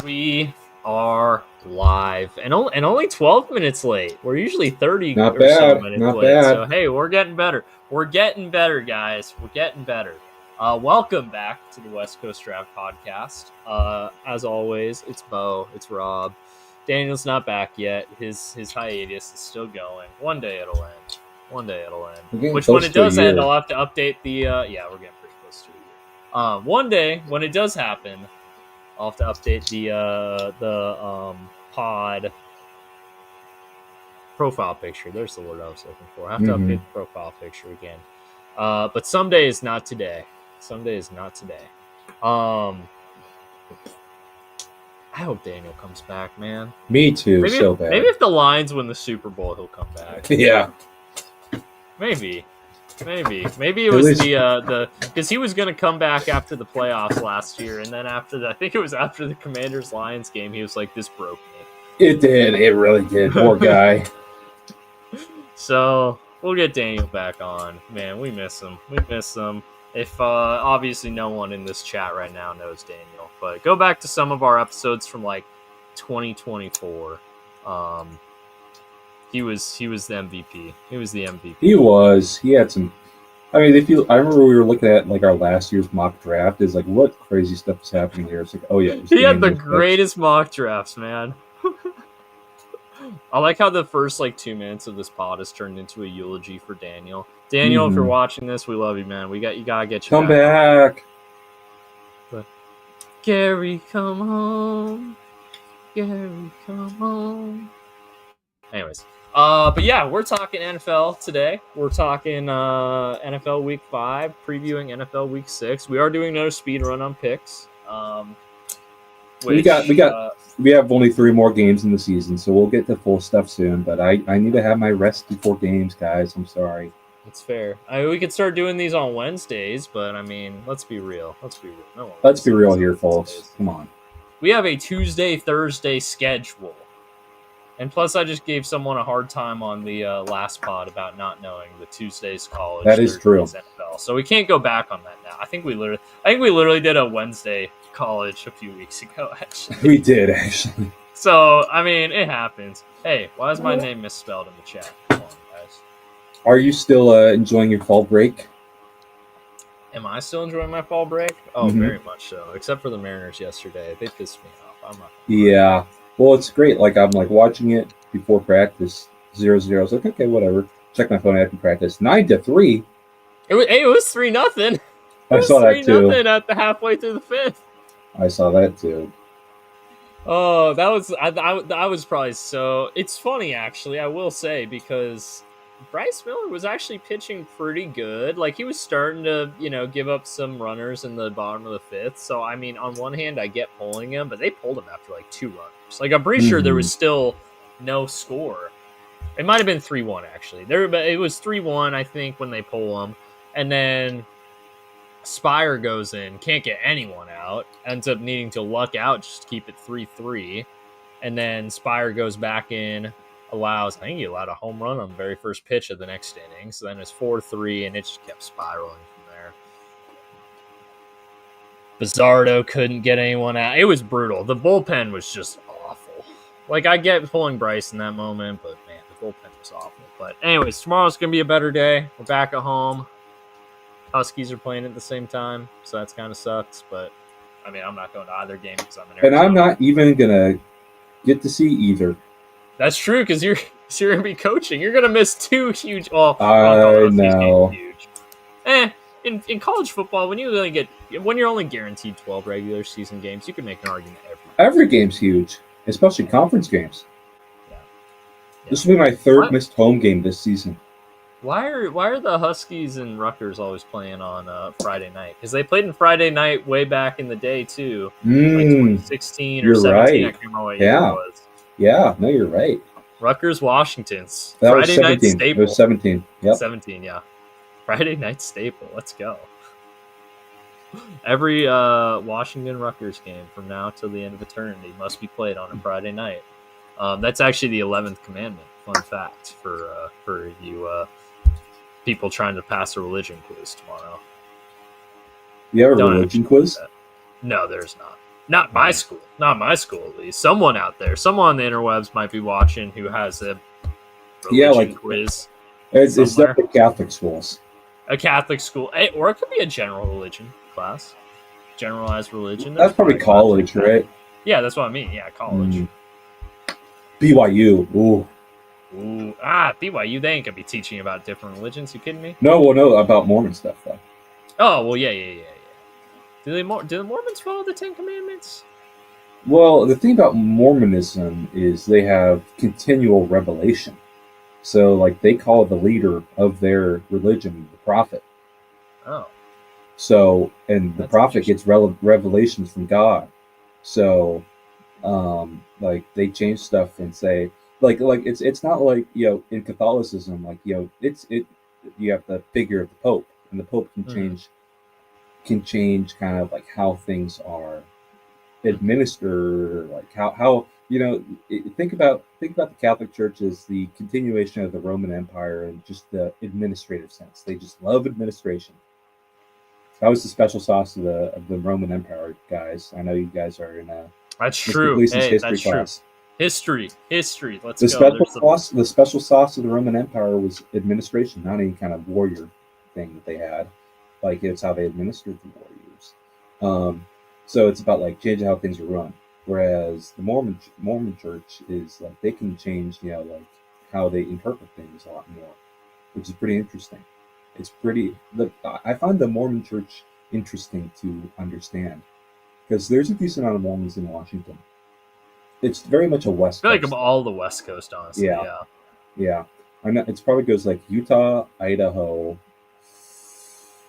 We are live and only 12 minutes late. We're usually 30 Not or bad. so minutes Not late. bad. So hey, we're getting better. We're getting better, guys. We're getting better. Welcome back to the West Coast Draft Podcast. As always, it's Beau, it's Rob. Daniel's not back yet. His hiatus is still going. One day it'll end. Which when it does end, I'll have to update the yeah, we're getting pretty close to a year. One day when it does happen, I'll have to update the pod profile picture. There's the word I was looking for. I have to update the profile picture again. But someday is not today. I hope Daniel comes back, man. Me too. Maybe if the Lions win the Super Bowl, he'll come back. Yeah. Maybe it was the because he was going to come back after the playoffs last year, and then I think it was after the Commanders-Lions game, he was like, "This broke me." It did. It really did. Poor guy. So we'll get Daniel back on. Man, we miss him. If obviously no one in this chat right now knows Daniel, but go back to some of our episodes from like 2024. He was the MVP. He was the MVP. He was. He had some. I mean, I remember we were looking at like our last year's mock draft. Is like, what crazy stuff is happening here? It's like, oh yeah, he had the greatest mock drafts, man. I like how the first like 2 minutes of this pod has turned into a eulogy for Daniel. Daniel, if you're watching this, we love you, man. You gotta get you come back. But, Gary, come home. Gary, come home. Anyways, but yeah, we're talking NFL today. We're talking NFL Week 5, previewing NFL Week 6. We are doing another speed run on picks. We have only 3 more games in the season, so we'll get to full stuff soon. But I need to have my rest before games, guys. I'm sorry. That's fair. We could start doing these on Wednesdays, but I mean, let's be real. No, let's be real here, folks. Come on. We have a Tuesday, Thursday schedule. And plus, I just gave someone a hard time on the last pod about not knowing the Tuesdays college. That is true. NFL. So we can't go back on that now. I think we literally did a Wednesday college a few weeks ago. Actually, we did actually. So I mean, it happens. Hey, why is my name misspelled in the chat? Come on, guys. Are you still enjoying your fall break? Am I still enjoying my fall break? Oh, very much so. Except for the Mariners yesterday, they pissed me off. I'm not. Yeah. Well, it's great. Like, I'm like watching it before practice, 0-0. I was like, okay, whatever. Check my phone after practice. 9-3. It was 3-0. I saw that too. 3-0 at the halfway through the 5th. I saw that too. Oh, that was I was probably so. It's funny actually. I will say because Bryce Miller was actually pitching pretty good. Like he was starting to, give up some runners in the bottom of the 5th. So I mean, on one hand, I get pulling him, but they pulled him after like 2 runners. Like I'm pretty sure there was still no score. It might have been 3-1 actually. But it was 3-1, I think, when they pull him, and then Spire goes in, can't get anyone out, ends up needing to luck out just to keep it 3-3, and then Spire goes back in. I think he allowed a home run on the very first pitch of the next inning. So then it's 4-3, and it just kept spiraling from there. Bizzardo couldn't get anyone out. It was brutal. The bullpen was just awful. Like, I get pulling Bryce in that moment, but man, the bullpen was awful. But anyways, tomorrow's going to be a better day. We're back at home. Huskies are playing at the same time, so that's kind of sucks. But, I mean, I'm not going to either game because I'm in Arizona. And I'm not even going to get to see either. That's true, because you're going to be coaching. You're going to miss 2 huge. Well, I know. Huge. In college football, when you're only guaranteed 12 regular season games, you can make an argument every game's huge, especially conference games. Yeah. This will be my 3rd missed home game this season. Why are the Huskies and Rutgers always playing on Friday night? Because they played on Friday night way back in the day too, like 2016 or 17. Right. I can't remember what year it was. Yeah, no, you're right. Rutgers, Washington's that Friday night staple. It was 17. Yep. 17, yeah. Friday night staple. Let's go. Every Washington Rutgers game from now till the end of eternity must be played on a Friday night. That's actually the 11th commandment. Fun fact for you people trying to pass a religion quiz tomorrow. You have a religion quiz? No, there's not. Not my school. Not my school, at least. Someone out there, someone on the interwebs might be watching who has a religion quiz. It's definitely Catholic schools. A Catholic school, or it could be a general religion class. Generalized religion. That's probably college, right? Yeah, that's what I mean. Yeah, college. BYU. Ooh. BYU. They ain't gonna be teaching about different religions. You kidding me? No, about Mormon stuff though. Oh well, yeah. Do the Mormons follow the 10 Commandments? Well, the thing about Mormonism is they have continual revelation. So, like, they call the leader of their religion the prophet. Oh. So, and the prophet gets revelations from God. So, like, they change stuff and say, like it's not like, in Catholicism, like, you have the figure of the Pope, and the Pope can change kind of like how things are administered, like how think about the Catholic Church as the continuation of the Roman Empire and just the administrative sense. They just love administration. That was the special sauce of the Roman Empire, guys. I know you guys are in a that's true. History class. History. Let's go. The special sauce of the Roman Empire was administration, not any kind of warrior thing that they had. Like, it's how they administered the warriors. So it's about like changing how things are run. Whereas the Mormon Church is like they can change, like how they interpret things a lot more, which is pretty interesting. I find the Mormon Church interesting to understand because there's a decent amount of Mormons in Washington. It's very much a West Coast. I feel like all the West Coast, honestly. Yeah. I know it probably goes like Utah, Idaho.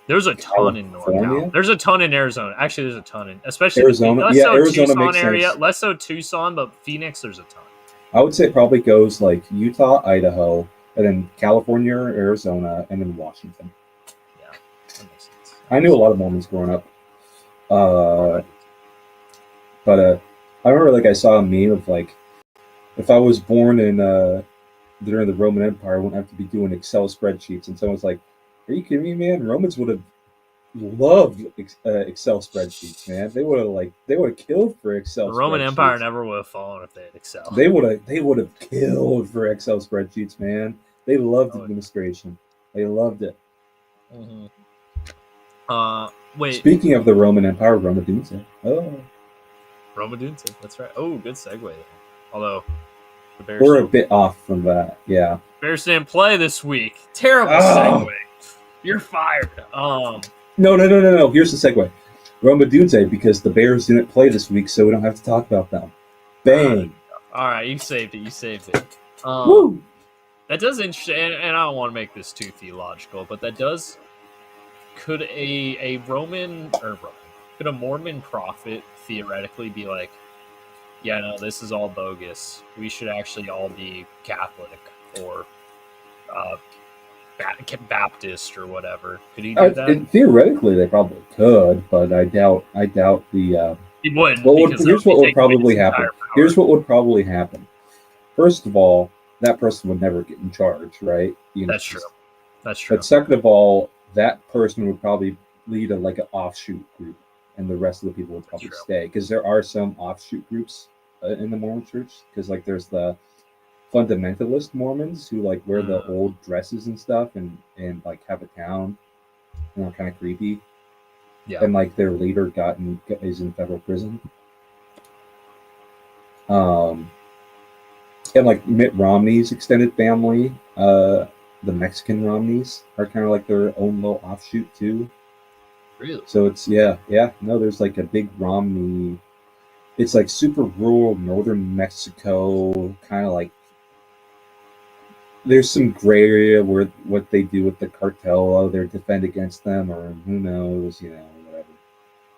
There's a ton in NorCal. There's a ton in Arizona. Actually, there's a ton in, especially Arizona. Arizona Tucson makes area. sense. Less so Tucson, but Phoenix, there's a ton. I would say it probably goes like Utah, Idaho, and then California, Arizona, and then Washington. Yeah, that makes sense. I knew a lot of Mormons growing up. But I remember, like, I saw a meme of like, if I was born in during the Roman Empire, I wouldn't have to be doing Excel spreadsheets. And someone's like, "Are you kidding me, man? Romans would have loved Excel spreadsheets, man. They would have killed for Excel. The Roman Empire never would have fallen if they had Excel. They would have killed for Excel spreadsheets, man. They loved administration. They loved it. Mm-hmm. Wait. Speaking of the Roman Empire, Roma Dunze. Oh. Roma Dunze, that's right. Oh, good segue there. Although the Bears we're a bit off from that, yeah. Bears didn't play this week. Terrible segue. You're fired. No. Here's the segue. Roma Dunze, because the Bears didn't play this week, so we don't have to talk about them. Bang. All right, you saved it. Woo! That does interesting, and I don't want to make this too theological, but that does. Could a Mormon prophet theoretically be like, yeah, no, this is all bogus. We should actually all be Catholic or Baptist or whatever. Could he do that? Theoretically, they probably could, but I doubt the. He would. Here's what would probably happen. Here's what would probably happen. First of all, that person would never get in charge, right? That's true. But second of all, that person would probably lead an offshoot group, and the rest of the people would probably stay, because there are some offshoot groups in the Mormon Church. Because there's the fundamentalist Mormons who wear the old dresses and stuff, and have a town, kind of creepy. Yeah. And their leader is in federal prison. And Mitt Romney's extended family, the Mexican Romneys are kind of their own little offshoot too. Really? So it's no, there's a big Romney. It's super rural northern Mexico, kind of there's some gray area where what they do with the cartel, they defend against them, or who knows, whatever.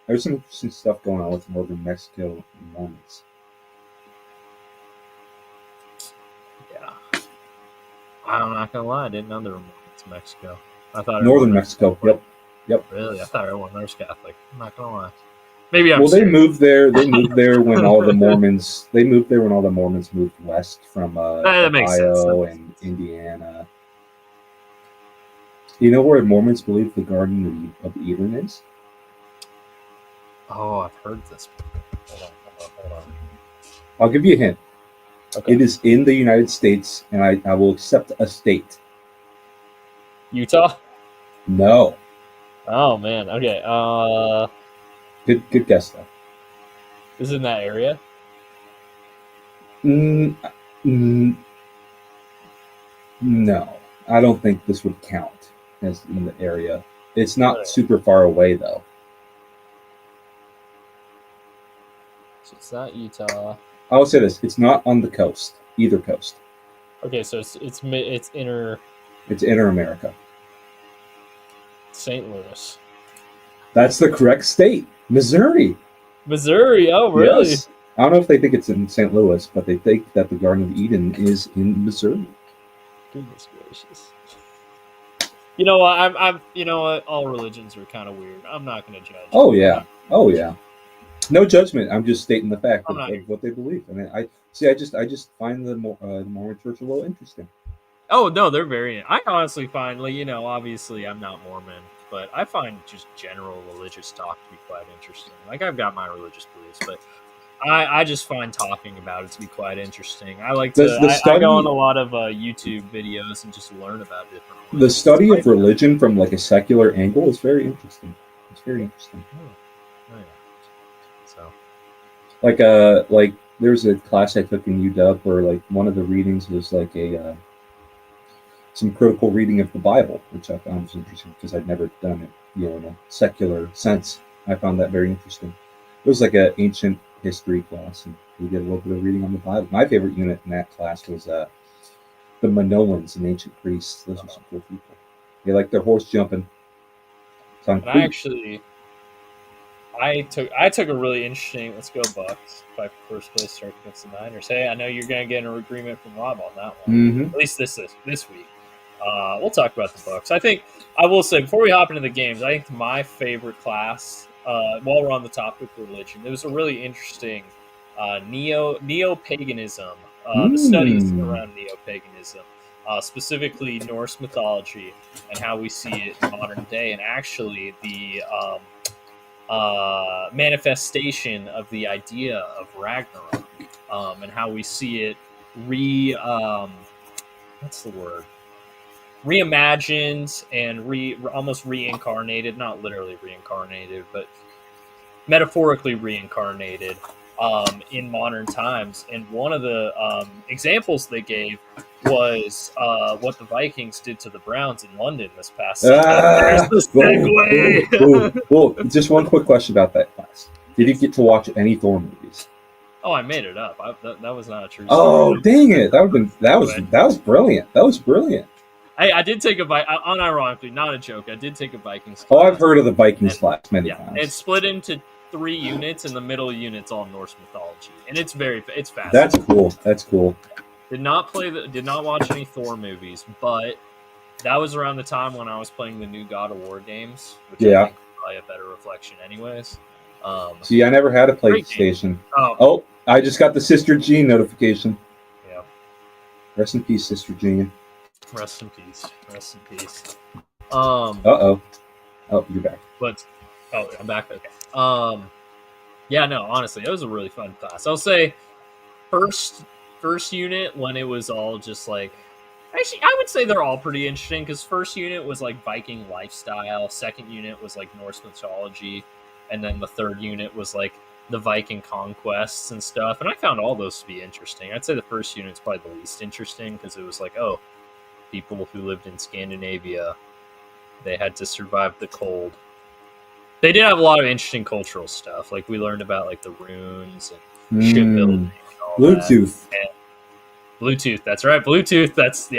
There's some interesting stuff going on with northern Mexico Mormons. I'm not gonna lie, I didn't know there were Mormons in Mexico. I thought northern Mexico. Yep. Really, I thought everyone there was Catholic. I'm not gonna lie. Maybe I'm. Well, they moved there. They moved there when all the Mormons. They moved there when all the Mormons moved west from Ohio and Indiana. You know where Mormons believe the Garden of Eden is? Oh, I've heard this before. I'll give you a hint. Okay. It is in the United States, and I will accept a state. Utah? No. Oh man. Okay. Good guess though. Is it in that area? Mm, mm, no, I don't think this would count as in the area. It's not Right. super far away though. So it's not Utah. I will say this: it's not on the coast, either coast. Okay, so it's inner It's inner America. St. Louis. That's the correct state, Missouri. Missouri. Oh, really? Yes. I don't know if they think it's in St. Louis, but they think that the Garden of Eden is in Missouri. Goodness gracious. You know what? I'm. You know what? All religions are kind of weird. I'm not going to judge. Oh yeah. Oh yeah. No judgment. I'm just stating the fact I'm of, not- of what they believe. I mean, I just find the Mormon Church a little interesting. Oh no, they're very. I honestly find, like, obviously I'm not Mormon, but I find just general religious talk to be quite interesting. Like, I've got my religious beliefs, but I just find talking about it to be quite interesting. I like to. I go on a lot of YouTube videos and just learn about different religions. The study of religion from like a secular angle is very interesting. It's very interesting. Oh, yeah. So, like there's a class I took in UW where like one of the readings was like a some critical reading of the Bible, which I found was interesting because I'd never done it, in a secular sense. I found that very interesting. It was like an ancient history class, and we did a little bit of reading on the Bible. My favorite unit in that class was the Minoans and ancient priests. Those are some cool people. They like their horse jumping. and I took a really interesting. Let's go Bucs. By first place start against the Niners. Hey, I know you're going to get an agreement from Rob on that one. Mm-hmm. At least this week. We'll talk about the Bucs. I think I will say before we hop into the games, I think my favorite class. While we're on the topic of religion, it was a really interesting neo-paganism. The studies around neo-paganism, specifically Norse mythology and how we see it in modern day, and actually the manifestation of the idea of Ragnarok, and how we see it what's the word? Reimagined and almost reincarnated, not literally reincarnated, but metaphorically reincarnated in modern times. And one of the examples they gave was what the Vikings did to the Browns in London this past season. There's the segue. Well, just one quick question about that class. Did you get to watch any Thor movies? Oh, I made it up. That was not a true story. Oh, dang it! That was brilliant. That was brilliant. I did take unironically, not a joke. I did take a Vikings class. Oh, I've heard of the Vikings class many times. It's split into 3 units, and the middle unit's all Norse mythology, and it's fascinating. That's cool. That's cool. Did not watch any Thor movies, but that was around the time when I was playing the new God of War games, which I think is probably a better reflection, anyways. See, I never had a PlayStation. Oh, I just got the Sister Jean notification. Yeah. Rest in peace, Sister Jean. Rest in peace. Rest in peace. Oh, you're back. I'm back. Okay. Yeah, no, honestly, it was a really fun class. I'll say first unit, when it was all just like, actually, I would say they're all pretty interesting, because first unit was like Viking lifestyle, second unit was like Norse mythology, and then the third unit was like the Viking conquests and stuff. And I found all those to be interesting. I'd say the first unit's probably the least interesting, because it was like, oh, people who lived in Scandinavia, they had to survive the cold. They did have a lot of interesting cultural stuff. Like, we learned about like the runes and shipbuilding. Bluetooth. Bluetooth, that's right. Bluetooth, that's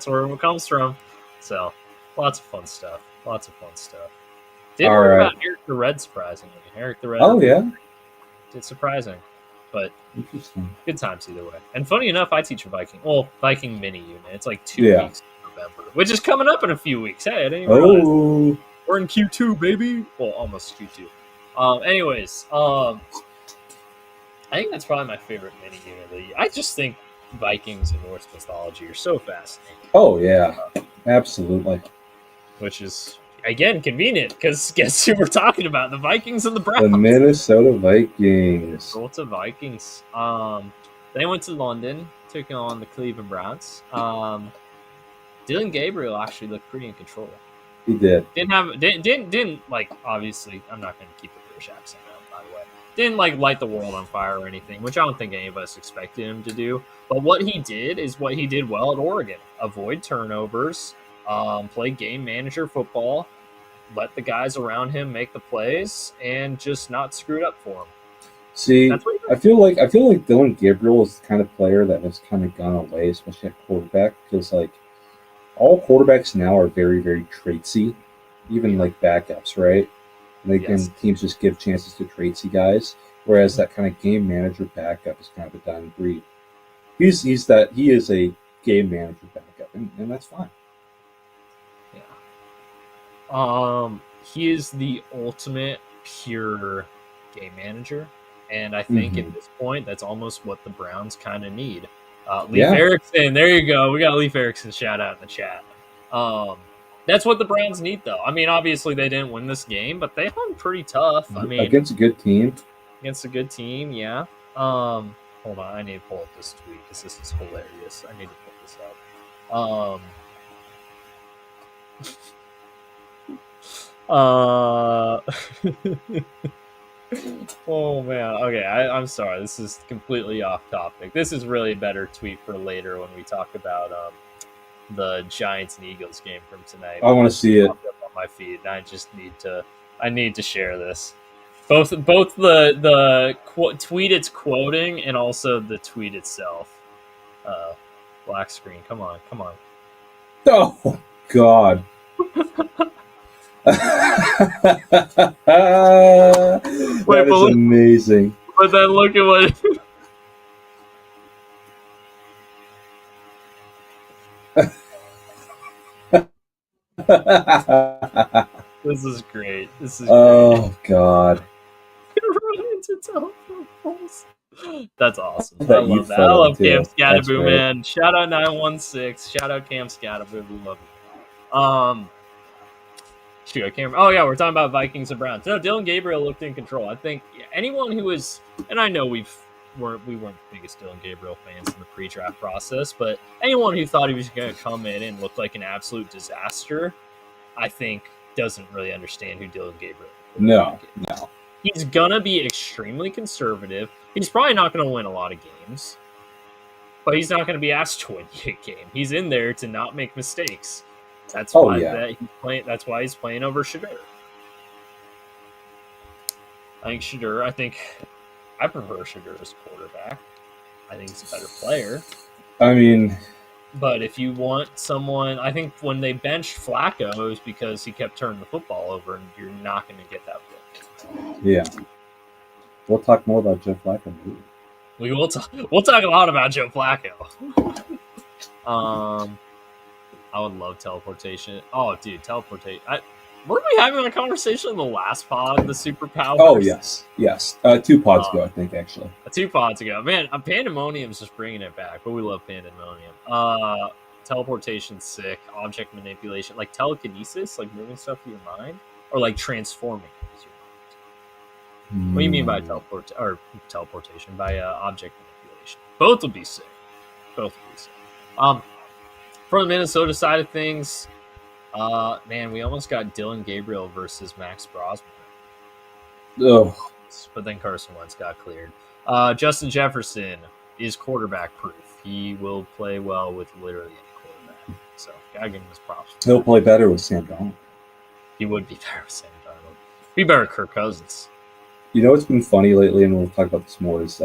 where it comes from. So, lots of fun stuff. Didn't learn about Eric the Red, surprisingly. Eric the Red. Oh, yeah? It's surprising. But interesting. Good times either way. And funny enough, I teach a Viking mini unit. It's like 2 weeks in November, which is coming up in a few weeks. Hey, I didn't even realize. We're in Q2, baby. Well, almost Q2. Anyways, I think that's probably my favorite mini unit. I just think Vikings and Norse mythology are so fascinating. Oh, yeah. Absolutely. Which is Again, convenient, because guess who we're talking about? The Vikings and the Browns. The Minnesota Vikings. Minnesota Vikings. They went to London, took on the Cleveland Browns. Dylan Gabriel actually looked pretty in control. He did. Didn't like, obviously, I'm not going to keep a British accent out, by the way. Didn't like light the world on fire or anything, which I don't think any of us expected him to do. But what he did is what he did well at Oregon: avoid turnovers, play game manager football, let the guys around him make the plays, and just not screw it up for him. See, I feel like Dylan Gabriel is the kind of player that has kind of gone away, especially at quarterback, because like all quarterbacks now are very, very traitsy, even like backups, right? And teams just give chances to traitsy guys, whereas that kind of game manager backup is kind of a dying breed. He is a game manager backup, and that's fine. Yeah. He is the ultimate pure game manager, and I think at this point that's almost what the Browns kind of need. Leif Erickson, there you go. We got Leif Erickson shout out in the chat. That's what the Browns need, though. I mean, obviously they didn't win this game, but they hung pretty tough. I mean, against a good team. Yeah. Hold on, I need to pull up this tweet because this is hilarious. I need to pull this up. Oh man. Okay, I'm sorry. This is completely off topic. This is really a better tweet for later when we talk about the Giants and Eagles game from tonight. I want to see it on my feed. I just need to share this. Both the tweet it's quoting and also the tweet itself. Black screen. Come on. Oh God. That is amazing. But then look at what. This is great. Oh God. That's awesome. I love that. I love Cam Scattaboo, man. Shout out 916. Shout out Cam Scattaboo. We love you. Shoot, I can't remember. Oh yeah, we're talking about Vikings and Browns. No, Dylan Gabriel looked in control. I think anyone who was, and I know we weren't the biggest Dylan Gabriel fans in the pre-draft process, but anyone who thought he was going to come in and look like an absolute disaster, I think doesn't really understand who Dylan Gabriel is. No. He's going to be extremely conservative. He's probably not going to win a lot of games, but he's not going to be asked to win a game. He's in there to not make mistakes. That's why he's playing. That's why he's playing over Shedeur. I think I prefer Shedeur as quarterback. I think he's a better player. I mean, but if you want someone, I think when they benched Flacco, it was because he kept turning the football over, and you're not going to get that pick. Yeah, we'll talk more about Joe Flacco. We will talk. We'll talk a lot about Joe Flacco. I would love teleportation. Oh, dude, teleportation. Weren't we having a conversation in the last pod, the superpowers? Oh, yes. 2 pods ago, I think, actually. 2 pods ago. Man, Pandemonium's just bringing it back, but we love Pandemonium. Teleportation's sick. Object manipulation. Like telekinesis, like moving stuff with your mind? Or like transforming with your mind? What do you mean by teleportation? By object manipulation. Both would be sick. From the Minnesota side of things, man, we almost got Dylan Gabriel versus Max Brosman. Oh. But then Carson Wentz got cleared. Justin Jefferson is quarterback proof. He will play well with literally any quarterback. So, gotta give him his props. He'll play better with Sam Darnold. He would be better with Sam Darnold. Be better with Kirk Cousins. You know what's been funny lately, and we'll talk about this more, is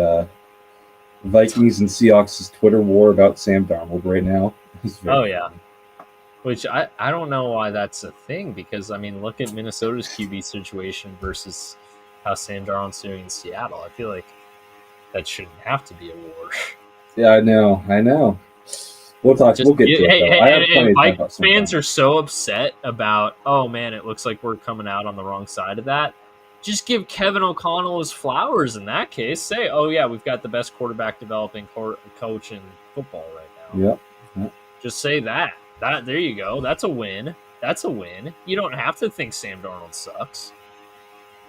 Vikings and Seahawks' Twitter war about Sam Darnold right now. Oh, yeah. Which I don't know why that's a thing, because, I mean, look at Minnesota's QB situation versus how Sam Darnold's doing in Seattle. I feel like that shouldn't have to be a war. Yeah, I know. We'll talk. We'll get to it, though. Vikings fans are so upset about, oh, man, it looks like we're coming out on the wrong side of that. Just give Kevin O'Connell his flowers in that case. Say, oh, yeah, we've got the best quarterback developing coach in football right now. Yep. Just say that. There you go. That's a win. That's a win. You don't have to think Sam Darnold sucks.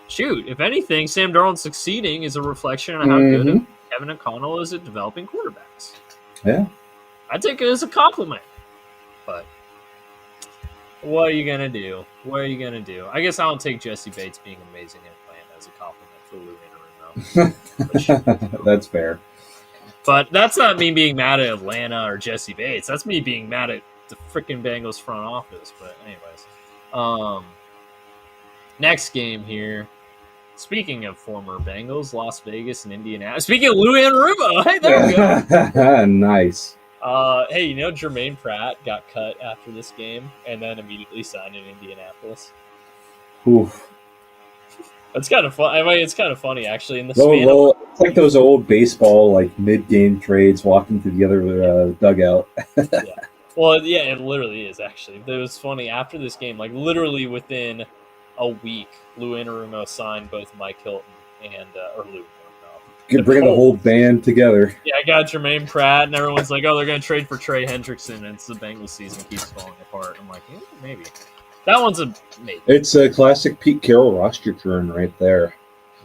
Shoot, if anything, Sam Darnold succeeding is a reflection on how good Kevin O'Connell is at developing quarterbacks. Yeah. I take it as a compliment. But what are you going to do? What are you going to do? I guess I don't take Jesse Bates being amazing at Atlanta as a compliment for Lou Anarumo. That's fair. But that's not me being mad at Atlanta or Jesse Bates. That's me being mad at the freaking Bengals front office. But anyways, next game here. Speaking of former Bengals, Las Vegas and Indianapolis. Speaking of Lou Anarumo, hey, there we go. Nice. Hey, you know Jermaine Pratt got cut after this game and then immediately signed in Indianapolis. Oof. It's kind of fun. I mean, it's kind of funny actually. In the it's like those old baseball like mid-game trades, walking to the other dugout. Yeah. Well, yeah, it literally is actually. It was funny after this game, like literally within a week, Lou Anarumo signed both Mike Hilton and or Lou. Bringing the whole band together. Yeah, I got Jermaine Pratt, and everyone's like, "Oh, they're going to trade for Trey Hendrickson," and it's the Bengals season keeps falling apart. I'm like, yeah, maybe. That one's a maybe. It's a classic Pete Carroll roster turn right there.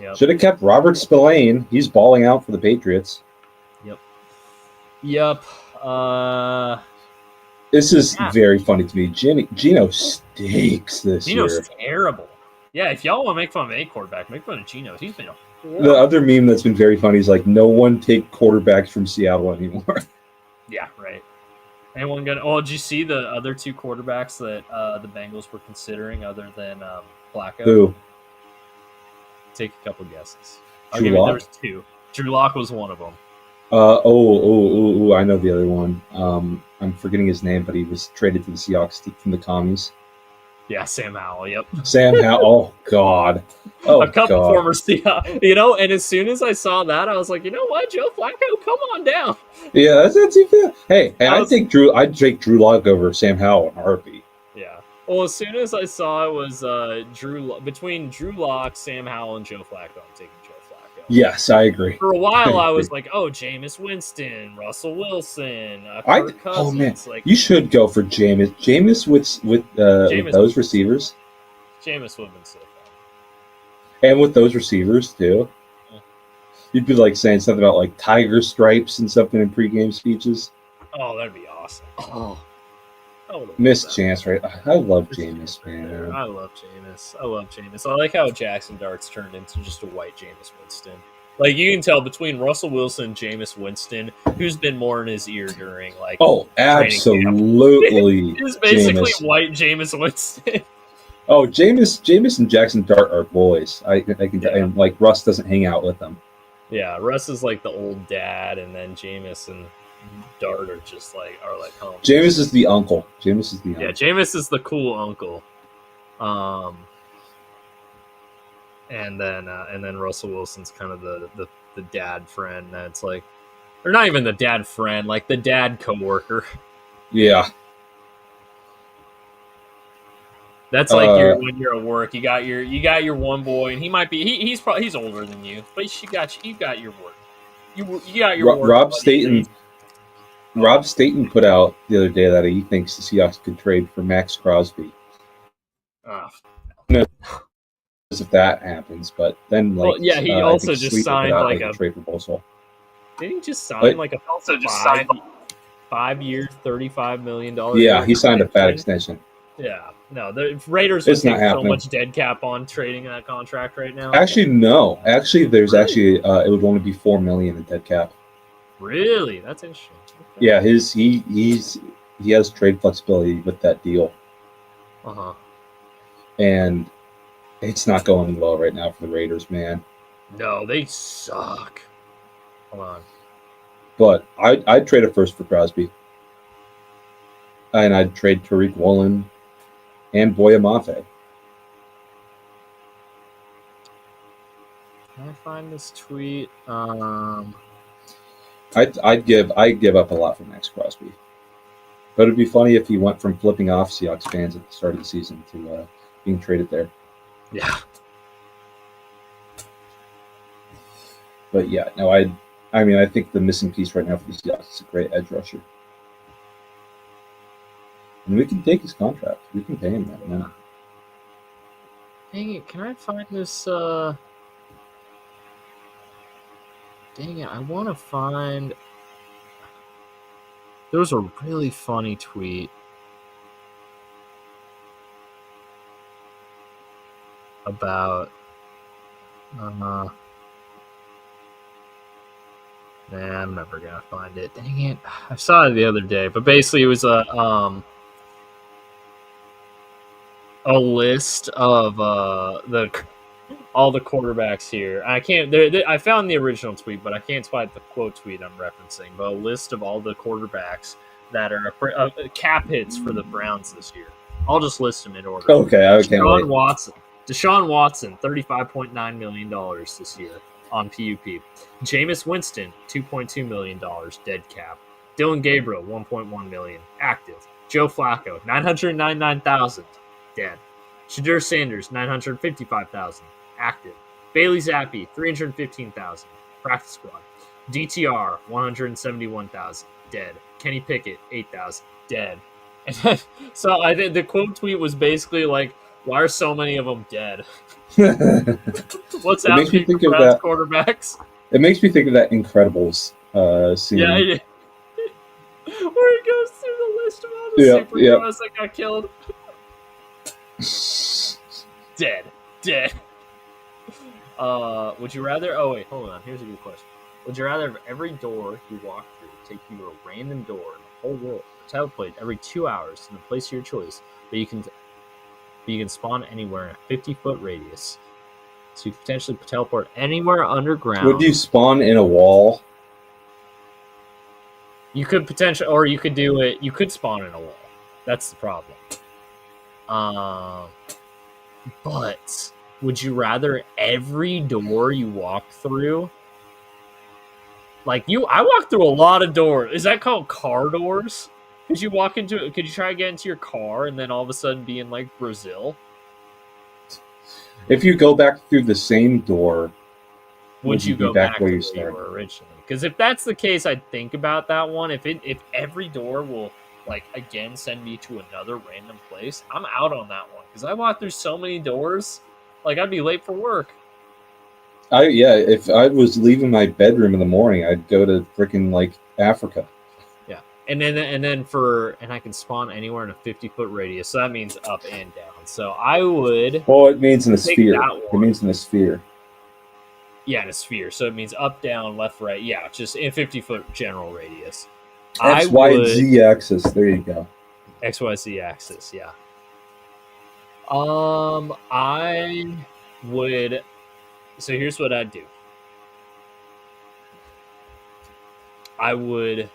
Yep. Should have kept Robert Spillane. He's balling out for the Patriots. Yep. This is very funny to me. Geno stinks this year. Geno's terrible. Yeah, if y'all want to make fun of a quarterback, make fun of Geno. He's been horrible. The other meme that's been very funny is like, no one take quarterbacks from Seattle anymore. Yeah, right. Anyone gonna? Oh, did you see the other two quarterbacks that the Bengals were considering other than Flacco? Who? Take a couple guesses. Drew Lock? There was two. Drew Lock was one of them. I know the other one. I'm forgetting his name, but he was traded to the Seahawks from the commies. Yeah, Sam Howell. Yep. Sam Howell. Oh God. Oh, a couple former Seahawks. And as soon as I saw that, I was like, you know what, Joe Flacco, come on down. Yeah, that's even. Hey, I'd take Drew Lock over Sam Howell in a heartbeat. Yeah. Well, as soon as I saw it was between Drew Lock, Sam Howell, and Joe Flacco, I'm taking Joe Flacco. Yes, I agree. For a while, I was like, oh, Jameis Winston, Russell Wilson, Kirk Cousins. Oh man, you should go for Jameis. Jameis with those receivers. Jameis would have been so fun. And with those receivers too. Yeah. You'd be like saying something about like tiger stripes and something in pregame speeches. Oh, that'd be awesome. Oh. Missed chance, right? I love Jameis, man. I love Jameis. I like how Jackson Dart's turned into just a white Jameis Winston. Like, you can tell between Russell Wilson and Jameis Winston, who's been more in his ear during, like... Oh, absolutely. It's basically white Jameis Winston. Oh, Jameis and Jackson Dart are boys. I can and like Russ doesn't hang out with them. Yeah, Russ is like the old dad, and then Jameis and Dart are just like home. Jameis is the uncle. Yeah, Jameis is the cool uncle. And then Russell Wilson's kind of the dad friend that's like, or not even the dad friend, like the dad coworker. Yeah. That's like when you're at work, you got your one boy, and he might be he's older than you, but you got your work. You got your work. Rob Staten put out the other day that he thinks the Seahawks could trade for Max Crosby. No, if that happens, but then he also just signed like a trade for Boswell. Did he just sign a 5-year, $35 million? Yeah, he signed a fat extension. Yeah, no, the Raiders would take so much dead cap on trading that contract right now. Actually, no. Actually, there's it would only be $4 million in dead cap. Really, that's interesting. Okay. Yeah, he has trade flexibility with that deal. And it's not going well right now for the Raiders, man. No, they suck. Hold on. But I'd trade a first for Crosby, and I'd trade Tariq Woolen and Boya Mafe. Can I find this tweet? I'd give up a lot for Max Crosby, but it'd be funny if he went from flipping off Seahawks fans at the start of the season to being traded there. Yeah. But yeah, no, I think the missing piece right now for the Seahawks is a great edge rusher. And we can take his contract. We can pay him that money. Dang it, can I find this, Dang it, I want to find... There was a really funny tweet about... Man, I'm never gonna find it. Dang it. I saw it the other day, but basically it was a list of all the quarterbacks here. I can't. I found the original tweet, but I can't find the quote tweet I'm referencing. But a list of all the quarterbacks that are cap hits for the Browns this year. I'll just list them in order. Okay, I can't wait. Deshaun Watson, $35.9 million this year on PUP. Jameis Winston, $2.2 million dead cap. Dylan Gabriel, $1.1 million active. Joe Flacco, $999,000 dead. Shadur Sanders, $955,000 active. Bailey Zappi, $315,000 practice squad. DTR, $171,000 dead. Kenny Pickett, $8,000 dead. And then, so I think the quote tweet was basically like, "Why are so many of them dead? What's happening to Browns quarterbacks?" It makes me think of that Incredibles scene. Yeah, where he goes through the list of all the superheroes that got killed. Dead. Would you rather? Oh wait, hold on. Here's a good question. Would you rather have every door you walk through take you to a random door in the whole world, teleport every 2 hours to the place of your choice, but you can spawn anywhere in a 50-foot radius, so you can potentially teleport anywhere underground? Would you spawn in a wall? You could potentially, or you could do it. You could spawn in a wall. That's the problem. But would you rather every door you walk through? Like I walk through a lot of doors. Is that called car doors? Could you try to get into your car and then all of a sudden be in like Brazil? If you go back through the same door, would you go back to where you were originally? Because if that's the case, I'd think about that one. If every door will like again send me to another random place, I'm out on that one because I walked through so many doors. Like I'd be late for work. If I was leaving my bedroom in the morning, I'd go to freaking like Africa. Yeah, and I can spawn anywhere in a 50-foot radius. So that means up and down. So I would. Well, it means in a sphere. It means in a sphere. Yeah, in a sphere. So it means up, down, left, right. Yeah, just in 50-foot general radius. X, Y, and Z axis. There you go. X, Y, Z axis. Yeah. I would. So here's what I'd do. I would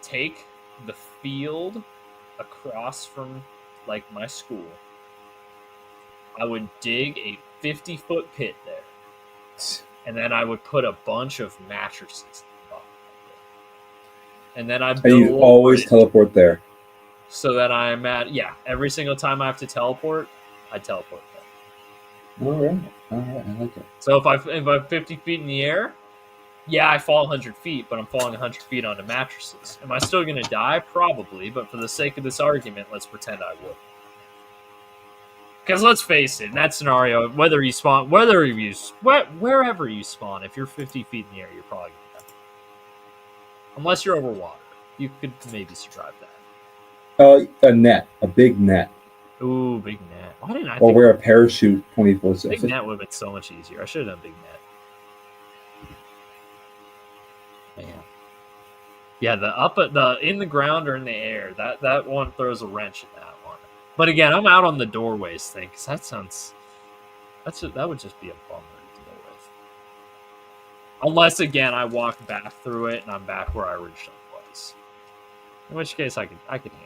take the field across from like my school. I would dig a 50-foot pit there. And then I would put a bunch of mattresses above it. And then I'd build. And you always teleport there. So that I'm at, every single time I have to teleport, I teleport there. All right, I like it. So if I'm 50 feet in the air, I fall 100 feet, but I'm falling 100 feet onto mattresses. Am I still going to die? Probably, but for the sake of this argument, let's pretend I would. Because let's face it, in that scenario, wherever you spawn, if you're 50 feet in the air, you're probably going to die. Unless you're over water. You could maybe survive that. A net. A big net. Ooh, big net. Why didn't I Or wear a parachute 24/7. Big net would have been so much easier. I should have done big net. Man. Yeah, the in the ground or in the air, that one throws a wrench in that one. But again, I'm out on the doorways thing, because that would just be a bummer to deal with. Unless again I walk back through it and I'm back where I originally was. In which case I could handle that.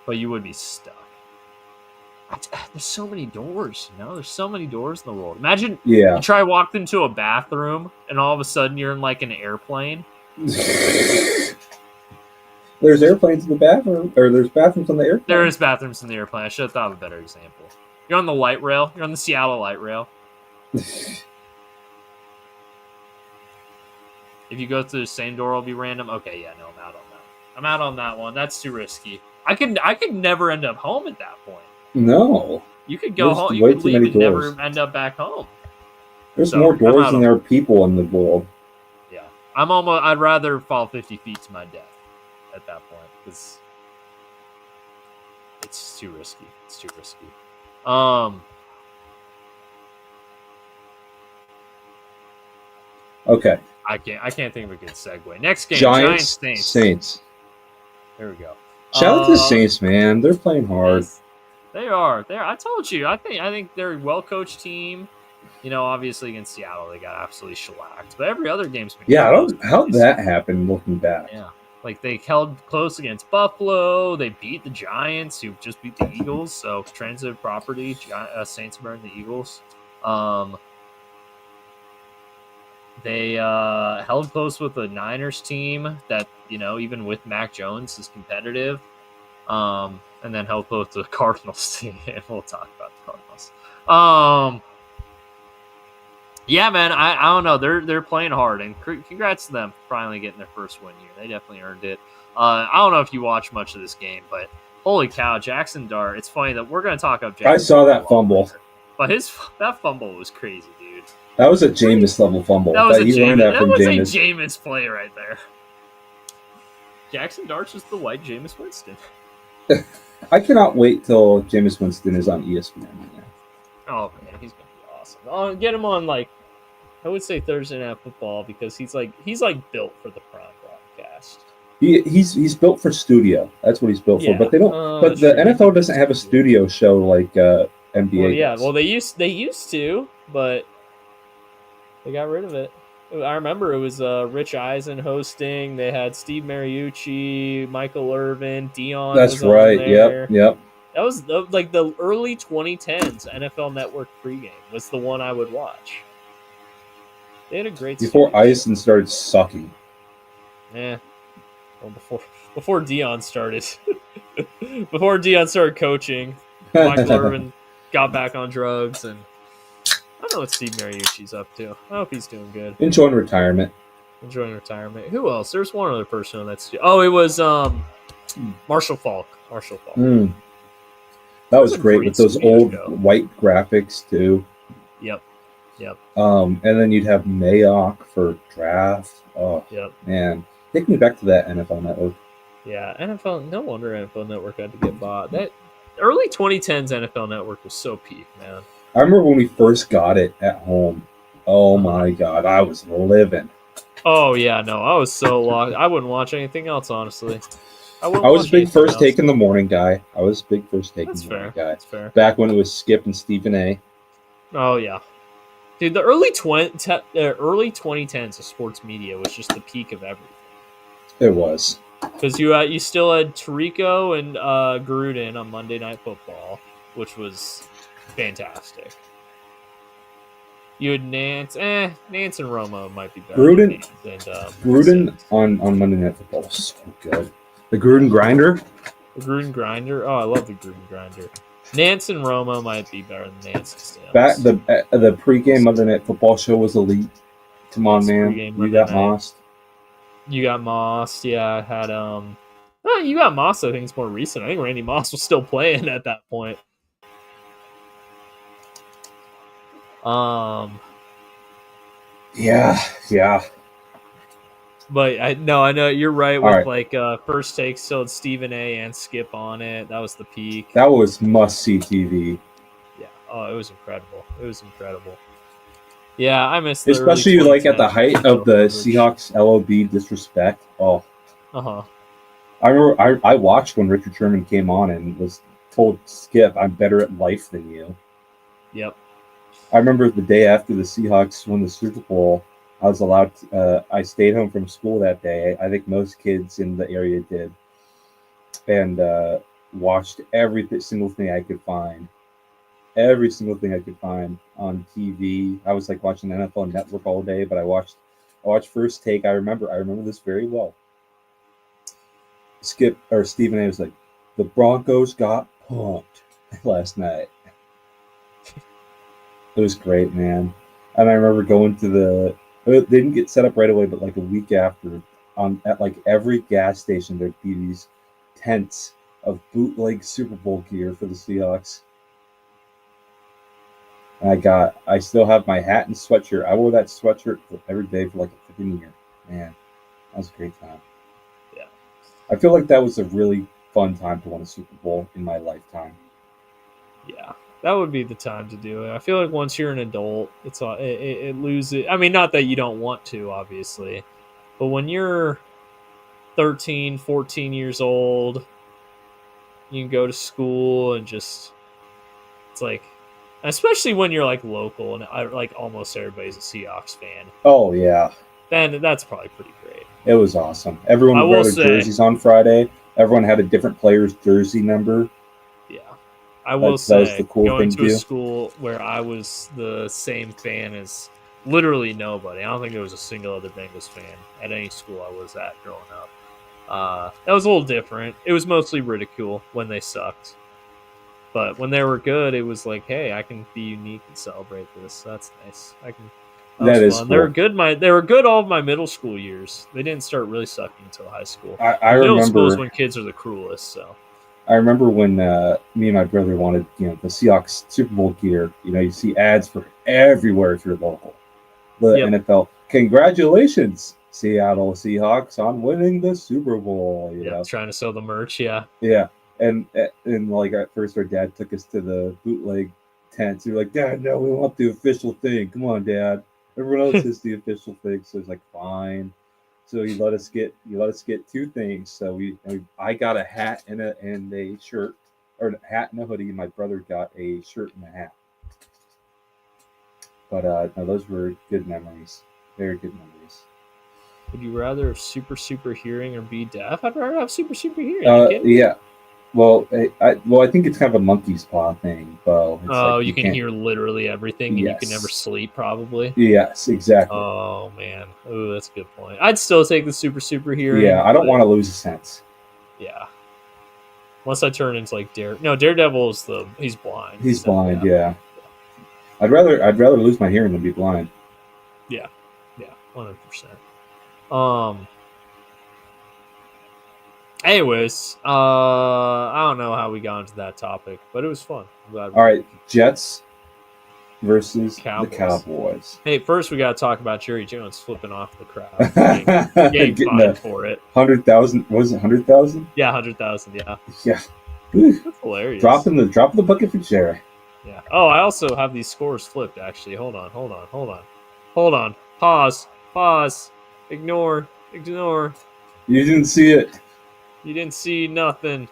But you would be stuck. There's so many doors, There's so many doors in the world. Imagine you try to walk into a bathroom and all of a sudden you're in like an airplane. There's airplanes in the bathroom, or there's bathrooms on the airplane. There is bathrooms in the airplane. I should have thought of a better example. You're on the light rail. You're on the Seattle light rail. If you go through the same door, it'll be random. Okay, yeah, no, I'm out on that. I'm out on that one. That's too risky. I could never end up home at that point. No. You could go There's home. You way could too leave many and doors. never end up back home. There's So, more I'm doors out than on there are people in the world. Yeah, I'm almost. I'd rather fall 50 feet to my death at that point because it's too risky. It's too risky. Okay. I can't think of a good segue. Next game, Giants, Saints. Saints. There we go. Shout out to the Saints, man. They're playing hard. They are. I told you. I think they're a well coached team. You know, obviously against Seattle, they got absolutely shellacked. But every other game's been close. How'd that happen looking back? Yeah. Like, they held close against Buffalo. They beat the Giants, who just beat the Eagles. So, transitive property. Saints burned the Eagles. They held close with the Niners team that, you know, even with Mac Jones is competitive. And then held close to the Cardinals team. And we'll talk about the Cardinals. Yeah, man, I don't know. They're playing hard, and congrats to them for finally getting their first win here. They definitely earned it. I don't know if you watched much of this game, but holy cow, Jackson Dart. It's funny that we're going to talk about Jackson. I saw that fumble. But that fumble was crazy, dude. That was a Jameis level fumble. That was a Jameis play right there. Jackson Dart's just the white Jameis Winston. I cannot wait till Jameis Winston is on ESPN. Oh, man, he's going to be awesome. Get him on, like, I would say Thursday Night Football because he's built for the prime broadcast. He's built for studio. That's what he's built for. But they don't. But the NFL doesn't have a studio show like NBA. Well, yeah. does. Well, they used to, but they got rid of it. I remember it was Rich Eisen hosting. They had Steve Mariucci, Michael Irvin, Dion. That's was right. On there. Yep. That was like the early 2010s NFL Network pregame was the one I would watch. They had a great before Eisen started sucking. Yeah. Well, before Dion started. Before Dion started coaching, Michael Irvin got back on drugs, and I don't know what Steve Mariucci's up to. I hope he's doing good. Enjoying retirement. Who else? There's one other person on that studio. Oh, it was Marshall Falk. That was great with those old white graphics too. Yep. And then you'd have Mayock for draft. Oh, yep. Man. Take me back to that NFL Network. Yeah, NFL. No wonder NFL Network had to get bought. That early 2010s NFL Network was so peak, man. I remember when we first got it at home. Oh my God, I was living. Oh yeah, no, I was so lost. I wouldn't watch anything else, honestly. I was a big first take in the morning guy. That's fair. Guy. That's fair. Back when it was Skip and Stephen A. Oh yeah, dude. The early 2010s of sports media was just the peak of everything. It was. Because you still had Tirico and Gruden on Monday Night Football, which was fantastic. You had Nance and Romo might be better. Gruden on Monday Night Football was so good. The Gruden Grinder. Oh, I love the Gruden Grinder. Nance and Romo might be better than Nance and Sims. The pregame Monday Night Football show was elite. Come on, man. You got Moss. You got Moss, yeah. I had you got Moss. I think it's more recent. I think Randy Moss was still playing at that point. Yeah. But I know you're right with like first take still had Stephen A. and Skip on it. That was the peak. That was must see TV. Yeah. Oh, it was incredible. Yeah, I missed especially like at the height of the Seahawks LOB disrespect. Oh. Uh-huh. I remember I watched when Richard Sherman came on and was told Skip, "I'm better at life than you." Yep. I remember the day after the Seahawks won the Super Bowl, I was allowed I stayed home from school that day. I think most kids in the area did. And watched every single thing I could find. Every single thing I could find on TV. I was like watching NFL Network all day, but I watched First Take. I remember this very well. Skip or Stephen A was like, "The Broncos got pumped last night." It was great, man. And I remember going to They didn't get set up right away, but like a week after, at like every gas station, there'd be these tents of bootleg Super Bowl gear for the Seahawks. And I still have my hat and sweatshirt. I wore that sweatshirt every day for like a freaking year. Man, that was a great time. Yeah. I feel like that was a really fun time to win a Super Bowl in my lifetime. Yeah, that would be the time to do it. I feel like once you're an adult, it loses. I mean, not that you don't want to, obviously, but when you're 13, 14 years old, you can go to school and just it's like, especially when you're like local and like almost everybody's a Seahawks fan. Oh yeah, then that's probably pretty great. It was awesome. Everyone wore their jerseys on Friday. Everyone had a different player's jersey number. Yeah. I will say, that was the cool going thing to to a do. school where I was the same fan as literally nobody. I don't think there was a single other Bengals fan at any school I was at growing up. That was a little different. It was mostly ridicule when they sucked. But when they were good, it was like, hey, I can be unique and celebrate this. That's nice. That was fun. Cool. They were good all of my middle school years. They didn't start really sucking until high school. I remember middle school is when kids are the cruelest. So I remember when me and my brother wanted, the Seahawks Super Bowl gear. You see ads for everywhere if you're local. The NFL, congratulations, Seattle Seahawks, on winning the Super Bowl. Trying to sell the merch. Yeah. And like at first our dad took us to the bootleg tents. We were like, Dad, no, we want the official thing. Come on, Dad. Everyone else is the official thing. So it's like, fine. So he let us get two things. So I got a hat and a shirt, or a hat and a hoodie. My brother got a shirt and a hat. But no, those were good memories. Very good memories. Would you rather have super hearing or be deaf? I'd rather have super hearing. Yeah. Well, I think it's kind of a monkey's paw thing, Beau. You can hear literally everything, and you can never sleep, probably. Yes, exactly. Oh man, that's a good point. I'd still take the super hearing. Yeah, I don't want to lose a sense. Yeah. Once I turn into like Daredevil is he's blind. He's blind. Yeah. I'd rather lose my hearing than be blind. Yeah, 100%. Anyways, I don't know how we got into that topic, but it was fun. All right, Jets versus the Cowboys. Hey, first we got to talk about Jerry Jones flipping off the crowd, getting fined for it. 100,000 was it 100,000? Yeah, 100,000. Yeah. Yeah. That's hilarious. Dropping the bucket for Jerry. Yeah. Oh, I also have these scores flipped. Actually, hold on. Pause. Ignore. You didn't see it. You didn't see nothing.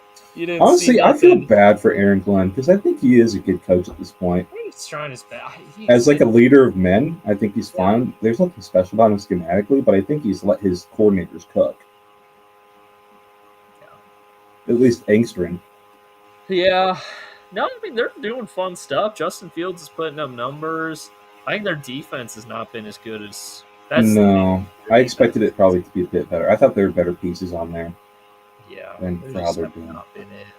Honestly, I feel bad for Aaron Glenn because I think he is a good coach at this point. He's trying his best. As like a leader of men, I think he's fine. There's nothing special about him schematically, but I think he's let his coordinators cook. Yeah. At least Engstrom. Yeah. No, I mean, they're doing fun stuff. Justin Fields is putting up numbers. I think their defense has not been as good as... No, I expected it probably to be a bit better. I thought there were better pieces on there. Yeah. And for how they're doing.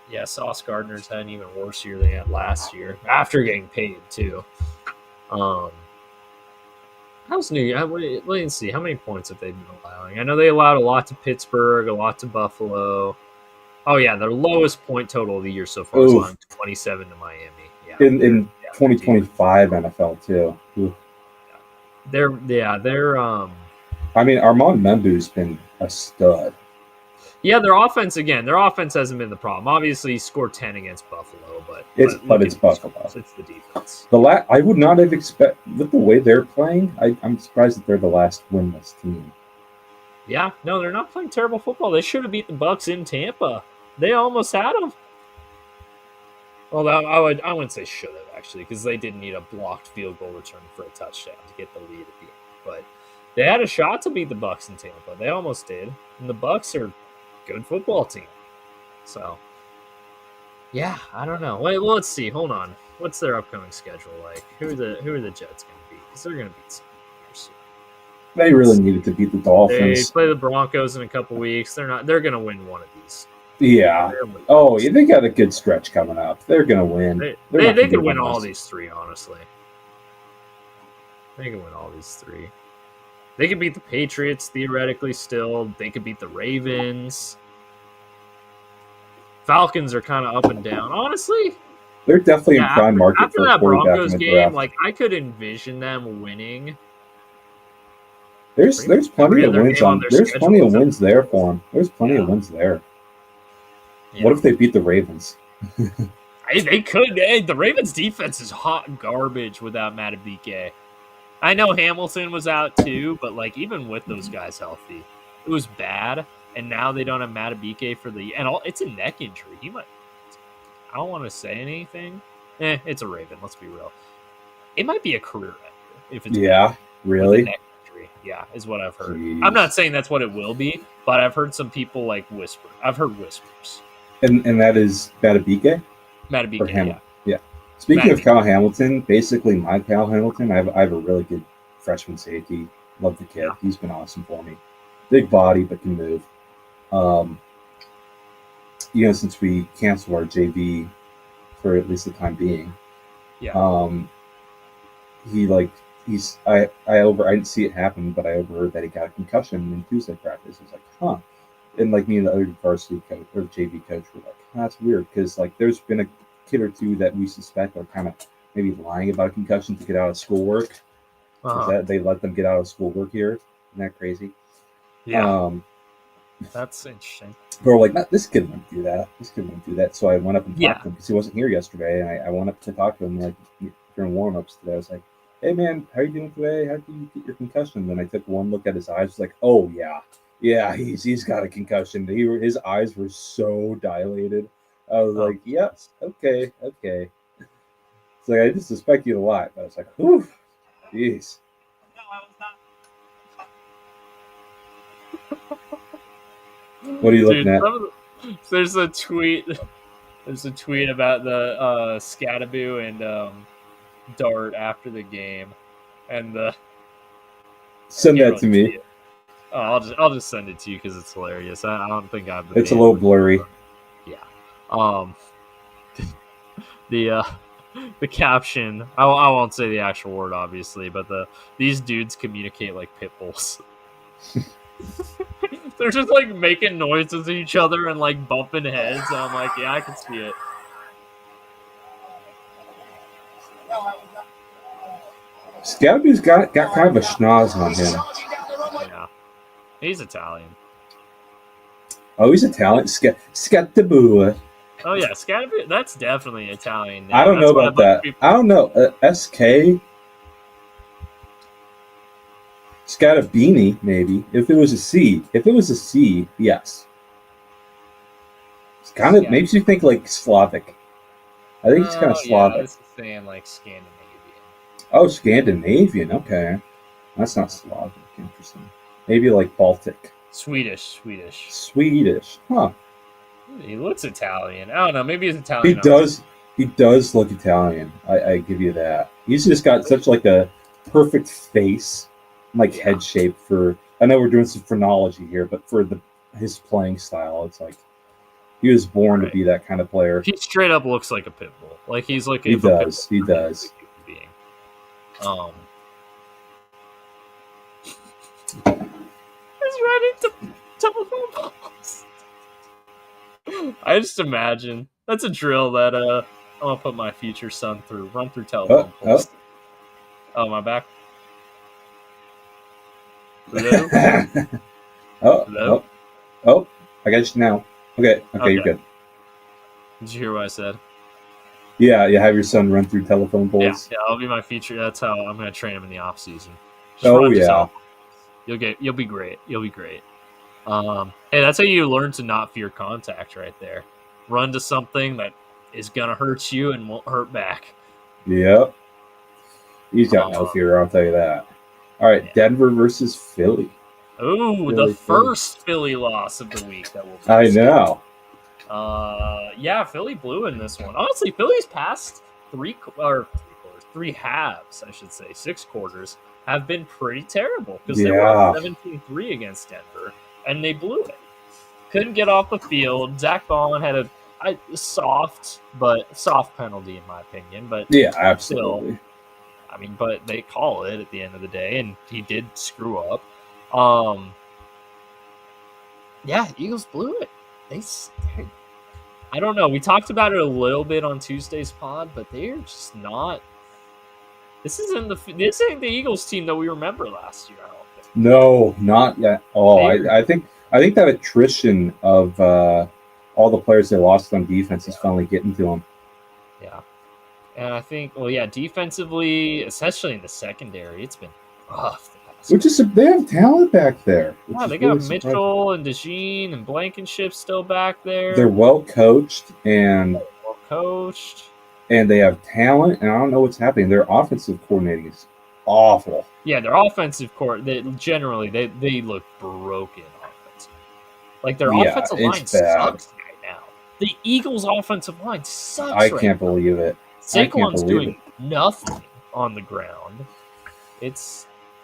Yeah, Sauce Gardner's had an even worse year than he had last year, after getting paid, too. How's New York? Let's see. How many points have they been allowing? I know they allowed a lot to Pittsburgh, a lot to Buffalo. Oh, yeah, their lowest point total of the year so far is allowing 27 to Miami. Yeah. In 2025 NFL, too. Ooh. They're I mean, Armand Membu's been a stud. Yeah, their offense hasn't been the problem. Obviously, he scored 10 against Buffalo, but it's Buffalo. It's the defense. I would not have expected, with the way they're playing, I'm surprised that they're the last winless team. Yeah, no, they're not playing terrible football. They should have beat the Bucs in Tampa. They almost had them. Well, I wouldn't say should have, actually, because they didn't need a blocked field goal return for a touchdown to get the lead at the end. But they had a shot to beat the Bucs in Tampa. They almost did. And the Bucs are a good football team. So, yeah, I don't know. Wait, well, let's see. Hold on. What's their upcoming schedule like? Who are the Jets going to beat? Because they're going to beat some teams. They really needed to beat the Dolphins. They play the Broncos in a couple weeks. They're going to win one of these. Yeah. Oh, yeah, they got a good stretch coming up. They're going to win. They could win all these three, honestly. They can win all these three. They could beat the Patriots theoretically still. They could beat the Ravens. Falcons are kind of up and down. Honestly, They're definitely in yeah, prime market after for a that quarterback in Broncos the game, draft. like I could envision them winning There's pretty much plenty every of other wins game on on. their There's schedule plenty of except wins there for them. There's plenty of yeah, wins there. What yeah. if they beat the Ravens? They could. Hey, the Ravens defense is hot garbage without Matabike. I know Hamilton was out too, but like even with those guys healthy, it was bad. And now they don't have Matabike for the it's a neck injury. He might. I don't want to say anything. It's a Raven. Let's be real. It might be a career ender if it's Yeah, bad with a really. neck injury. Yeah, is what I've heard. Jeez. I'm not saying that's what it will be, but I've heard some people like whisper. I've heard whispers. And that is Matabike or Matabike, Hamilton. yeah. Yeah. Speaking of Matabike. Kyle Hamilton, basically my Kyle Hamilton, I have a really good freshman safety. Love the kid. Yeah. He's been awesome for me. Big body, but can move. Since we canceled our JV for at least the time being, Yeah. I didn't see it happen, but I overheard that he got a concussion in Tuesday practice. I was like, huh. And like me and the other varsity coach or JV coach were like, that's weird because like there's been a kid or two that we suspect are kind of maybe lying about a concussion to get out of schoolwork. Is that they let them get out of schoolwork here? Isn't that crazy? Yeah. That's interesting. But we're like, this kid wouldn't do that. This kid wouldn't do that. So I went up and talked to him because he wasn't here yesterday. And I went up to talk to him like during warm-ups today. I was like, hey, man, how you doing today? How did you get your concussion? And then I took one look at his eyes. I was like, oh, yeah. Yeah, he's got a concussion. His eyes were so dilated. I was like, yep, okay. It's like, I just suspect you a lot. But I was like, whew, jeez. No, I was not. What are you looking at? There's a tweet. There's a tweet about the Scattaboo and Dart after the game, and send that to me. Oh, I'll just send it to you because it's hilarious. I don't think I've. It's a little blurry. Yeah. The caption. I won't say the actual word, obviously, but these dudes communicate like pit bulls. They're just like making noises at each other and like bumping heads. And I'm like, yeah, I can see it. Scabby's got kind of a schnoz on him. Yeah, he's Italian. Oh, he's Italian. Scattaboo. Oh yeah, Scattaboo. That's definitely Italian. I don't know about that. I don't know. SK. Scattabini, maybe. If it was a C. Yes. It's kind of makes you think like Slavic. I think it's kind of Slavic. Yeah, this is saying like Scandinavian. Oh, Scandinavian. Okay, that's not Slavic. Interesting. Maybe like Baltic. Swedish. Huh. He looks Italian. I don't know. Maybe he's Italian. He does look Italian. I give you that. He's just got such like a perfect face, like head shape for. I know we're doing some phrenology here, but for his playing style, it's like he was born to be that kind of player. He straight up looks like a pit bull. Like he's like he does. Being. He's right into telephone balls. I just imagine that's a drill that I'm gonna put my future son through. Run through telephone poles. Oh, my back. Hello? Hello? Oh, I got you now. Okay, you're good. Did you hear what I said? Yeah, you have your son run through telephone poles. Yeah, I'll be my future. That's how I'm gonna train him in the off season. Oh yeah. You'll be great. Hey, that's how you learn to not fear contact right there. Run to something that is going to hurt you and won't hurt back. Yep. He's got no fear, I'll tell you that. All right, Denver versus Philly. Oh, the first Philly loss of the week that will be. I know. Yeah, Philly blew in this one. Honestly, Philly's past three halves, I should say, 6 quarters, have been pretty terrible because they were up 17-3 against Denver, and they blew it. Couldn't get off the field. Zach Ballin had a soft penalty, in my opinion. But yeah, absolutely. I mean, but they call it at the end of the day, and he did screw up. Yeah, Eagles blew it. I don't know. We talked about it a little bit on Tuesday's pod, but they're just not. This ain't the Eagles team that we remember last year. I don't think. No, not yet. Oh, I think that attrition of all the players they lost on defense is finally getting to them. Yeah, and I think, defensively, especially in the secondary, it's been rough. They have talent back there. Yeah, they got Mitchell and DeJean and Blankenship still back there. They're well coached and they have talent, and I don't know what's happening. Their offensive coordinating is awful. Yeah, their offensive generally they look broken offensively. Like their offensive line sucks right now. The Eagles' offensive line sucks. I can't believe it. Saquon's doing nothing on the ground.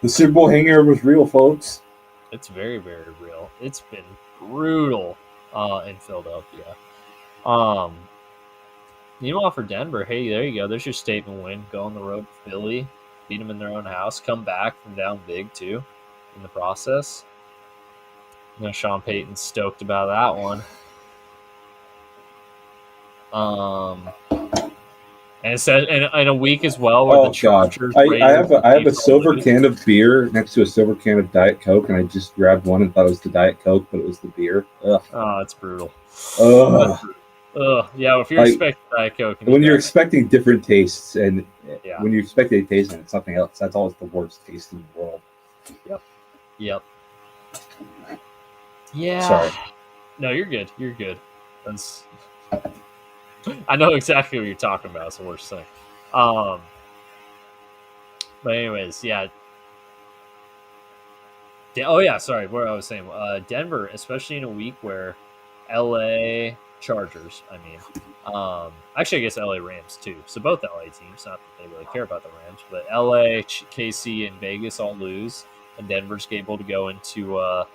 The Super Bowl hangover was real, folks. It's very, very real. It's been brutal in Philadelphia. Meanwhile, for Denver, hey, there you go. There's your statement win. Go on the road to Philly, beat them in their own house, come back from down big too in the process. Sean Payton's stoked about that one. And it said in a week as well. Where the Chargers I have a silver can of beer next to a silver can of Diet Coke, and I just grabbed one and thought it was the Diet Coke, but it was the beer. Ugh. Oh, it's brutal. Ugh. Yeah, if you're expecting Diet Coke, when you're expecting different tastes, and when you expect a taste and it's something else, that's always the worst taste in the world. Yep. Yeah. Sorry. No, you're good. You're good. I know exactly what you're talking about. It's the worst thing. But anyways, yeah. Oh yeah, sorry. What I was saying, Denver, especially in a week where LA Chargers. I mean, actually, I guess LA Rams too. So both LA teams. Not that they really care about the Rams, but LA, KC, and Vegas all lose, and Denver's able to go into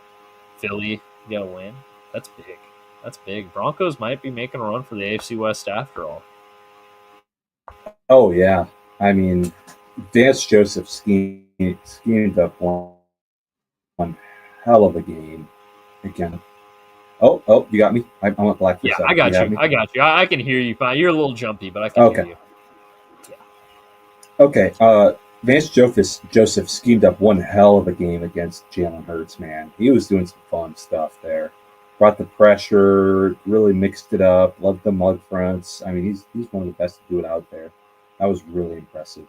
Philly, get a win. That's big. That's big. Broncos might be making a run for the AFC West after all. Oh, yeah. I mean, Vance Joseph schemed up one hell of a game again. Oh, you got me? I went black for a second. I got you. I can hear you fine. You're a little jumpy, but I can hear you. Yeah. Okay. Vance Joseph schemed up one hell of a game against Jalen Hurts, man. He was doing some fun stuff there. Brought the pressure, really mixed it up, loved the mud fronts. I mean, he's one of the best to do it out there. That was really impressive.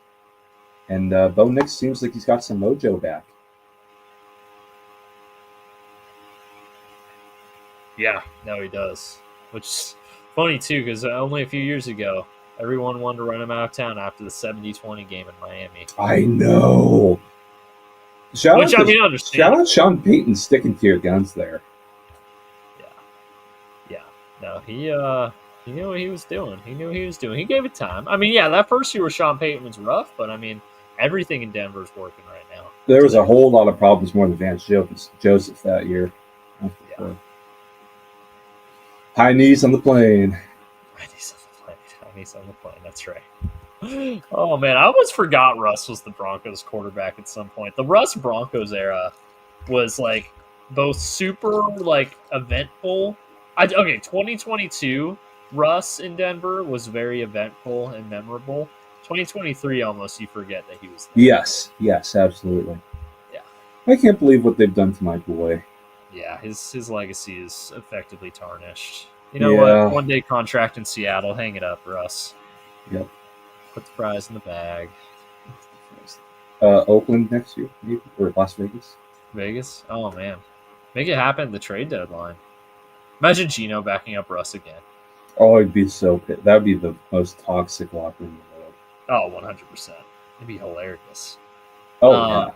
And Bo Nix seems like he's got some mojo back. Yeah, no, he does. Which is funny, too, because only a few years ago, everyone wanted to run him out of town after the 70-20 game in Miami. I know. Shout out Sean Payton sticking to your guns there. No, he knew what he was doing. He gave it time. I mean, yeah, that first year with Sean Payton was rough, but I mean, everything in Denver is working right now. There was a whole lot of problems more than Vance Joseph that year. Yeah. High knees on the plane. High knees on the plane. That's right. Oh man, I almost forgot Russ was the Broncos quarterback at some point. The Russ Broncos era was like both super like eventful. 2022, Russ in Denver was very eventful and memorable. 2023, almost you forget that he was there. Yes, absolutely. Yeah. I can't believe what they've done to my boy. Yeah, his legacy is effectively tarnished. You know what? One day contract in Seattle, hang it up, Russ. Yep. Put the prize in the bag. Oakland next year, maybe, or Las Vegas. Vegas? Oh man, make it happen at the trade deadline. Imagine Gino backing up Russ again. Oh, it'd be so good. That would be the most toxic locker room in the world. Oh, 100%. It'd be hilarious. Oh, yeah.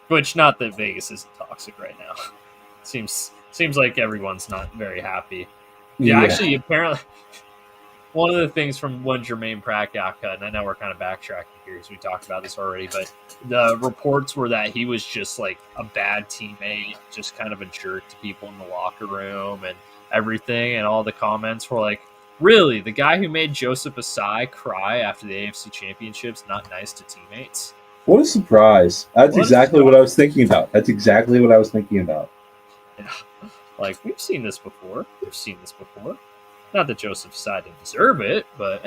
Which, not that Vegas isn't toxic right now. Seems like everyone's not very happy. Yeah, actually, apparently, one of the things from when Jermaine Pratt got cut, and I know we're kind of backtracking here because we talked about this already, but the reports were that he was just like a bad teammate, just kind of a jerk to people in the locker room and everything, and all the comments were like, Really, the guy who made Joseph Asai cry after the AFC Championships, not nice to teammates. What a surprise! That's What a exactly what I was thinking about. That's exactly what I was thinking about. Yeah. Like, we've seen this before. Not that Joseph Asai didn't deserve it, but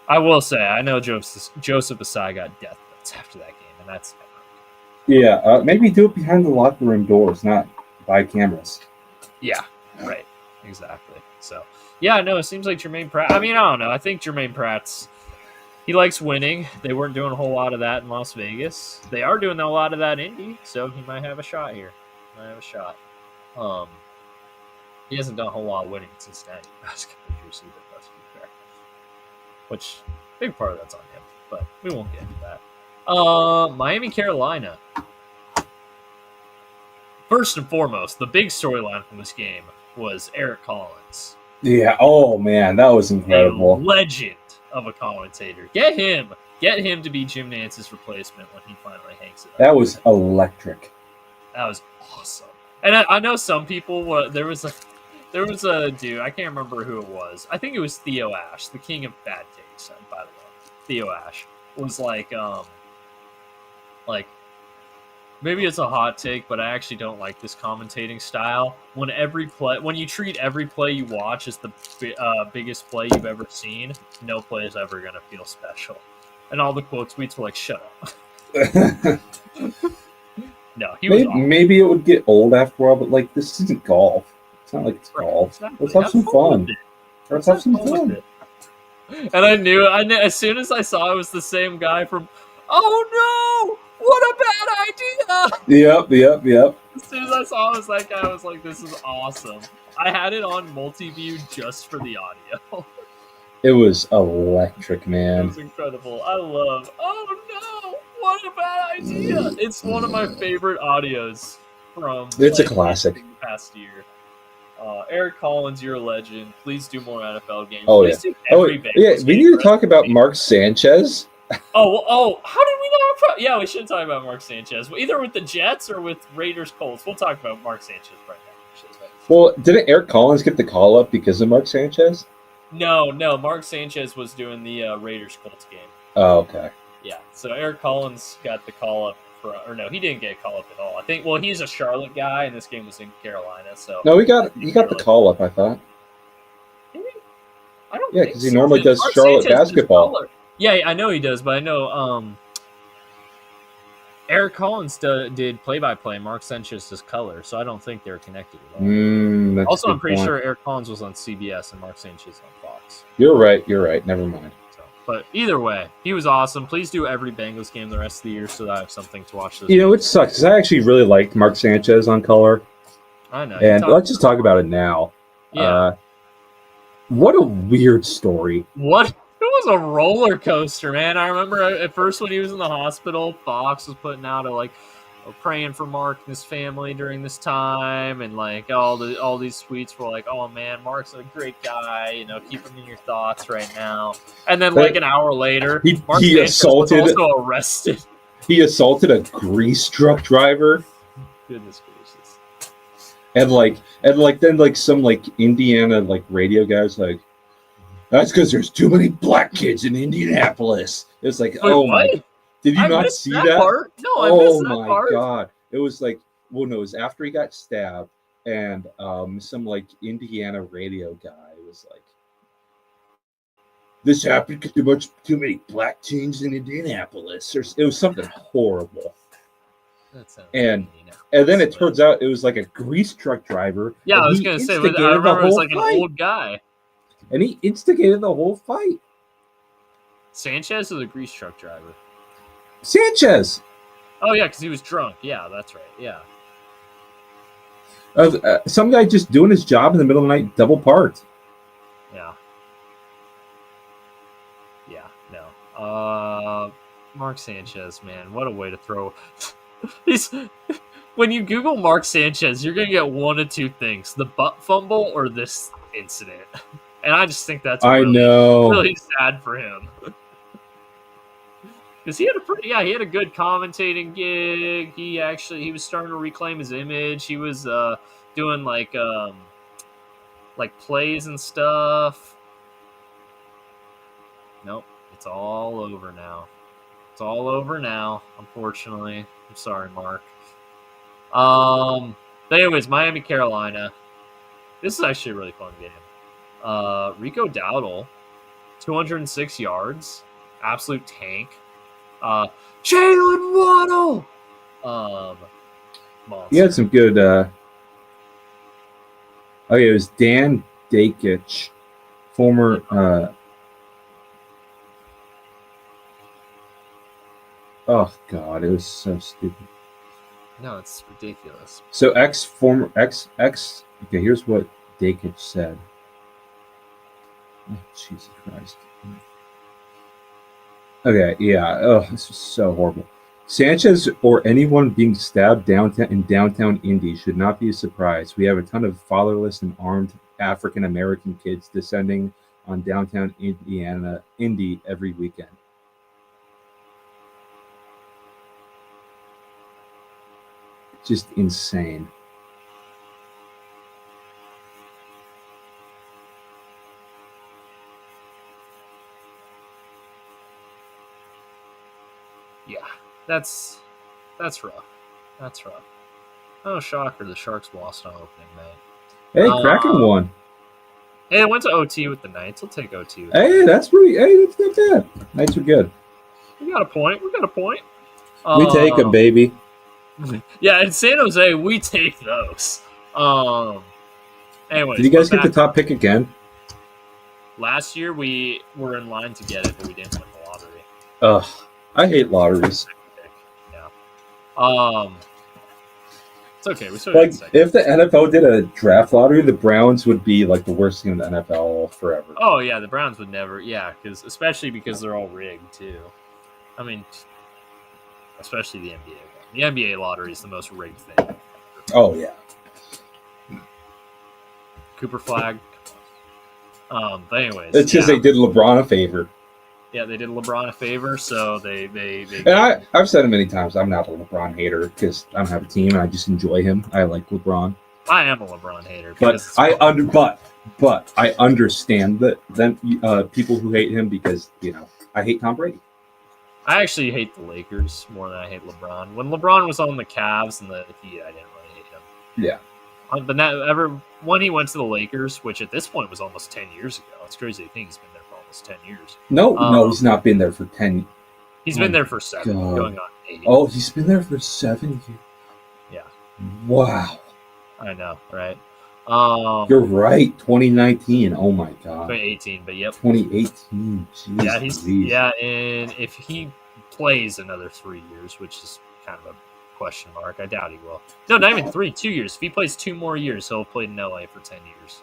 I will say, I know Joseph Asai got death threats after that game, and that's Yeah, maybe do it behind the locker room doors, not by cameras. Yeah, right. Exactly. So, yeah, no, it seems like Jermaine Pratt. I mean, I don't know. I think Jermaine Pratt's he likes winning. They weren't doing a whole lot of that in Las Vegas. They are doing a lot of that in Indy, so he might have a shot here. He hasn't done a whole lot of winning in Cincinnati basketball years either, let's be fair. Which, big part of that's on him, but we won't get into that. Miami, Carolina. First and foremost, the big storyline from this game was Eric Collins. Yeah. Oh man, that was incredible. A legend of a commentator. Get him to be Jim Nance's replacement when he finally hangs it up. That was electric. That was awesome. And I know some people. There was a dude. I can't remember who it was. I think it was Theo Ash, the king of bad takes. By the way, Theo Ash was like maybe it's a hot take, but I actually don't like this commentating style. When you treat every play you watch as the biggest play you've ever seen, no play is ever gonna feel special. And all the quote tweets were like, "Shut up." No, he was awesome. Maybe it would get old after a while, but like this isn't golf. It's not like it's golf. Exactly. Let's have some fun. Let's have some fun. And I knew as soon as I saw it was the same guy from. Oh no! What a bad idea! Yep. As soon as I saw it was that guy, I was like, "This is awesome." I had it on multi-view just for the audio. It was electric, man. It was incredible. I love. Oh no! What a bad idea! It's one of my favorite audios from. It's a classic. The past year. Eric Collins, you're a legend. Please do more NFL games. Oh Please yeah. We need to talk about Mark Sanchez. Oh! How did we not? Yeah, we should talk about Mark Sanchez. Either with the Jets or with Raiders Colts. We'll talk about Mark Sanchez right now. Well, didn't Eric Collins get the call up because of Mark Sanchez? No. Mark Sanchez was doing the Raiders Colts game. Oh, okay. Yeah, so Eric Collins got the call up no, he didn't get a call up at all. I think. Well, he's a Charlotte guy, and this game was in Carolina. So no, he got the call up. I thought. I don't. Yeah, because he normally does Mark Charlotte Sanchez basketball. Yeah, I know he does, but I know Eric Collins did play-by-play. Mark Sanchez does color, so I don't think they're connected at all. Also, I'm pretty sure Eric Collins was on CBS and Mark Sanchez on Fox. You're right. Never mind. But either way, he was awesome. Please do every Bengals game the rest of the year so that I have something to watch this week. It sucks because I actually really liked Mark Sanchez on color. I know. And let's just talk about it now. Yeah. What a weird story. What? It was a roller coaster, man. I remember at first when he was in the hospital, Fox was putting out praying for Mark and his family during this time, and like all these tweets were like, "Oh man, Mark's a great guy. Keep him in your thoughts right now." And then like an hour later, Mark Sanchez was also arrested. He assaulted a grease truck driver. Goodness gracious! And then some Indiana radio guys like, that's because there's too many black kids in Indianapolis. It's like, oh my. Did you not see that? Part? No, I missed that part. Oh my god! It was it was after he got stabbed, and some Indiana radio guy was like, "This happened because too many black teens in Indianapolis." It was something horrible. And then it turns out it was like a grease truck driver. Yeah, I was gonna say, I remember it was like an old guy, and he instigated the whole fight. Sanchez is a grease truck driver. Sanchez. Oh yeah, because he was drunk. Yeah, that's right. Yeah. Some guy just doing his job in the middle of the night, double parked. Yeah. Yeah. No. Mark Sanchez, man, what a way to throw. When you Google Mark Sanchez, you're gonna get one of two things: the butt fumble or this incident. And I just think that's really sad for him. Because he had a good commentating gig. He was starting to reclaim his image. He was doing like plays and stuff. Nope, it's all over now. It's all over now, unfortunately. I'm sorry, Mark. But anyways, Miami, Carolina. This is actually a really fun game. Rico Dowdle, 206 yards, absolute tank. Jalen Waddle, monster. He had some good. Okay, it was Dan Dakich, former. Oh God, it was so stupid. No, it's ridiculous. So former ex. Okay, here's what Dakich said. Oh, Jesus Christ. Okay, yeah. Oh, this is so horrible. Sanchez or anyone being stabbed in downtown Indy should not be a surprise. We have a ton of fatherless and armed African American kids descending on downtown Indy every weekend. Just insane. Yeah, that's rough. That's rough. Oh, shocker! The Sharks lost on opening night. Hey, Kraken won. Hey, I went to OT with the Knights. I'll take OT. Hey, that's not bad. Knights are good. We got a point. We take them, baby. Yeah, in San Jose, we take those. Anyways, did you guys get the top pick again? Last year, we were in line to get it, but we didn't win the lottery. Ugh, I hate lotteries. Yeah. It's okay. We still like if the NFL did a draft lottery, the Browns would be like the worst team in the NFL forever. Oh yeah, the Browns would never. Yeah, especially because they're all rigged too. I mean, especially the NBA one. The NBA lottery is the most rigged thing. Oh yeah. Cooper Flag. But anyways, it's because they did LeBron a favor. Yeah, they did LeBron a favor, so they. And I've said it many times. I'm not a LeBron hater because I don't have a team. And I just enjoy him. I like LeBron. I am a LeBron hater, but I understand that people who hate him because I hate Tom Brady. I actually hate the Lakers more than I hate LeBron. When LeBron was on the Cavs and the Heat, I didn't really hate him. Yeah. But when he went to the Lakers, which at this point was almost 10 years ago, it's crazy to think he's been there for almost 10 years. No, he's not been there for 10. He's been there for 7, going on 8. Oh, he's been there for 7 years. Yeah. Wow. I know, right? You're right. 2019. Oh my God. 2018, but yep. 2018. Jeez, and if he plays another 3 years, which is kind of a question mark, I doubt he will. No, not even 3, 2 years. If he plays 2 more years, he'll have played in LA for 10 years,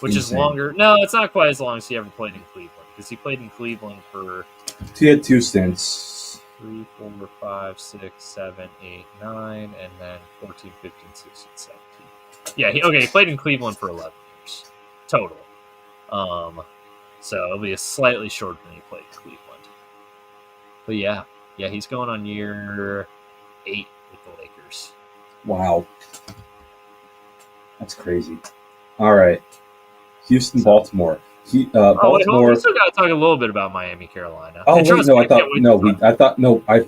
which is longer. No, it's not quite as long as he ever played in Cleveland because he played in Cleveland for. He had 2 stints. 3, 4, 5, 6, 7, 8, 9, and then 14, 15, 16, 17. Yeah, he played in Cleveland for 11 years total. So it'll be a slightly shorter than he played in Cleveland. But yeah, he's going on year 8 with the Lakers. Wow. That's crazy. All right. Houston, Baltimore. Baltimore. We still got to talk a little bit about Miami, Carolina. Oh, wait, no, I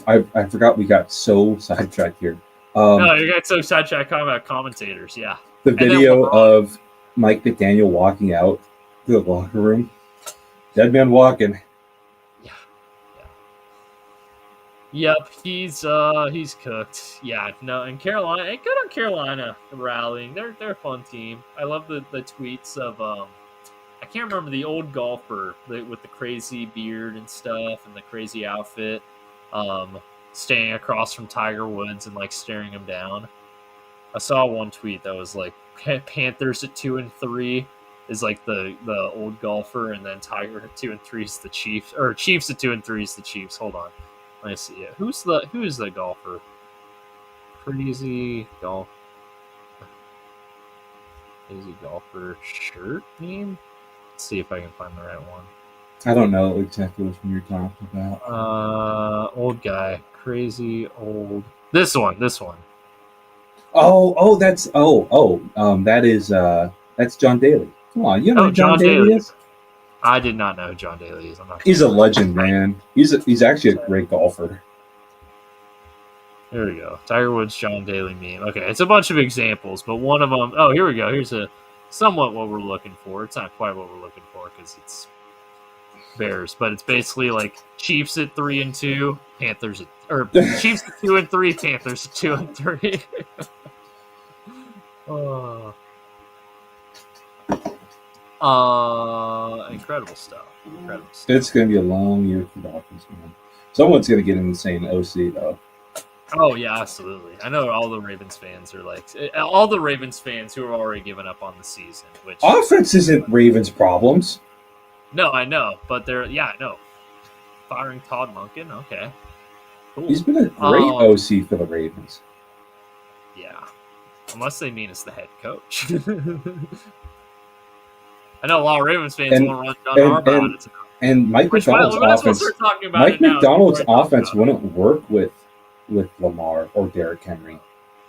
forgot we got so sidetracked here. No, you got so sidetracked talking about commentators, yeah. The video of Mike McDaniel walking out to the locker room. Dead man walking. Yeah. Yep, he's cooked. Yeah, no, and Carolina, good on Carolina rallying. They're a fun team. I love the tweets of I can't remember the old golfer with the crazy beard and stuff and the crazy outfit, standing across from Tiger Woods and like staring him down. I saw one tweet that was like Panthers at 2-3 is like the old golfer, and then Tiger at 2-3 is the Chiefs, or Chiefs at 2-3 is the Chiefs. Hold on, let me see. Who's the golfer? Crazy golfer shirt name. Let's see if I can find the right one. I don't know exactly which one you're talking about. Old guy, crazy old. This one. That is That's John Daly. Come on, you know Oh, who John John Daly Daly. is? I did not know who John Daly is. I'm not. He's a legend, man. He's actually a great golfer. There we go. Tiger Woods, John Daly meme. Okay, it's a bunch of examples, but one of them. Oh, here we go. Here's a somewhat what we're looking for. It's not quite what we're looking for because it's Bears, but it's basically like Chiefs at 3-2, Panthers at, or Chiefs at 2-3, Panthers at 2-3. Incredible stuff. Incredible stuff. It's going to be a long year for Dolphins, man. Someone's going to get an insane OC though. Oh yeah, absolutely. I know all the Ravens fans are like all the Ravens fans who are already given up on the season. Which offense isn't Ravens' problems. No, I know, but they're I know. Firing Todd Monken, okay. Cool. He's been a great OC for the Ravens. Yeah, unless they mean it's the head coach. I know a lot of Ravens fans want to run Harbaugh on it. And Mike McDonald's offense wouldn't work with Lamar or Derrick Henry.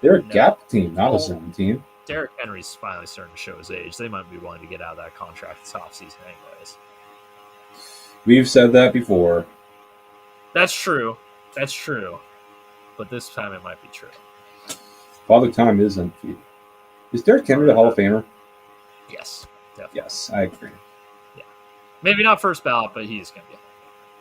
They're a gap team, not a zone team. Derrick Henry's finally starting to show his age. They might be willing to get out of that contract this offseason anyways. We've said that before. That's true. That's true. But this time it might be true. Father Time is undefeated. Is Derrick Henry the Hall of Famer? Yes. Definitely. Yes, I agree. Yeah. Maybe not first ballot, but he's going to be.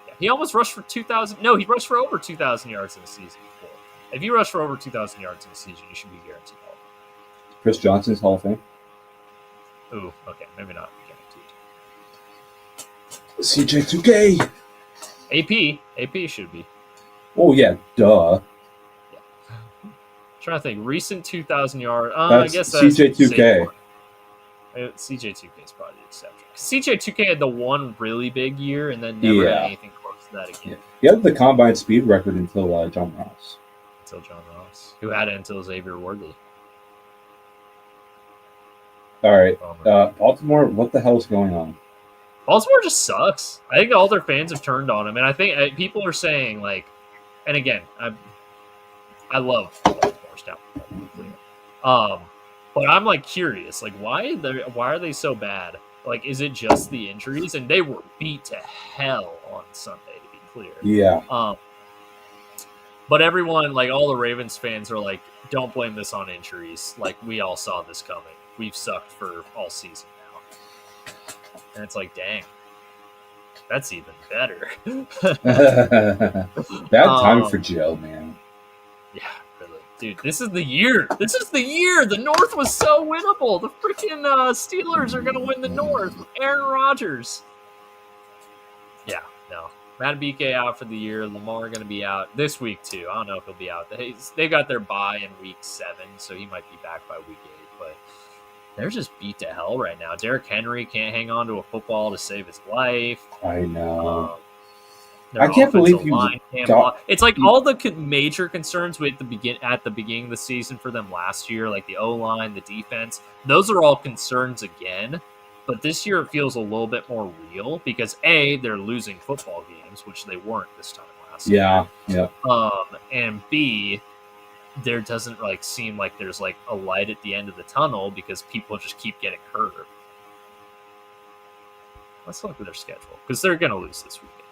Yeah. He almost rushed for 2,000. No, he rushed for over 2,000 yards in a season before. If you rush for over 2,000 yards in a season, you should be guaranteed Hall of Fame. Chris Johnson's Hall of Fame? Ooh, okay. Maybe not CJ guaranteed. 2K. AP should be. Oh, yeah. Duh. Yeah. I'm trying to think. Recent 2,000 yard. I guess that's CJ 2K. CJ 2K is probably the exception. CJ 2K had the one really big year and then never had anything close to that again. Yeah. He had the combine speed record until John Ross. Until John Ross, who had it until Xavier Worthy. All right. Baltimore, what the hell is going on? Baltimore just sucks. I think all their fans have turned on him, and I think people are saying like, and again, I love Baltimore stuff. But I'm like curious, like why are they so bad? Like, is it just the injuries? And they were beat to hell on Sunday, to be clear. Yeah. But everyone, like all the Ravens fans, are like, don't blame this on injuries. Like we all saw this coming. We've sucked for all season now. And it's like, dang, that's even better. Bad time for Joe, man. Yeah. Dude, this is the year. This is the year. The North was so winnable. The freaking Steelers are going to win the North. Aaron Rodgers. Yeah, no. Madubuike out for the year. Lamar going to be out this week, too. I don't know if he'll be out. They got their bye in week 7, so he might be back by week 8. But they're just beat to hell right now. Derrick Henry can't hang on to a football to save his life. I know. I can't believe it's like all the major concerns at the beginning of the season for them last year, like the O-line, the defense. Those are all concerns again. But this year it feels a little bit more real because A, they're losing football games, which they weren't this time last year. Yeah. And B, there doesn't seem like there's like a light at the end of the tunnel because people just keep getting hurt. Let's look at their schedule because they're going to lose this weekend.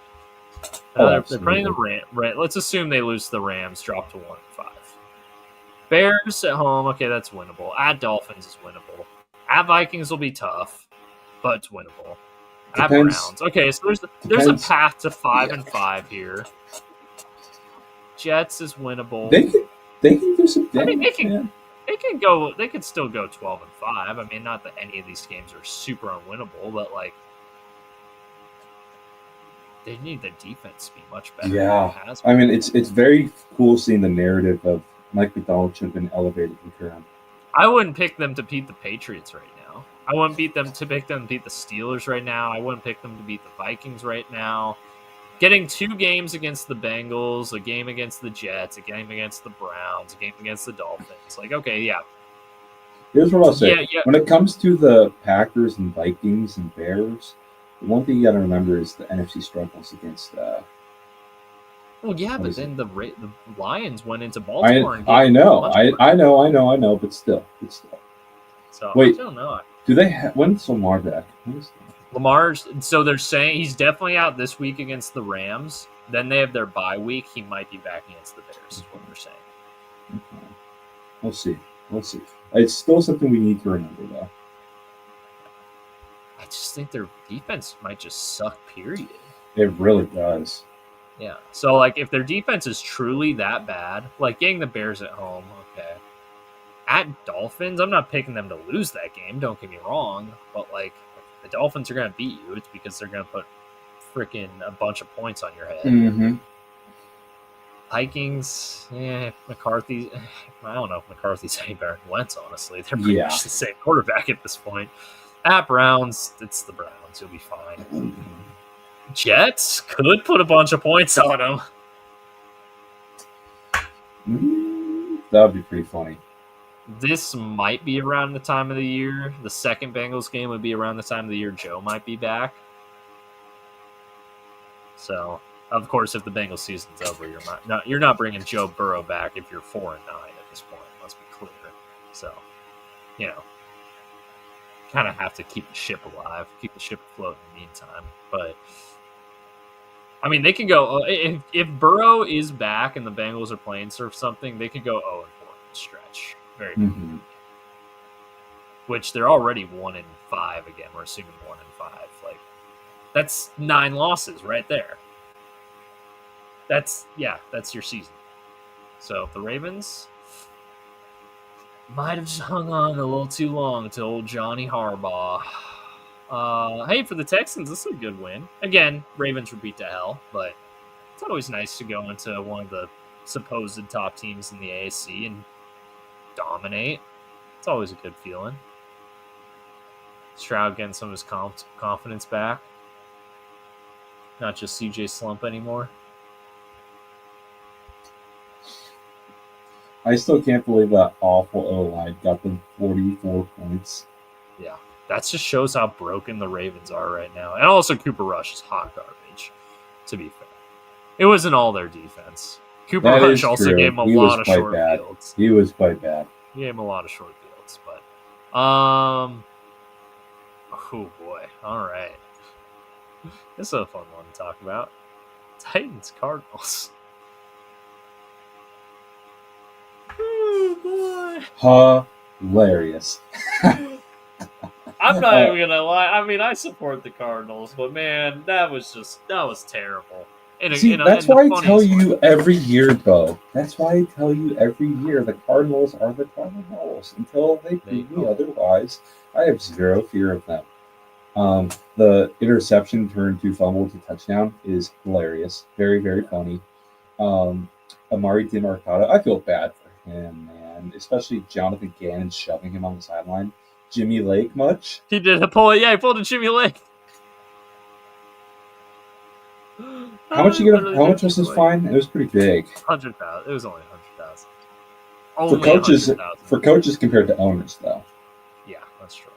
They're playing the Rams. Let's assume they lose to the Rams, drop to 1-5. Bears at home, okay, that's winnable. At Dolphins is winnable. At Vikings will be tough, but it's winnable. At Browns, okay, so there's a path to 5-5 here. Jets is winnable. They can do some damage. I mean, they could still go 12-5. I mean, not that any of these games are super unwinnable, but like. They need their defense to be much better. Yeah, I mean, it's very cool seeing the narrative of Mike McDonald should have been elevated from Curran. I wouldn't pick them to beat the Patriots right now. I wouldn't pick them to beat the Steelers right now. I wouldn't pick them to beat the Vikings right now. Getting 2 games against the Bengals, a game against the Jets, a game against the Browns, a game against the Dolphins. Like, okay, yeah. Here's what I'll say. Yeah. When it comes to the Packers and Vikings and Bears, one thing you got to remember is the NFC struggles against. Well, yeah, but then the Lions went into Baltimore. I know, but still. So Wait, I don't know. Do they? When's Lamar back? Lamar's, so they're saying he's definitely out this week against the Rams. Then they have their bye week. He might be back against the Bears, is what they're saying. Okay. We'll see. We'll see. It's still something we need to remember, though. I just think their defense might just suck, period. It really does. Yeah. So, like, if their defense is truly that bad, like getting the Bears at home, okay. At Dolphins, I'm not picking them to lose that game. Don't get me wrong. But, like, if the Dolphins are going to beat you, it's because they're going to put freaking a bunch of points on your head. Mm-hmm. Vikings, McCarthy. I don't know if McCarthy's any better than Wentz, honestly. They're pretty much the same quarterback at this point. At Browns, it's the Browns. You'll be fine. Jets could put a bunch of points on them. That would be pretty funny. This might be around the time of the year. The second Bengals game would be around the time of the year Joe might be back. So, of course, if the Bengals season's over, you're not bringing Joe Burrow back if you're 4-9 at this point. Let's be clear. So, kind of have to keep the ship alive, keep the ship afloat in the meantime. But I mean, they can go if Burrow is back and the Bengals are playing or something, they could go 0-4 in the stretch. Very good. Which they're already 1-5 again. We're assuming 1-5. Like that's 9 losses right there. That's your season. So if the Ravens might have just hung on a little too long to old Johnny Harbaugh. Hey, for the Texans, this is a good win. Again, Ravens were beat to hell, but it's always nice to go into one of the supposed top teams in the AFC and dominate. It's always a good feeling. Stroud getting some of his confidence back. Not just CJ Slump anymore. I still can't believe that awful O-line got them 44 points. Yeah, that just shows how broken the Ravens are right now. And also Cooper Rush is hot garbage, to be fair. It wasn't all their defense. Cooper Rush also gave him a lot of short fields. He was quite bad. He gave him a lot of short fields. But, oh boy. All right. This is a fun one to talk about. Titans, Cardinals. Oh, boy. Hilarious. I'm not even gonna lie. I mean, I support the Cardinals, but man, that was terrible. That's why I tell you every year, Beau. That's why I tell you every year the Cardinals are the Cardinals. Until they prove me otherwise, I have zero fear of them. The interception turned to fumble to touchdown is hilarious. Very, very funny. Amari DiMarcado, I feel bad for him, man. Especially Jonathan Gannon shoving him on the sideline. Jimmy Lake much? He did a pull. Yeah, he pulled a Jimmy Lake. How much was his fine? It was pretty big. 100,000. It was only 100,000. For coaches compared to owners, though. Yeah, that's true.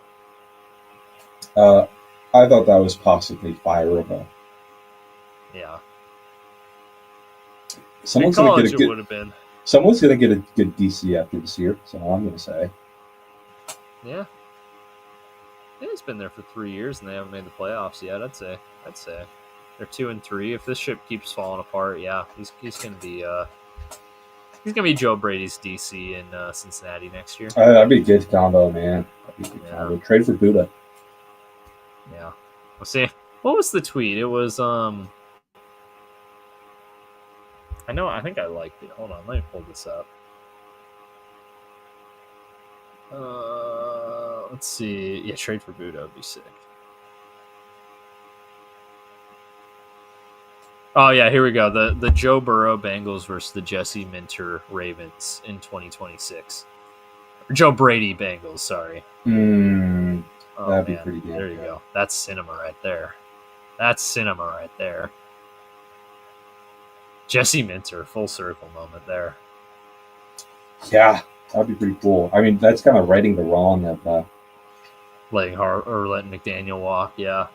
I thought that was possibly fireable. Yeah. Someone's gonna get a good DC after this year. So I'm gonna say. Yeah. It's been there for 3 years and they haven't made the playoffs yet. I'd say they're 2-3. If this ship keeps falling apart, yeah, he's gonna be Joe Brady's DC in Cincinnati next year. That'd be a good combo, man. Combo. Trade for Buddha. Yeah. We'll see. What was the tweet? It was I think I liked it. Hold on, let me pull this up. Let's see. Yeah, trade for Buddha would be sick. Oh yeah, here we go. The Joe Burrow Bengals versus the Jesse Minter Ravens in 2026. Or Joe Brady Bengals, sorry. That'd be pretty good. There you go. That's cinema right there. Jesse Minter, full circle moment there. Yeah, that'd be pretty cool. I mean, that's kind of righting the wrong of letting McDaniel walk. Yeah.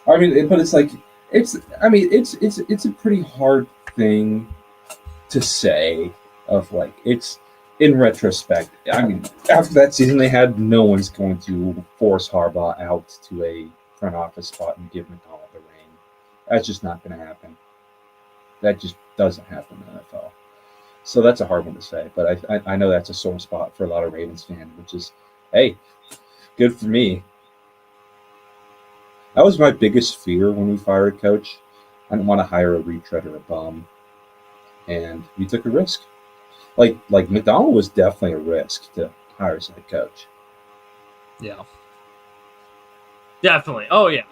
I mean, but it's like it's a pretty hard thing to say. Of like it's in retrospect, I mean, after that season they had, no one's going to force Harbaugh out to a front office spot and give McDonald the reign. That's just not going to happen. That just doesn't happen in the NFL. So that's a hard one to say, but I know that's a sore spot for a lot of Ravens fans, which is, hey, good for me. That was my biggest fear when we fired coach. I didn't want to hire a retread or a bum, and we took a risk. Like McDonald was definitely a risk to hire as head coach. Yeah. Definitely. Oh, yeah.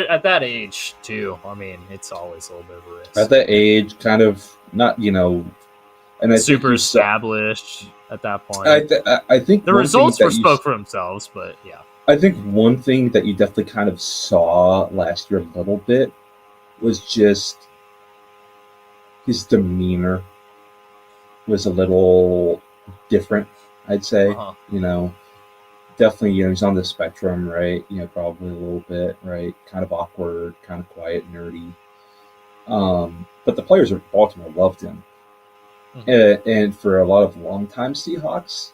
At that age, too. I mean, it's always a little bit of a risk. At that age, kind of not, and super established at that point. I think the results spoke for themselves, but yeah. I think one thing that you definitely kind of saw last year a little bit was just his demeanor was a little different, I'd say. Definitely, he's on the spectrum, right? Probably a little bit, right? Kind of awkward, kind of quiet, nerdy. But the players of Baltimore loved him. Mm-hmm. And for a lot of longtime Seahawks,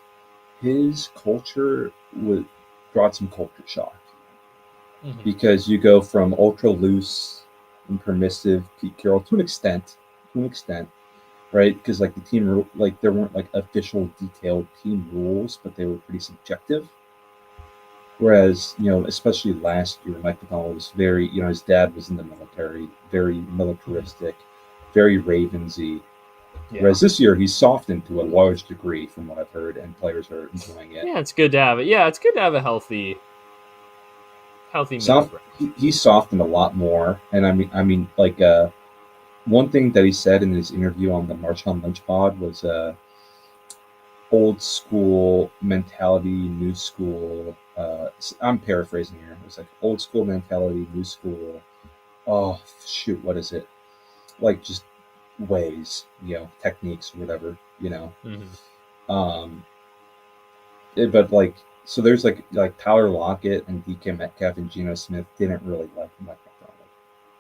his culture brought some culture shock. Mm-hmm. Because you go from ultra loose and permissive Pete Carroll to an extent, right? Because the team, there weren't official detailed team rules, but they were pretty subjective. Whereas, especially last year, Mike McDonald was very, his dad was in the military, very militaristic, very Ravensy. Yeah. Whereas this year, he's softened to a large degree, from what I've heard, and players are enjoying it. Yeah, it's good to have it. Yeah, it's good to have a healthy. He's softened a lot more, and I mean, one thing that he said in his interview on the Marshall Lynch pod was, old school mentality, new school. I'm paraphrasing here. It was old school mentality, new school. Oh shoot, what is it? Just ways, techniques, whatever, Mm-hmm. But so there's Tyler Lockett and DK Metcalf and Geno Smith didn't really like Mike McDonald.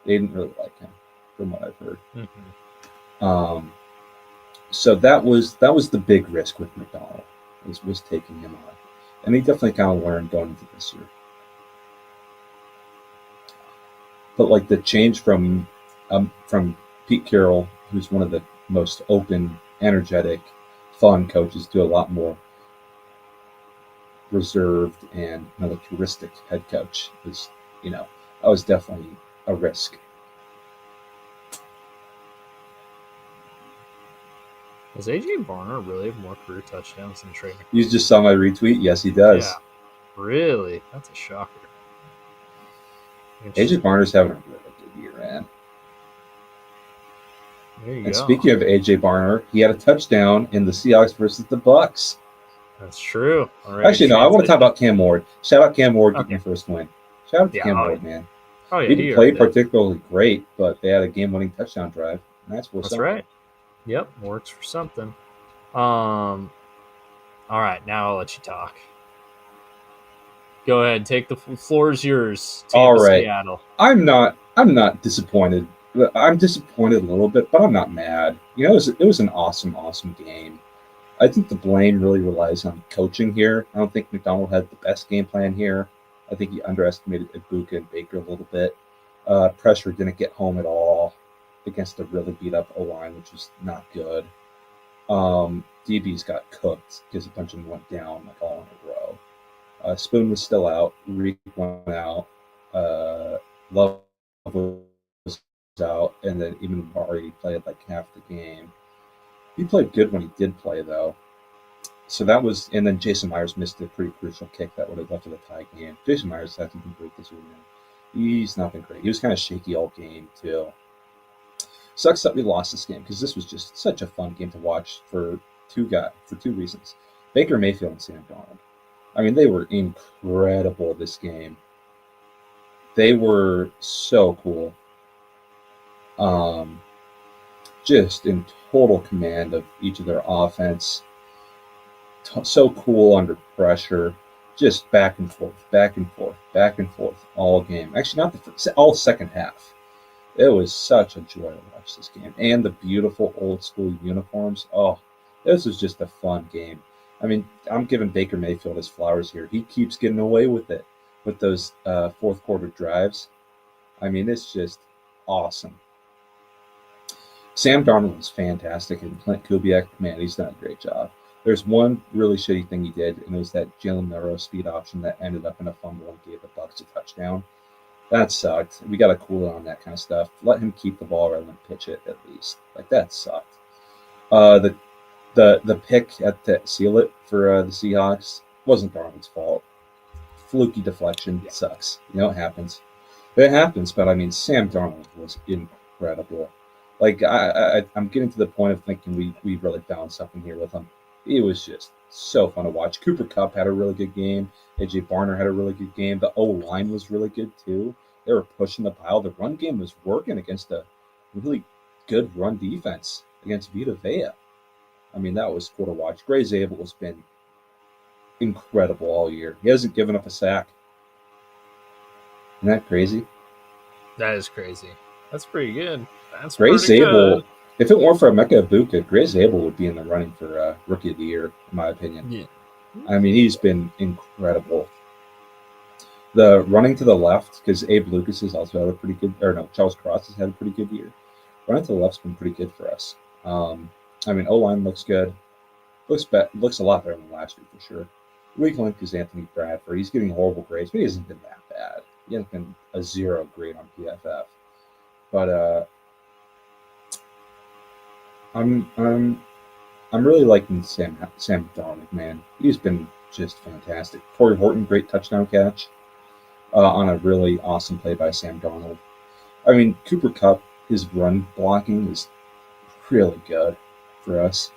They didn't really like him, from what I've heard. Mm-hmm. So that was the big risk with McDonald, was taking him on, and he definitely kind of learned going into this year. But the change from Pete Carroll, who's one of the most open, energetic, fun coaches, to a lot more reserved and militaristic head coach, was that was definitely a risk. Does AJ Barner really have more career touchdowns than Trey McBride? You just saw my retweet? Yes, he does. Yeah. Really? That's a shocker. AJ Barner's having a really good year, man. There you go. Speaking of AJ Barner, he had a touchdown in the Seahawks versus the Bucs. That's true. Actually, no, I want to talk about Cam Ward. Shout out Cam Ward getting the first win. Shout out to Cam Ward, man. Oh, yeah, he didn't play particularly great, but they had a game-winning touchdown drive. And that's something. Right. Yep, works for something. All right, now I'll let you talk. Go ahead, take the floor is yours. All right, Seattle. I'm not disappointed. I'm disappointed a little bit, but I'm not mad. It was an awesome game. I think the blame really relies on coaching here. I don't think McDonald had the best game plan here. I think he underestimated Ibuka and Baker a little bit. Pressure didn't get home at all against a really beat-up O-line, which was not good. DBs got cooked because a bunch of them went down all in a row. Spoon was still out. Reek went out. Love was out. And then even Mari played half the game. He played good when he did play, though. So that was, and then Jason Myers missed a pretty crucial kick that would have left it a tie game. Jason Myers hasn't been great this year. He's not been great. He was kind of shaky all game, too. Sucks that we lost this game, because this was just such a fun game to watch for two reasons. Baker Mayfield and Sam Darnold. I mean, they were incredible this game. They were so cool. Just in total command of each of their offense. So cool under pressure. Just back and forth all game. Actually, all second half. It was such a joy to watch this game. And the beautiful old school uniforms. Oh, This was just a fun game. I mean, I'm giving Baker Mayfield his flowers here. He keeps getting away with it with those fourth quarter drives. I mean, it's just awesome. Sam Darnold was fantastic, and Clint Kubiak, man, he's done a great job. There's one really shitty thing he did, and it was that Jalen Milroe speed option that ended up in a fumble and gave the Bucs a touchdown. That sucked. We got to cool it on that kind of stuff. Let him keep the ball rather than pitch it at least. Like that sucked. The the pick at the seal it for the Seahawks wasn't Darnold's fault. Fluky deflection sucks. You know it happens. It happens, but I mean Sam Darnold was incredible. Like I'm getting to the point of thinking we really found something here with him. It was just so fun to watch. Cooper Kupp had a really good game. AJ Barner had a really good game. The O line was really good too. They were pushing the pile. The run game was working against a really good run defense against Vita Vea. I mean, that was cool to watch. Gray Zabel has been incredible all year. He hasn't given up a sack. Isn't that crazy? That is crazy. That's pretty good. That's Gray pretty Zabel, good. if it weren't for Emeka Ibuka, Gray Zabel would be in the running for Rookie of the Year, in my opinion. Yeah. I mean, he's been incredible. The running to the left, because Abe Lucas has also had a pretty good, or no, Charles Cross has had a pretty good year. Running to the left's been pretty good for us. I mean, O-line looks good. Looks a lot better than last year for sure. Weak link is Anthony Bradford. He's getting horrible grades, but he hasn't been that bad. He hasn't been a 0 grade on PFF. But I'm really liking Sam Darnold, man. He's been just fantastic. Corey Horton, great touchdown catch on a really awesome play by Sam Darnold. I mean, Cooper Kupp, his run blocking is really good for us.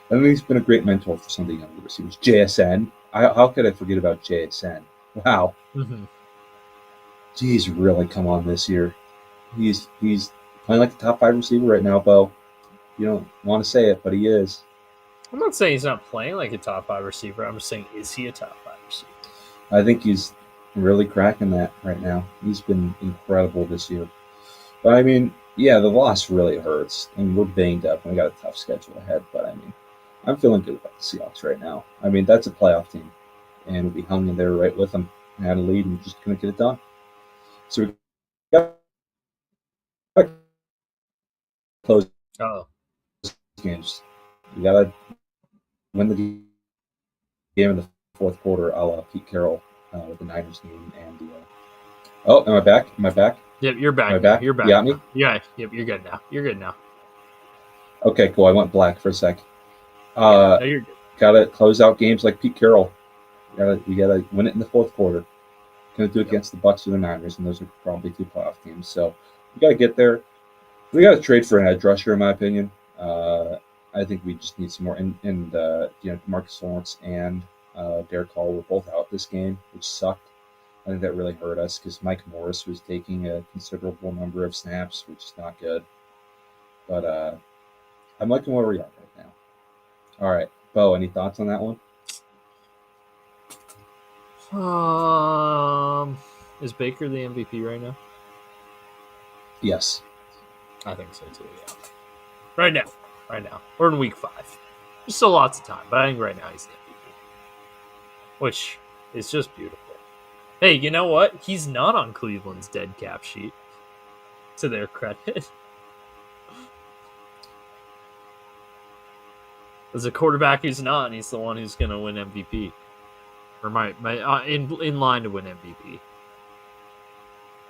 I mean, he's been a great mentor for some of the younger receivers. JSN, how could I forget about JSN? Wow, He's really come on this year. He's playing like a top 5 receiver right now, Beau. You don't want to say it, but he is. I'm not saying he's not playing like a top 5 receiver. I'm just saying, is he a top 5 receiver? I think he's really cracking that right now. He's been incredible this year. But I mean, yeah, the loss really hurts, and we're banged up, and we got a tough schedule ahead. But I mean, I'm feeling good about the Seahawks right now. I mean, that's a playoff team, and we hung in there right with them and had a lead, and just couldn't get it done. So we got to close games. We got to win the game in the fourth quarter, a la Pete Carroll with the Niners game. And oh, am I back? Am I back? Yep, you're back. Am I back? You're back. You got me? Yeah. Yep, you're good now. You're good now. Okay, cool. I went black for a sec. No, you're good. Gotta close out games like Pete Carroll. We gotta win it in the fourth quarter. Gonna do it against the Bucs or the Niners, and those are probably 2 playoff teams. So we gotta get there. We gotta trade for an edge rusher, in my opinion. I think we just need some more. And Marcus Lawrence and Derek Hall were both out this game, which sucked. I think that really hurt us because Mike Morris was taking a considerable number of snaps, which is not good. But I'm liking where we are right now. All right, Beau, any thoughts on that one? Is Baker the MVP right now? Yes. I think so too, yeah. Right now. We're in week 5. There's still lots of time, but I think right now he's the MVP. Which is just beautiful. Hey, you know what? He's not on Cleveland's dead cap sheet. To their credit. As a quarterback who's not, and he's the one who's going to win MVP. Or in line to win MVP.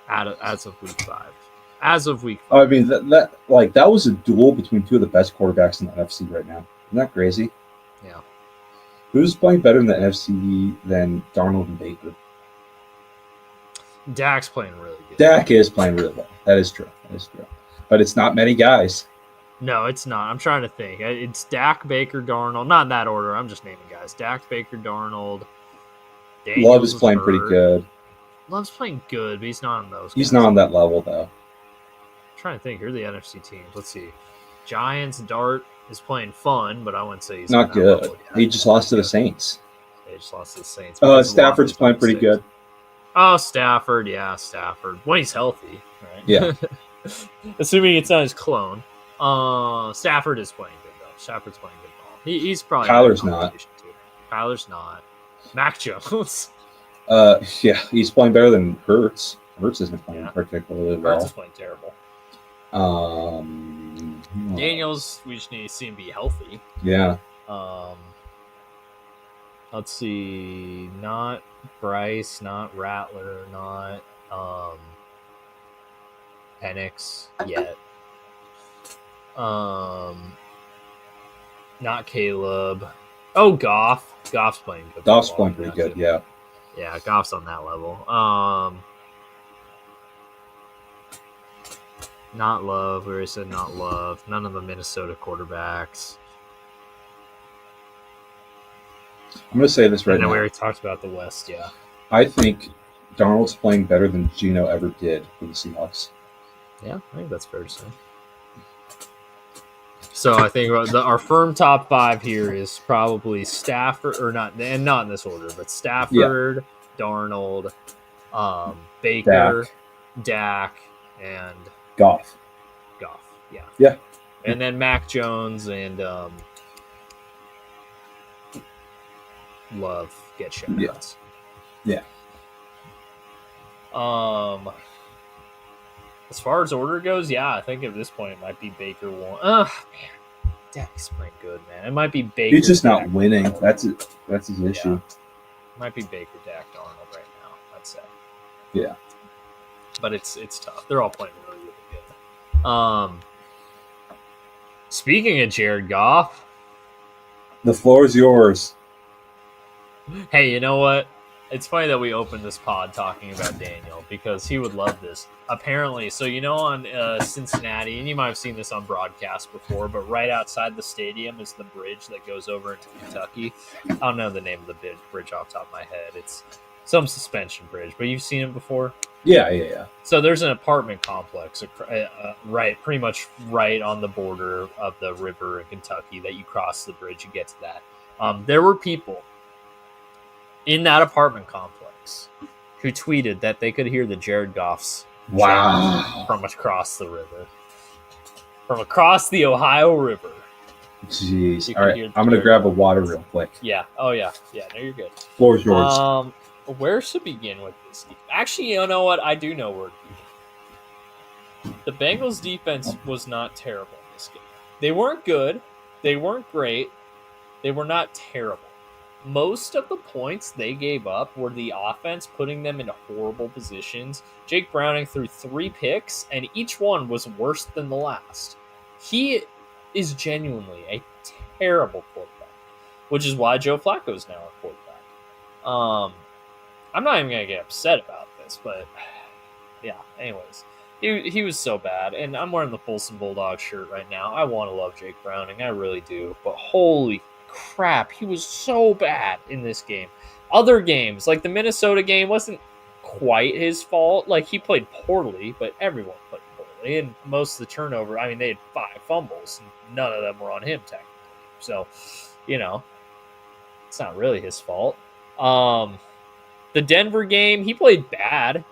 As of week 5. As of week 5. I mean, that was a duel between 2 of the best quarterbacks in the NFC right now. Isn't that crazy? Yeah. Who's playing better in the NFC than Darnold and Baker? Dak's playing really good. Dak is playing really well. That is true. But it's not many guys. No, it's not. I'm trying to think. It's Dak, Baker, Darnold. Not in that order. I'm just naming guys. Dak, Baker, Darnold. Daniels Love is playing pretty good. Love's playing good, but he's not on those guys. He's not on that level, though. I'm trying to think. Who are the NFC teams? Let's see. Giants, Dart is playing fun, but I wouldn't say he's not good. He just lost to the Saints. They just lost to the Saints. Stafford's playing pretty good. Oh, Stafford. Yeah, Stafford. When he's healthy, right? Yeah. Assuming it's not his clone. Stafford is playing good, though. Stafford's playing good ball. He's probably Kyler's not. Too. Kyler's not. Mac Jones. Yeah, he's playing better than Hurts. Hurts isn't playing particularly well. Hurts is playing terrible. Daniels, we just need to see him be healthy. Yeah. Let's see. Not Bryce, not Rattler, not Penix yet. Not Caleb. Oh, Goff. Goff's playing good. Goff's playing pretty good, yeah. Yeah, Goff's on that level. Not Love. We already said not Love. None of the Minnesota quarterbacks. I'm going to say this right now. We already talked about the West, yeah. I think Darnold's playing better than Geno ever did for the Seahawks. Yeah, I think that's fair to say. So I think our firm top 5 here is probably Stafford, or not, and not in this order, but Stafford, Darnold, Baker, Dak, and Goff. Yeah. Yeah. And then Mac Jones and Love get shoutouts. Yeah. As far as order goes, yeah, I think at this point it might be Baker one. Man, Dak's playing good, man. It might be Baker. He's just Dak, not winning. Darnold. That's his issue. It might be Baker, Dak, Darnold right now. I'd say. Yeah. But it's tough. They're all playing really, really good. Speaking of Jared Goff, the floor is yours. Hey, you know what? It's funny that we opened this pod talking about Daniel because he would love this. Apparently, so on Cincinnati, and you might have seen this on broadcast before, but right outside the stadium is the bridge that goes over into Kentucky. I don't know the name of the bridge off the top of my head. It's some suspension bridge, but you've seen it before? Yeah. So there's an apartment complex, pretty much right on the border of the river in Kentucky that you cross the bridge, you get to that. There were people in that apartment complex who tweeted that they could hear the Jared Goffs from across the river. From across the Ohio River. Jeez. All right, I'm going to grab a water real quick. Yeah. Oh, yeah. Yeah, no, you're good. Floor's yours. Where should begin with this? Actually, you know what? I do know where to begin. The Bengals' defense was not terrible in this game. They weren't good. They weren't great. They were not terrible. Most of the points they gave up were the offense putting them into horrible positions. Jake Browning threw 3 picks, and each one was worse than the last. He is genuinely a terrible quarterback, which is why Joe Flacco is now a quarterback. I'm not even going to get upset about this, but yeah, anyways. He was so bad, and I'm wearing the Folsom Bulldog shirt right now. I want to love Jake Browning, I really do, but holy crap, he was so bad in this game. Other games, like the Minnesota game, wasn't quite his fault. Like, he played poorly, but everyone played poorly. And most of the turnover, I mean, they had 5 fumbles, and none of them were on him, technically. So, it's not really his fault. The Denver game, he played bad,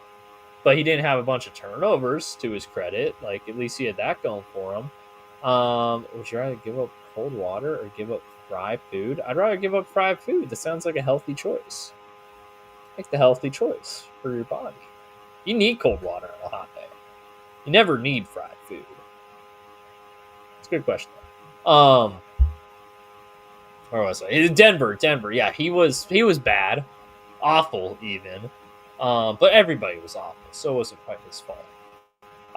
but he didn't have a bunch of turnovers, to his credit. Like, at least he had that going for him. Would you rather give up cold water or give up fried food? I'd rather give up fried food. That sounds like a healthy choice. Make the healthy choice for your body. You need cold water on a hot day. You never need fried food. It's a good question. Where was I? Denver. Yeah, he was bad, awful even. But everybody was awful, so it wasn't quite his fault.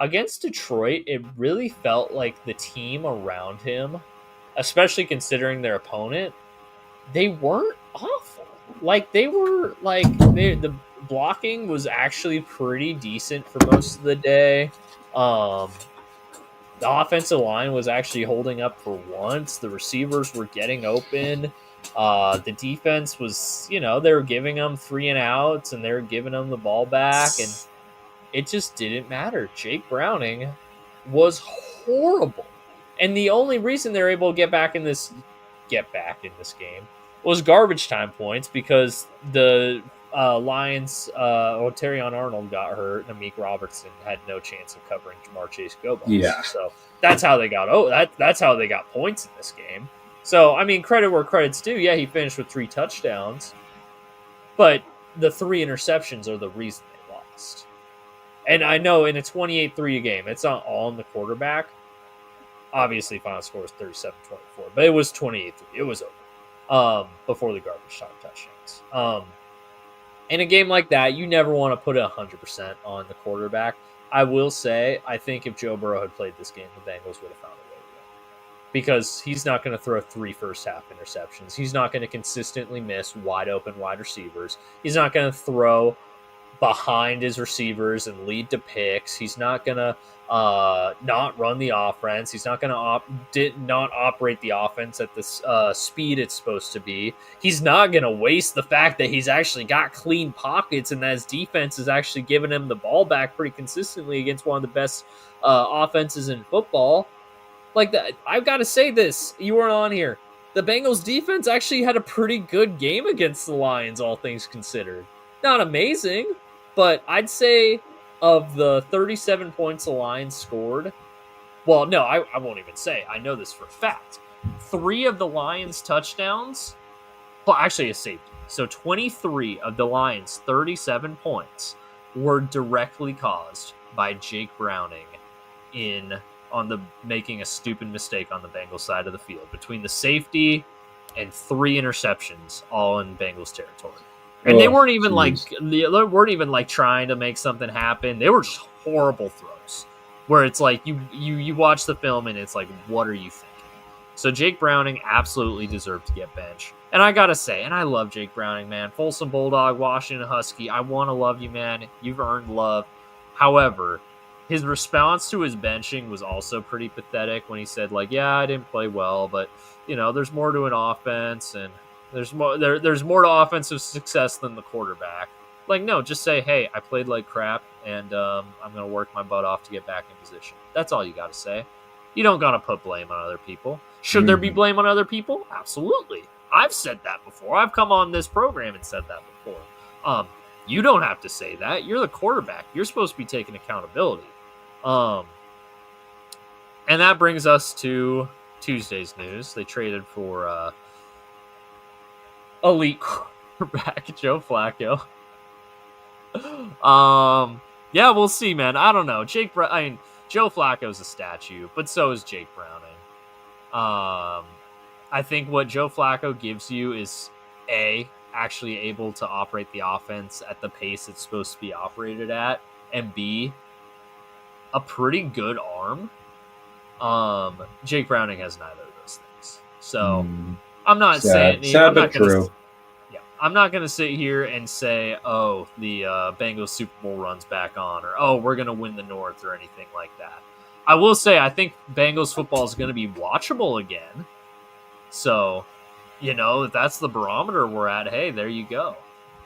Against Detroit, it really felt like the team around him, especially considering their opponent, they weren't awful. Like, the blocking was actually pretty decent for most of the day. The offensive line was actually holding up for once. The receivers were getting open. The defense was, they were giving them 3 and outs, and they were giving them the ball back, and it just didn't matter. Jake Browning was horrible. And the only reason they're able to get back in this game was garbage time points, because the Lions, Terrion Arnold got hurt, and Amik Robertson had no chance of covering Jamar Chase go balls. Yeah. So that's how they got. That's how they got points in this game. So, I mean, credit where credit's due. Yeah, he finished with 3 touchdowns, but the 3 interceptions are the reason they lost. And I know in a 28-3 game, it's not all in the quarterback. Obviously, final score was 37-24, but it was 28-3. It was over before the garbage time touchdowns. In a game like that, you never want to put 100% on the quarterback. I will say, I think if Joe Burrow had played this game, the Bengals would have found a way to win. Because he's not going to throw 3 first-half interceptions. He's not going to consistently miss wide-open wide receivers. He's not going to throw behind his receivers and lead to picks. He's not going to not run the offense. He's not going to not operate the offense at the speed it's supposed to be. He's not going to waste the fact that he's actually got clean pockets and that his defense is actually giving him the ball back pretty consistently against one of the best offenses in football. Like that, I've got to say this. You weren't on here. The Bengals defense actually had a pretty good game against the Lions, all things considered. Not amazing, but I'd say of the 37 points the Lions scored, well, no, I won't even say. I know this for a fact. 3 of the Lions' touchdowns, well, actually a safety. So 23 of the Lions' 37 points were directly caused by Jake Browning making a stupid mistake on the Bengals side of the field. Between the safety and 3 interceptions, all in Bengals territory. And they weren't even like trying to make something happen. They were just horrible throws where it's like you watch the film and it's like, what are you thinking? So Jake Browning absolutely deserved to get benched. And I got to say, and I love Jake Browning, man. Folsom Bulldog, Washington Husky. I want to love you, man. You've earned love. However, his response to his benching was also pretty pathetic when he said, like, yeah, I didn't play well, but, there's more to an offense and there's more to offensive success than the quarterback. Like, no, just say, hey, I played like crap, and I'm going to work my butt off to get back in position. That's all you got to say. You don't got to put blame on other people. Should there be blame on other people? Absolutely. I've said that before. I've come on this program and said that before. You don't have to say that. You're the quarterback. You're supposed to be taking accountability. And that brings us to Tuesday's news. They traded for elite quarterback Joe Flacco. Yeah, we'll see, man. I don't know. Joe Flacco's a statue, but so is Jake Browning. I think what Joe Flacco gives you is actually able to operate the offense at the pace it's supposed to be operated at, and B, a pretty good arm. Jake Browning has neither of those things. So I'm not saying sad but true. I'm not going to sit here and say, oh, the Bengals Super Bowl runs back on, or oh, we're going to win the North, or anything like that. I will say I think Bengals football is going to be watchable again. So, if that's the barometer we're at, hey, there you go.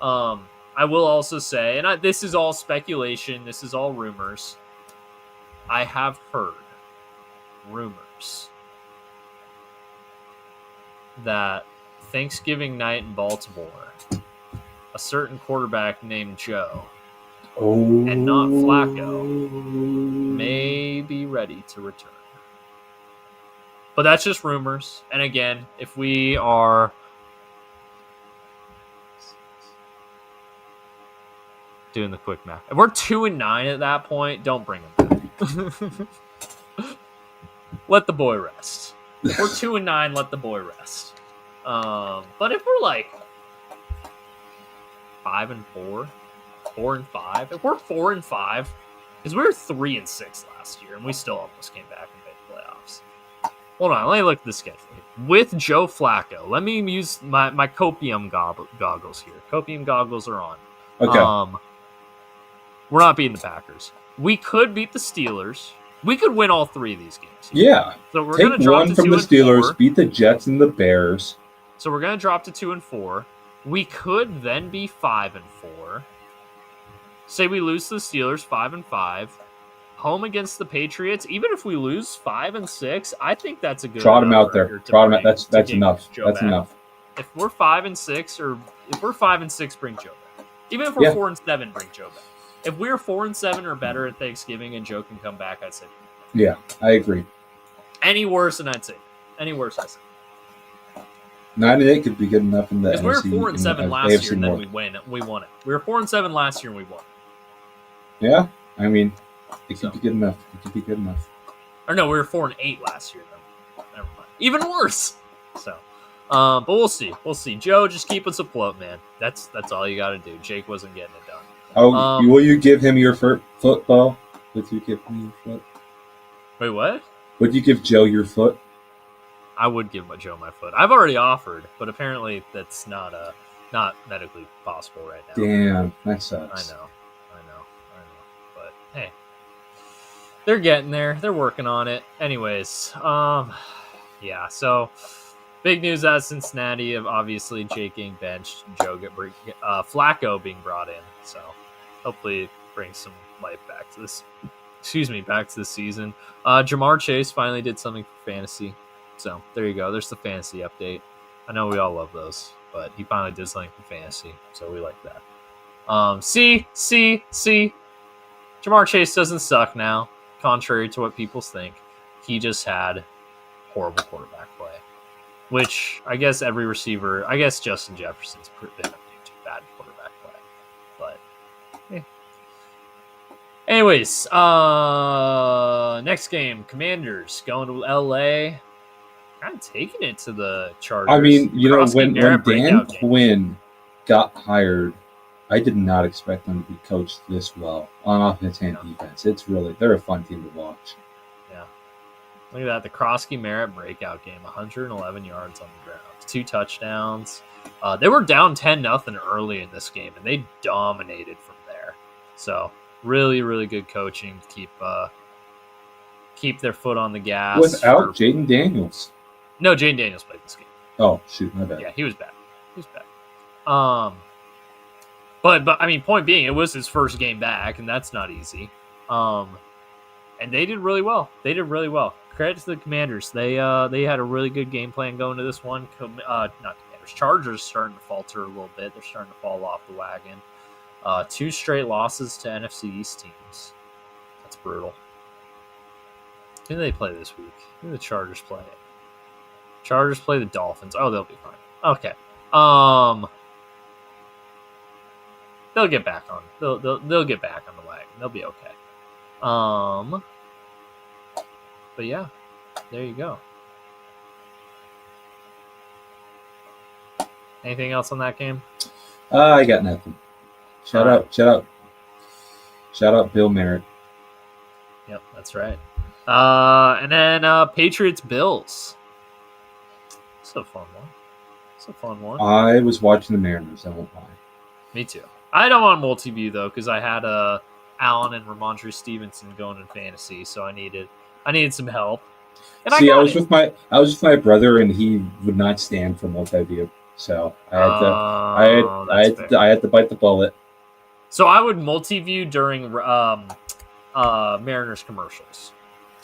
I will also say, and this is all speculation, this is all rumors. I have heard rumors that Thanksgiving night in Baltimore, a certain quarterback named Joe, and not Flacco, may be ready to return. But that's just rumors. And again, if we are doing the quick math, if we're 2-9 at that point, don't bring him back. Let the boy rest. If we're 2-9, let the boy rest. But if we're like 5-4, 4-5, if we're 4-5, because we were 3-6 last year, and we still almost came back and made the playoffs. Hold on, let me look at the schedule. With Joe Flacco, let me use my copium goggles here. Copium goggles are on. Okay. We're not beating the Packers. We could beat the Steelers. We could win all 3 of these games. Yeah. So we're Take gonna drop one to from the 2-4. Steelers, beat the Jets and the Bears. So we're going to drop to 2-4. We could then be 5-4. Say we lose to the Steelers 5-5. Home against the Patriots. Even if we lose 5-6, I think that's a good. Trot him out there. Trot him out. That's enough. That's enough. If we're 5-6, or if we're 5-6, bring Joe back. Even if we're 4-7, bring Joe back. If we're 4-7 or better at Thanksgiving and Joe can come back, I'd say. Yeah, I agree. Any worse, and I'd say. Any worse, I say. 9-8 could be good enough in the Because we were NFC, 4-7 in the last AFC year, and then North. we won it. We were 4-7 last year, and we won. Yeah, I mean, it So. could be good enough. It could be good enough. Or no, we were 4-8 last year. Never mind. Even worse. So, but we'll see. We'll see. Joe, just keep us afloat, man. That's all you got to do. Jake wasn't getting it done. Oh, will you give him your football? Would you give him your foot? Wait, what? Would you give Joe your foot? I would give Joe my foot. I've already offered, but apparently that's not medically possible right now. Damn, that sucks. I know. But hey, they're getting there. They're working on it. Anyways, yeah. So big news out of Cincinnati of obviously Jake getting benched, Joe Flacco being brought in. So hopefully it brings some life back to this. Back to the season. Jamar Chase finally did something for fantasy. So there you go. There's the fantasy update. I know we all love those, but he finally did something for fantasy, so we like that. See. Jamar Chase doesn't suck now, contrary to what people think. He just had horrible quarterback play, which I guess every receiver. I guess Justin Jefferson's been bad quarterback play, but. Eh. Anyways, next game, Commanders going to LA. Kind of taking it to the Chargers. I mean, when Dan Quinn got hired, I did not expect them to be coached this well on offense and defense. They're a fun team to watch. Yeah. Look at that. The Krosky Merritt breakout game, 111 yards on the ground, 2 touchdowns. They were down 10-0 early in this game, and they dominated from there. So really, really good coaching to keep their foot on the gas. Without Jaden Daniels. No, Jaden Daniels played this game. Oh, shoot, my bad. Yeah, he was bad. But I mean, point being, it was his first game back, and that's not easy. And they did really well. Credit to the Commanders. They had a really good game plan going to this one. Not Commanders. Chargers starting to falter a little bit. They're starting to fall off the wagon. 2 straight losses to NFC East teams. That's brutal. Who do they play this week? Who do the Chargers play? Chargers play the Dolphins. Oh, they'll be fine. Okay. They'll get back on. They'll get back on the wagon. They'll be okay. But yeah, there you go. Anything else on that game? I got nothing. Shout out Bill Merritt. Yep, that's right. And then Patriots Bills. It's a fun one. I was watching the Mariners. I won't lie. Me too. I don't want multi-view though because I had Allen and Ramondre Stevenson going in fantasy, so I needed some help. And I was with my brother, and he would not stand for multi-view, so I had to bite the bullet. So I would multi-view during Mariners commercials.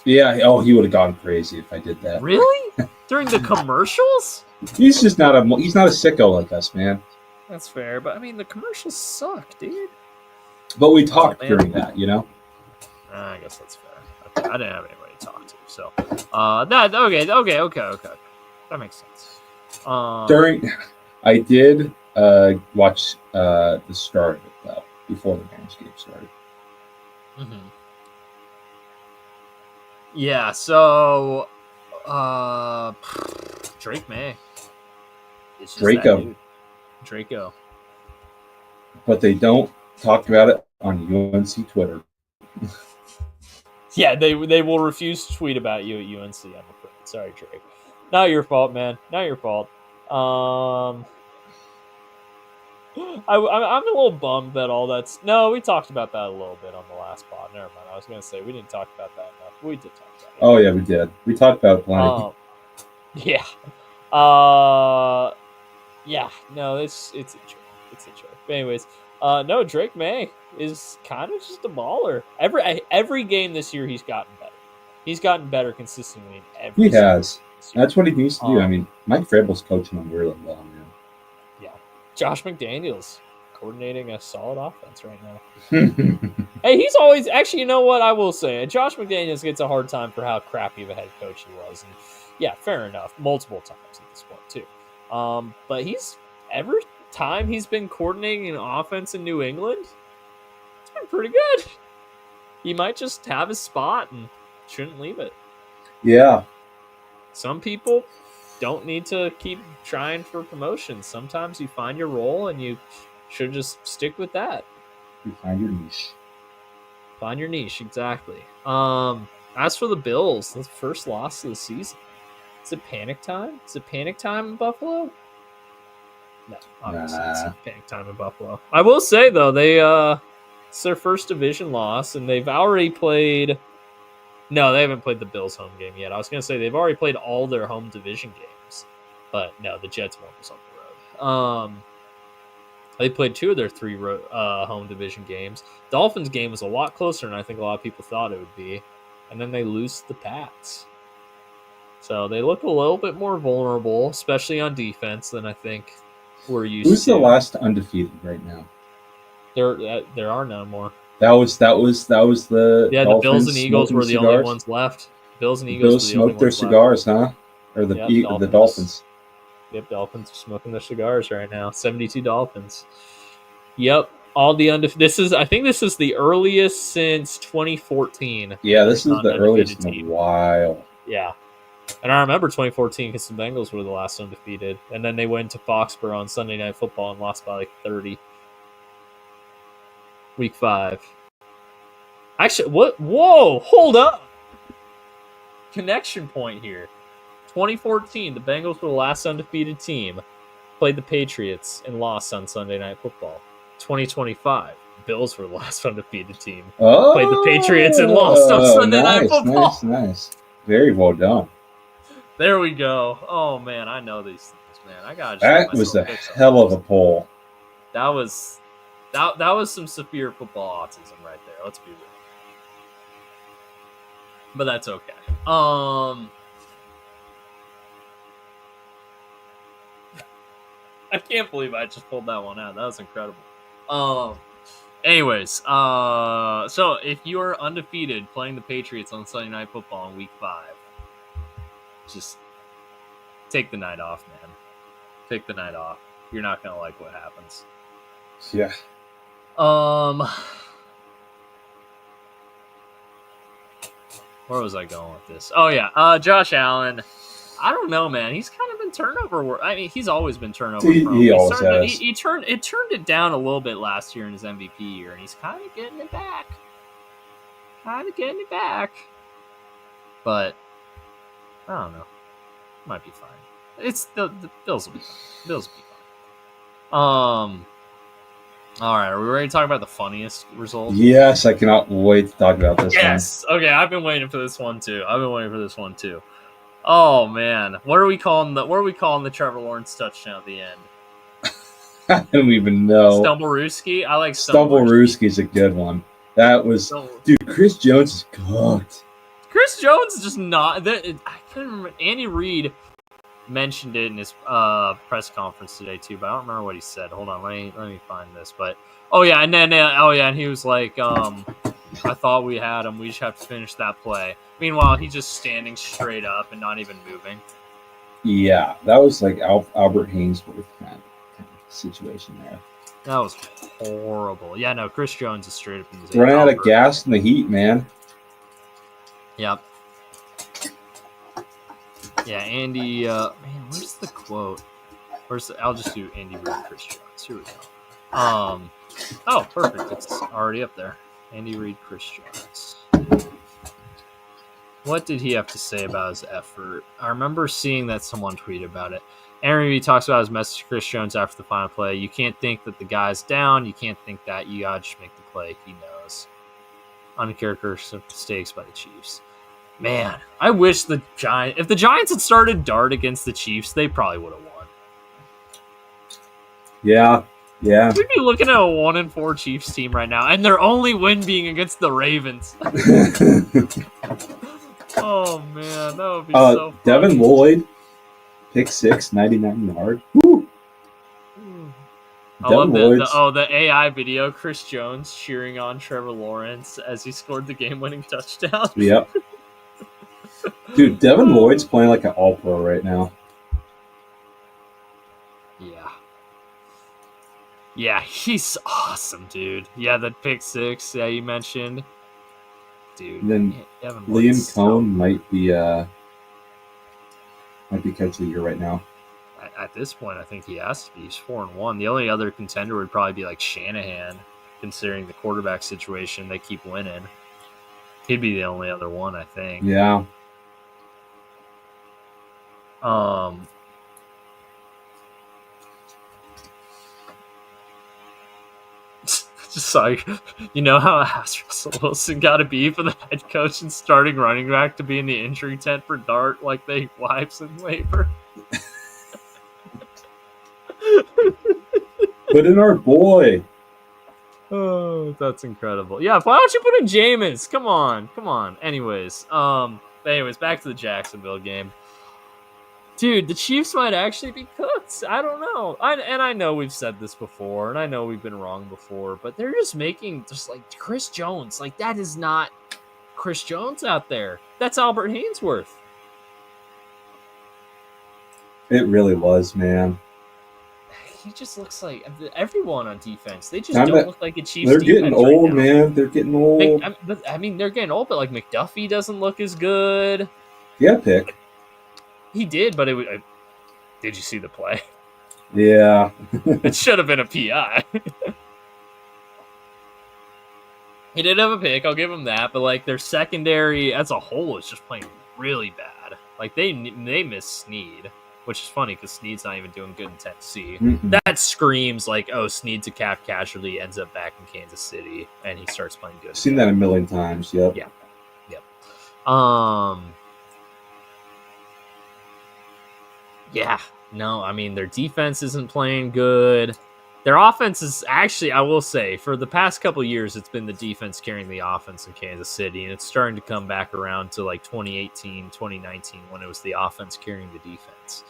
Yeah. Oh, he would have gone crazy if I did that. Really? During the commercials? He's not a sicko like us, man. That's fair, but I mean the commercials suck, dude. But we talked during that, I guess that's fair. Okay. I didn't have anybody to talk to, so okay. That makes sense. I did watch the start of it though before the Mariners game started. Mm-hmm. Yeah, so Drake Maye. Draco. But they don't talk about it on UNC Twitter. Yeah, they will refuse to tweet about you at UNC, I'm afraid. Sorry, Drake. Not your fault, man. Not your fault. I'm a little bummed that all that's... No, we talked about that a little bit on the last pod. Never mind. I was going to say we didn't talk about that enough. We did talk about it. Oh, yeah, we did. We talked about it plenty. Yeah. Yeah. No, it's a joke. It's a joke. But anyways, no, Drake Maye is kind of just a baller. Every game this year, he's gotten better. He's gotten better consistently in every. He has. That's what he needs to do. I mean, Mike Vrabel's coaching him really well, man. Yeah. Josh McDaniels coordinating a solid offense right now. Hey, he's always... Actually, you know what I will say? Josh McDaniels gets a hard time for how crappy of a head coach he was. And yeah, fair enough. Multiple times at this point, too. But every time he's been coordinating an offense in New England, it's been pretty good. He might just have his spot and shouldn't leave it. Yeah. Some people don't need to keep trying for promotions. Sometimes you find your role and you should just stick with that. You find your niche. Find your niche, exactly. As for the Bills, the first loss of the season. Is it panic time? Is it panic time in Buffalo? No, obviously it's not panic time in Buffalo. I will say though, it's their first division loss, and they've already played. No, they haven't played the Bills home game yet. I was going to say they've already played all their home division games, but no, the Jets one was on the road. They played 2 of their 3 home division games. Dolphins game was a lot closer than I think a lot of people thought it would be, and then they lose to the Pats. So they look a little bit more vulnerable, especially on defense, than I think we're used to. Who's the last undefeated right now? There are no more. That was the Dolphins, the Bills and Eagles were the only ones left. Bills and Eagles Bills smoked their cigars, huh? Or the Dolphins. Yep, Dolphins are smoking their cigars right now. 72 Dolphins. Yep, all the I think this is the earliest since 2014. Yeah, this is the earliest in a while. Yeah. And I remember 2014 because the Bengals were the last undefeated. And then they went to Foxborough on Sunday Night Football and lost by like 30. Week 5. Actually, what? Whoa, hold up. Connection point here. 2014, the Bengals were the last undefeated team. Played the Patriots and lost on Sunday Night Football. 2025, Bills were the last undefeated team. Played the Patriots and lost on Sunday Night Football. Nice. Very well done. There we go. Oh, man, I know these things, man. I got that was a hell of a poll. That was some severe football autism right there. Let's be real. But that's okay. I can't believe I just pulled that one out. That was incredible. Anyways, so if you are undefeated playing the Patriots on Sunday Night Football in Week 5, just take the night off, man. Take the night off. You're not gonna like what happens. Yeah. Where was I going with this? Oh yeah, Josh Allen. I don't know, man. He's kind of been turnover. I mean, he's always been turnover. He always has. He turned it down a little bit last year in his MVP year, and he's kind of getting it back. But I don't know. Might be fine. It's the Bills will be fine. Bills will be fine. All right, are we ready to talk about the funniest result? Yes, I cannot wait to talk about this one. Yes. Okay, I've been waiting for this one too. Oh man, what are we calling the Trevor Lawrence touchdown at the end? I don't even know. Stumblerooski? I like Stumblerooski's a good one. That was dude. Chris Jones is cooked. Chris Jones is just not. I couldn't remember. Andy Reid mentioned it in his press conference today too, but I don't remember what he said. Hold on, let me find this. But and he was like, I thought we had him. We just have to finish that play. Meanwhile, he's just standing straight up and not even moving. Yeah, that was like Albert Hainsworth kind of situation there. That was horrible. Yeah, no, Chris Jones is straight up in his running out of gas in the heat, man. Yep. Yeah, Andy. Man, where's the quote? I'll just do Andy Reid, Chris Jones. Here we go. Oh, perfect. It's already up there. Andy Reid, Chris Jones. What did he have to say about his effort? I remember seeing that someone tweeted about it. Aaron Reid talks about his message to Chris Jones after the final play. You can't think that the guy's down. You can't think that. You gotta just make the play. He knows. Uncharacteristic mistakes by the Chiefs. Man, I wish if the Giants had started Dart against the Chiefs, they probably would have won. Yeah. We'd be looking at a 1-4 Chiefs team right now, and their only win being against the Ravens. Oh man, that would be so funny. Devin Lloyd, pick 6, 99 yard. Woo! I love the AI video. Chris Jones cheering on Trevor Lawrence as he scored the game-winning touchdown. Yep. Dude, Devin Lloyd's playing like an all-pro right now. Yeah. Yeah, he's awesome, dude. Yeah, that pick six, you mentioned. Dude, And then Devin Liam White's Cohn might be coach of the year right now. At this point, I think he has to be. He's 4-1. The only other contender would probably be like Shanahan, considering the quarterback situation. They keep winning. He'd be the only other one, I think. Yeah. Just like, you know how Russell Wilson got a beef for the head coach and starting running back to be in the injury tent for Dart like they wives and waiver. Put in our boy. Oh, that's incredible. Yeah, why don't you put in Jameis? Come on. Anyways, back to the Jacksonville game. Dude, the Chiefs might actually be cooked. I don't know. I know we've said this before, and I know we've been wrong before, but they're just making just like Chris Jones. Like, that is not Chris Jones out there. That's Albert Hainsworth. It really was, man. He just looks like everyone on defense. They just don't look like a Chiefs defense. They're getting old, man. They're getting old. I mean, they're getting old, but like McDuffie doesn't look as good. Yeah, pick. He did, but did you see the play? Yeah. It should have been a PI. He did have a pick, I'll give him that, but like their secondary as a whole is just playing really bad. Like they miss Snead, which is funny because Snead's not even doing good in Tennessee. Mm-mm. That screams like, oh, Snead's a cap casualty, ends up back in Kansas City, and he starts playing good. I've seen that a million times. Yep. Yep. Yeah, no, I mean, their defense isn't playing good. Their offense is actually, I will say, for the past couple of years, it's been the defense carrying the offense in Kansas City, and it's starting to come back around to like 2018, 2019, when it was the offense carrying the defense.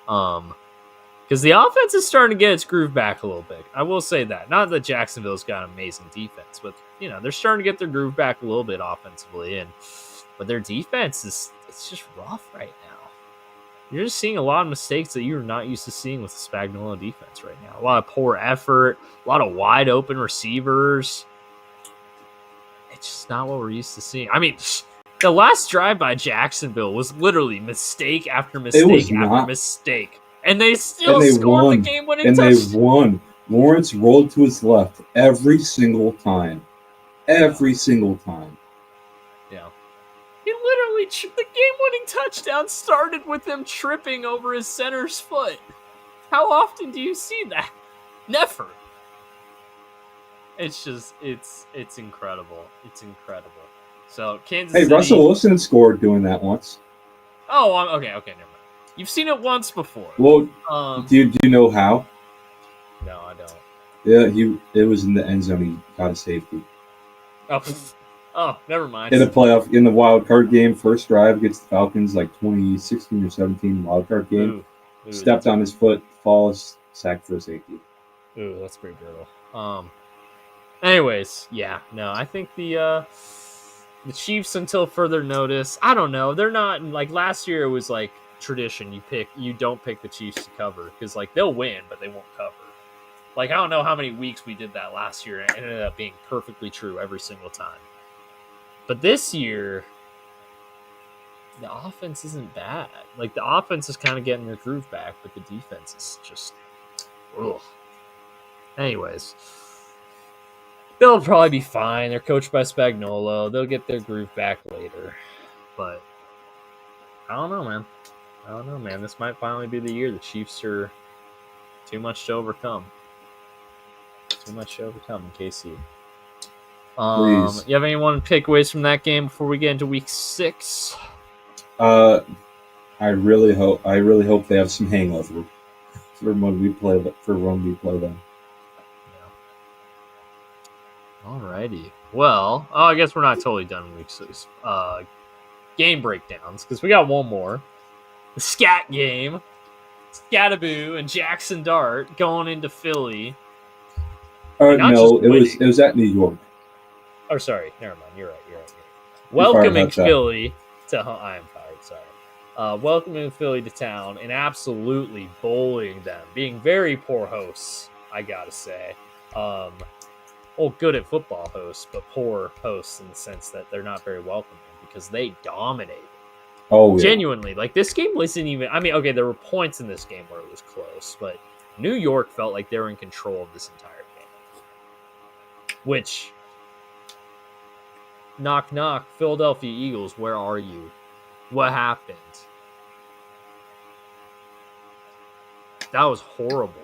Because the offense is starting to get its groove back a little bit. I will say that. Not that Jacksonville's got amazing defense, but, you know, they're starting to get their groove back a little bit offensively, but their defense it's just rough right now. You're just seeing a lot of mistakes that you're not used to seeing with the Spagnuolo defense right now. A lot of poor effort, a lot of wide open receivers. It's just not what we're used to seeing. I mean, the last drive by Jacksonville was literally mistake after mistake after mistake. And they still scored the game-winning touchdown. And they won. Lawrence rolled to his left every single time. Every single time. Yeah. He literally, the game-winning touchdown started with him tripping over his center's foot. How often do you see that? Never. It's just, it's incredible. It's incredible. So, Kansas City... Hey, Russell Wilson scored doing that once. Oh, okay, never mind. You've seen it once before. Well, do you know how? No, I don't. Yeah, it was in the end zone. He got a safety. Oh, never mind. In the wild card game, first drive against the Falcons, like 2016 or 17 wild card game. Ooh, stepped on his foot, falls, sacked for a safety. Ooh, that's pretty brutal. Anyways, yeah, no, I think the Chiefs, until further notice, I don't know. They're not like last year. It was like tradition. You don't pick the Chiefs to cover because like they'll win, but they won't cover. Like I don't know how many weeks we did that last year, and it ended up being perfectly true every single time. But this year, the offense isn't bad. Like, the offense is kind of getting their groove back, but the defense is just... ugh. Anyways, they'll probably be fine. They're coached by Spagnuolo. They'll get their groove back later. But, I don't know, man. This might finally be the year the Chiefs are too much to overcome. Too much to overcome in KC. You have anyone takeaways from that game before we get into week 6? I really hope they have some hangover for when we play them. Yeah. Alrighty. Well, I guess we're not totally done in week 6. Game breakdowns, because we got one more. The scat game. Scataboo and Jackson Dart going into Philly. No, it was at New York. Oh, sorry. Never mind. You're right. Welcoming Philly to... I am fired. Sorry. welcoming Philly to town and absolutely bullying them, being very poor hosts, I gotta say. Good at football hosts, but poor hosts in the sense that they're not very welcoming because they dominated. Oh, yeah. Genuinely, like this game wasn't even. I mean, okay, there were points in this game where it was close, but New York felt like they were in control of this entire game. Which, knock knock, Philadelphia Eagles, where are you? What happened? That was horrible.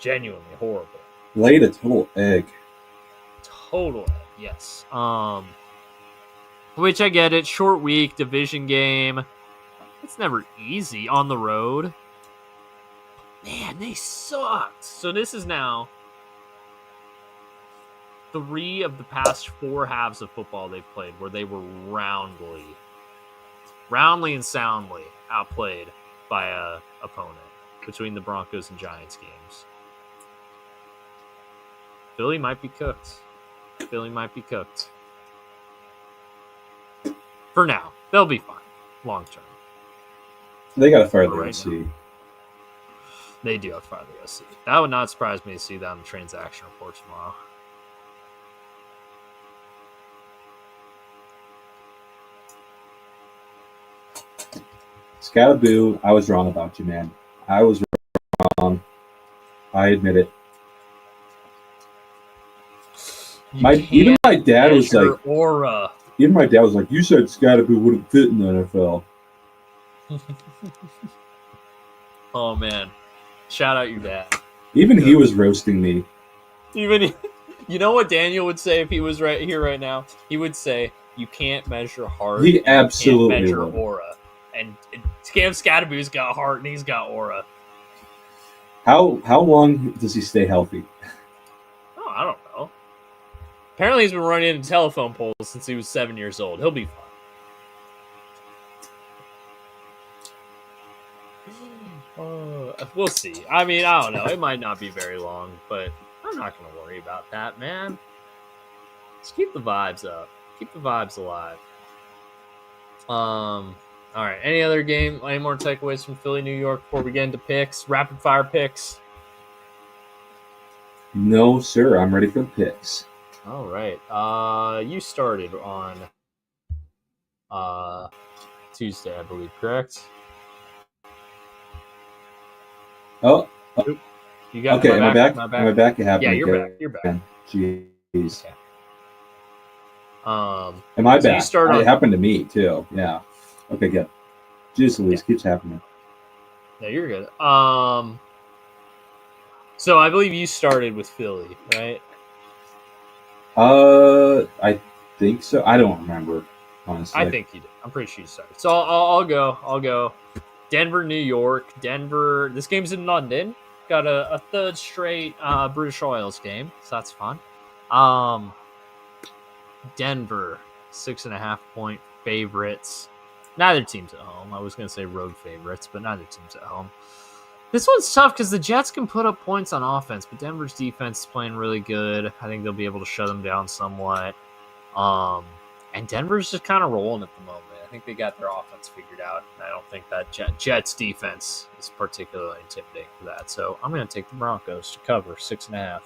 Genuinely horrible. Laid a total egg. Total egg, yes. Which I get it. Short week, division game. It's never easy on the road. Man, they sucked. So this is now 3 of the past 4 halves of football they've played where they were roundly and soundly outplayed by a opponent between the Broncos and Giants games. Philly might be cooked. For now. They'll be fine. Long term. They got to fire the Right OC. now. They do have to fire the OC. That would not surprise me to see that in the transaction report tomorrow. Scatterboo, I was wrong about you, man. I was wrong. I admit it. Even my dad was like, aura. Even my dad was like, you said Scatterboo wouldn't fit in the NFL. Oh man, shout out your dad. Even he was roasting me. You know what Daniel would say if he was right here right now? He would say, "You can't measure heart. He absolutely can't measure would. aura." And Cam Scatterboo's got heart and he's got aura. How long does he stay healthy? Oh, I don't know. Apparently, he's been running into telephone poles since he was 7 years old. He'll be fine. We'll see. I mean, I don't know. It might not be very long, but I'm not going to worry about that, man. Just keep the vibes up. Keep the vibes alive. All right. Any other game? Any more takeaways from Philly, New York before we get into picks? Rapid fire picks. No, sir. I'm ready for the picks. All right. You started on Tuesday, I believe, correct? Oh. You got okay. Am I back? My back? Am I back? It happened. Yeah, you're again. back. You're back. Jeez. Okay. Am I so back? You started It happened to me too. Yeah. Okay, good. Jeez Louise, keeps happening. No, you're good. So I believe you started with Philly, right? I think so. I don't remember, honestly. I think you did. I'm pretty sure you started. So I'll go. Denver, New York. Denver. This game's in London. Got a third straight British Oils game, so that's fun. Denver, 6.5 point favorites. Neither team's at home. I was going to say road favorites, but neither team's at home. This one's tough because the Jets can put up points on offense, but Denver's defense is playing really good. I think they'll be able to shut them down somewhat. And Denver's just kind of rolling at the moment. I think they got their offense figured out. And I don't think that Jets defense is particularly intimidating for that. So I'm going to take the Broncos to cover 6.5.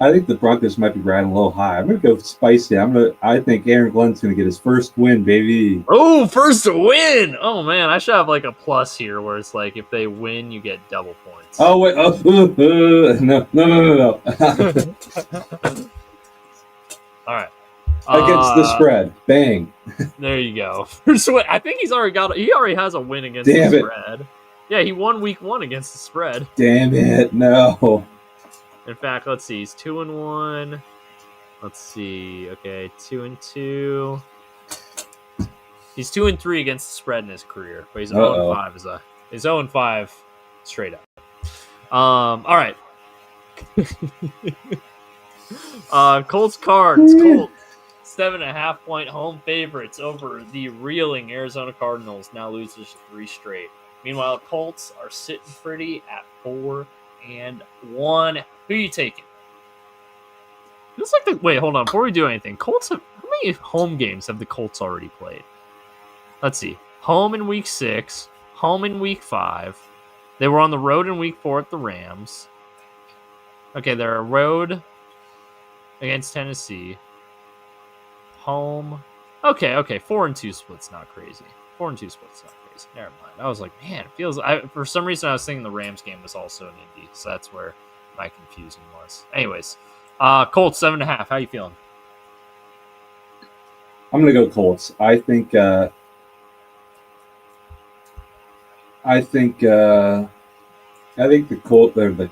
I think the Broncos might be riding a little high. I'm gonna go spicy. I think Aaron Glenn's gonna get his first win, baby. Oh, first win! Oh man, I should have like a plus here where it's like if they win, you get double points. Oh wait, no. All right. Against the spread, bang. There you go. First win. I think he already has a win against the spread. Yeah, he won week 1 against the spread. Damn it, no. In fact, let's see. He's 2-1. Let's see. Okay, 2-2. He's 2-3 against the spread in his career, but he's 0-5 he's 0-5 straight up. All right. Colts Cards. Colts 7.5 point home favorites over the reeling Arizona Cardinals. Now loses 3 straight. Meanwhile, Colts are sitting pretty at 4-1. Who are you taking? Looks like wait, hold on. Before we do anything, Colts have how many many home games have the Colts already played? Let's see. Home in week 6, home in week 5. They were on the road in week 4 at the Rams. Okay, they're a road against Tennessee. Home. Okay. 4-2 split's not crazy. 4-2 split's not crazy. Never mind. I was like, man, it feels. For some reason, I was thinking the Rams game was also in Indy, so that's where my confusion was. Anyways, Colts 7.5. How you feeling? I'm gonna go Colts. I think the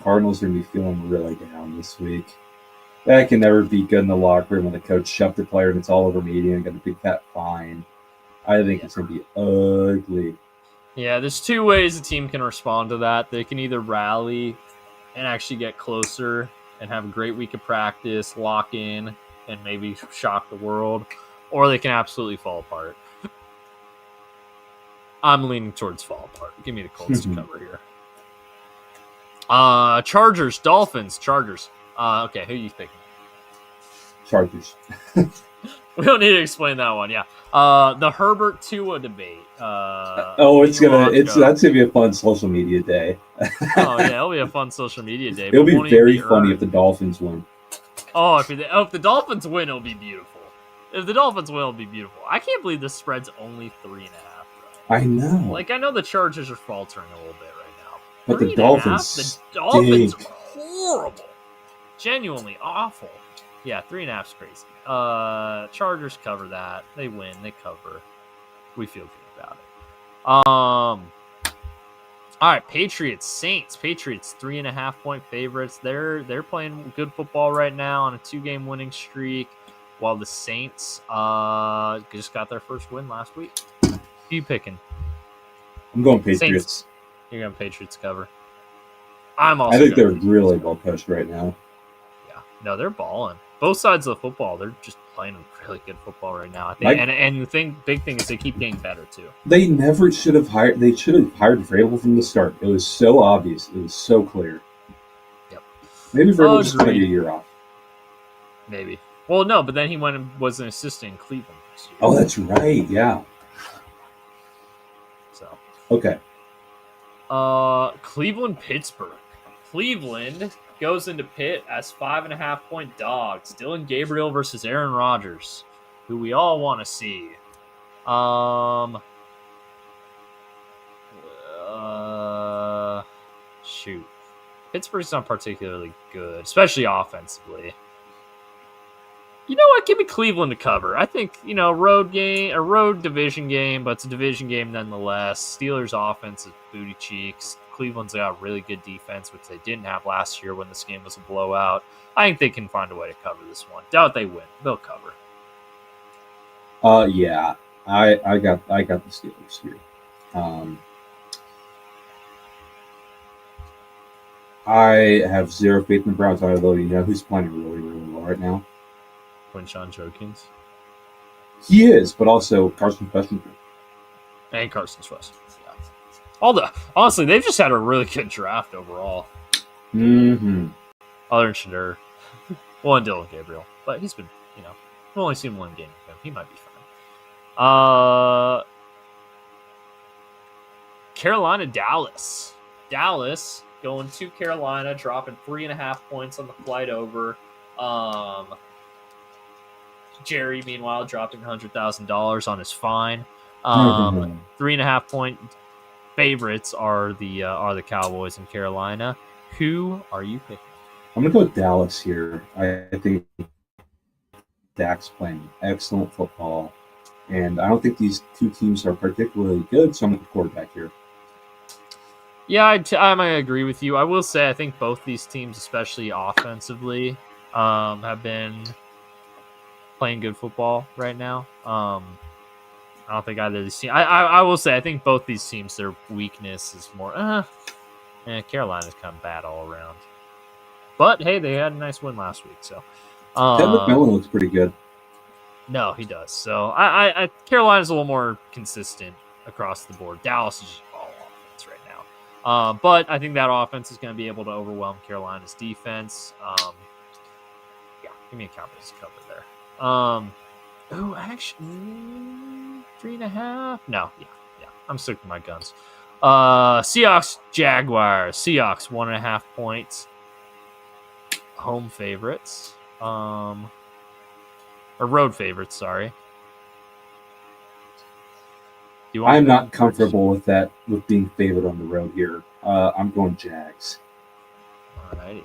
Cardinals are gonna be feeling really down this week. That can never be good in the locker room when the coach shoved the player and it's all over media and got a big fat fine. I think it's gonna be ugly. Yeah, there's two ways a team can respond to that. They can either rally and actually get closer and have a great week of practice, lock in, and maybe shock the world, or they can absolutely fall apart. I'm leaning towards fall apart. Give me the Colts to cover here. Chargers, Dolphins, Chargers. Okay, who are you picking? Chargers. We don't need to explain that one. Yeah. The Herbert Tua debate. That's gonna be a fun social media day. Oh yeah, it'll be a fun social media day. It'll be very funny if the Dolphins win. Oh, if the Dolphins win, it'll be beautiful. If the Dolphins win, it'll be beautiful. I can't believe this spread's only 3.5. I know. Like, I know the Chargers are faltering a little bit right now. But the Dolphins are horrible. Genuinely awful. Yeah, 3.5's crazy. Chargers cover that. They win. They cover. We feel good about it. All right, Patriots, Saints. Patriots 3.5-point favorites. They're playing good football right now on a 2-game winning streak, while the Saints just got their first win last week. Who are you picking? I'm going Patriots. Saints. You're going Patriots cover. I think they're really well coached right now. Yeah, no, they're balling. Both sides of the football, they're just playing really good football right now. I think, and the big thing is they keep getting better too. They never should have hired. They should have hired Vrabel from the start. It was so obvious. It was so clear. Yep. Maybe Vrabel just took a year off. Maybe. Well, no, but then he went and was an assistant in Cleveland this year. Oh, that's right. Yeah. So. Okay. Cleveland, Pittsburgh. Cleveland goes into Pitt as 5.5-point dogs. Dylan Gabriel versus Aaron Rodgers, who we all want to see. Shoot. Pittsburgh's not particularly good, especially offensively. You know what? Give me Cleveland to cover. I think, road division game, but it's a division game nonetheless. Steelers' offense is booty cheeks. Cleveland's got a really good defense, which they didn't have last year when this game was a blowout. I think they can find a way to cover this one. Doubt they win. They'll cover. Yeah. I got the Steelers here. I have zero faith in the Browns. Although you know who's playing really, really well right now. Quinshon Judkins. He is, but also Carson Wentz. And Carson's West. Yeah. Honestly, they've just had a really good draft overall. Mm-hmm. Other than Shadur. Well, and Dylan Gabriel. But he's been, we've only seen one game of him. He might be fine. Carolina, Dallas. Dallas going to Carolina, dropping 3.5 points on the flight over. Jerry, meanwhile, dropping $100,000 on his fine. 3.5-point favorites are the Cowboys in Carolina. Who are you picking? I'm gonna go with Dallas here. I think Dak's playing excellent football, and I don't think these two teams are particularly good. So I'm going to quarterback here. Yeah, I might agree with you. I will say I think both these teams, especially offensively, have been playing good football right now. I don't think either of these teams. I will say I think both these teams, their weakness is more. Carolina's kind of bad all around. But hey, they had a nice win last week. So Ted McMillan looks pretty good. No, he does. So I Carolina's a little more consistent across the board. Dallas is just all offense right now. But I think that offense is going to be able to overwhelm Carolina's defense. Yeah, give me a Cowboys cover there. Oh, actually, 3.5. No, yeah. I'm sticking to my guns. Seahawks, Jaguars. Seahawks 1.5 points. Home favorites. Or road favorites. Sorry. Do you want I'm me to not comfortable with that, with being favored on the road here. I'm going Jags. Alrighty.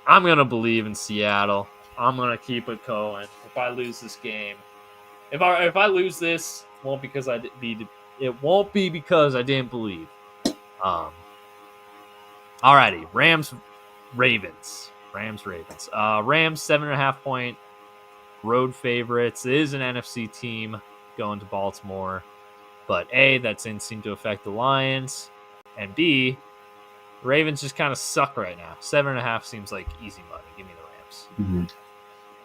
I'm gonna believe in Seattle. I'm gonna keep it going. If I lose this game, if I lose this, it won't be because I didn't believe. Alrighty, Rams, Ravens. Rams 7.5 point road favorites. It is an NFC team going to Baltimore, but A, that didn't seem to affect the Lions, and B, Ravens just kind of suck right now. 7.5 seems like easy money. Give me the Rams. Mm-hmm.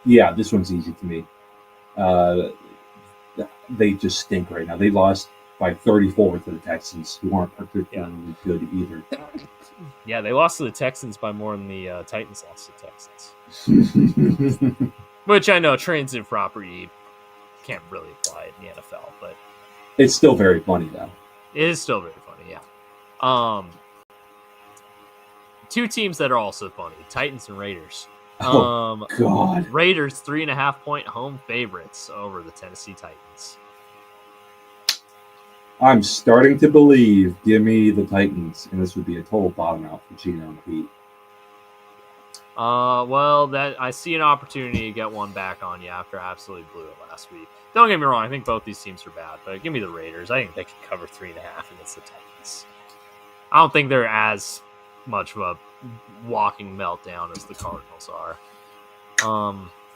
Yeah, this one's easy to me. They just stink right now. They lost by 34 to the Texans, who aren't particularly good either. Yeah, they lost to the Texans by more than the Titans lost to the Texans. Which I know transitive property can't really apply in the NFL, but it's still very funny though. It is still very funny, yeah. Two teams that are also funny: Titans and Raiders. God. Raiders 3.5 point home favorites over the Tennessee Titans. I'm starting to believe. Give me the Titans, and this would be a total bottom out for Gino and Pete. Well, that I see an opportunity to get one back on you after I absolutely blew it last week. Don't get me wrong; I think both these teams are bad, but give me the Raiders. I think they can cover 3.5 against the Titans. I don't think they're as much of a walking meltdown as the Cardinals are.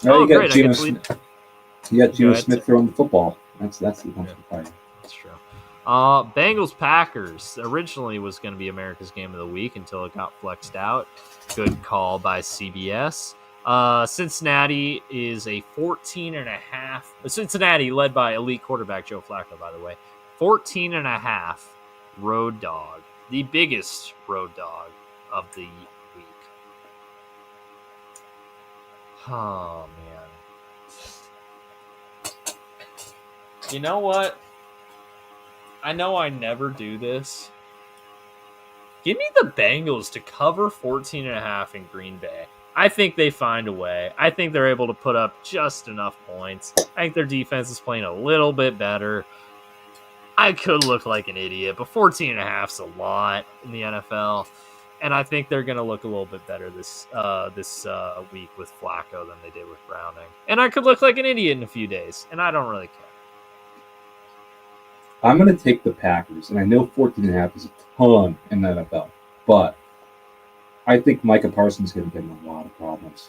You got Geno Smith. You got Geno Smith throwing the football. That's the one to play. That's true. Bengals Packers originally was going to be America's Game of the Week until it got flexed out. Good call by CBS. Cincinnati is a 14.5. Cincinnati, led by elite quarterback Joe Flacco, by the way. 14.5 road dog. The biggest road dog of the week. Oh, man. You know what? I know I never do this. Give me the Bengals to cover 14.5 in Green Bay. I think they find a way. I think they're able to put up just enough points. I think their defense is playing a little bit better. I could look like an idiot, but 14.5 is a lot in the NFL. And I think they're going to look a little bit better this week with Flacco than they did with Browning. And I could look like an idiot in a few days, and I don't really care. I'm going to take the Packers, and I know 14.5 is a ton in the NFL, but I think Micah Parsons is going to get in a lot of problems.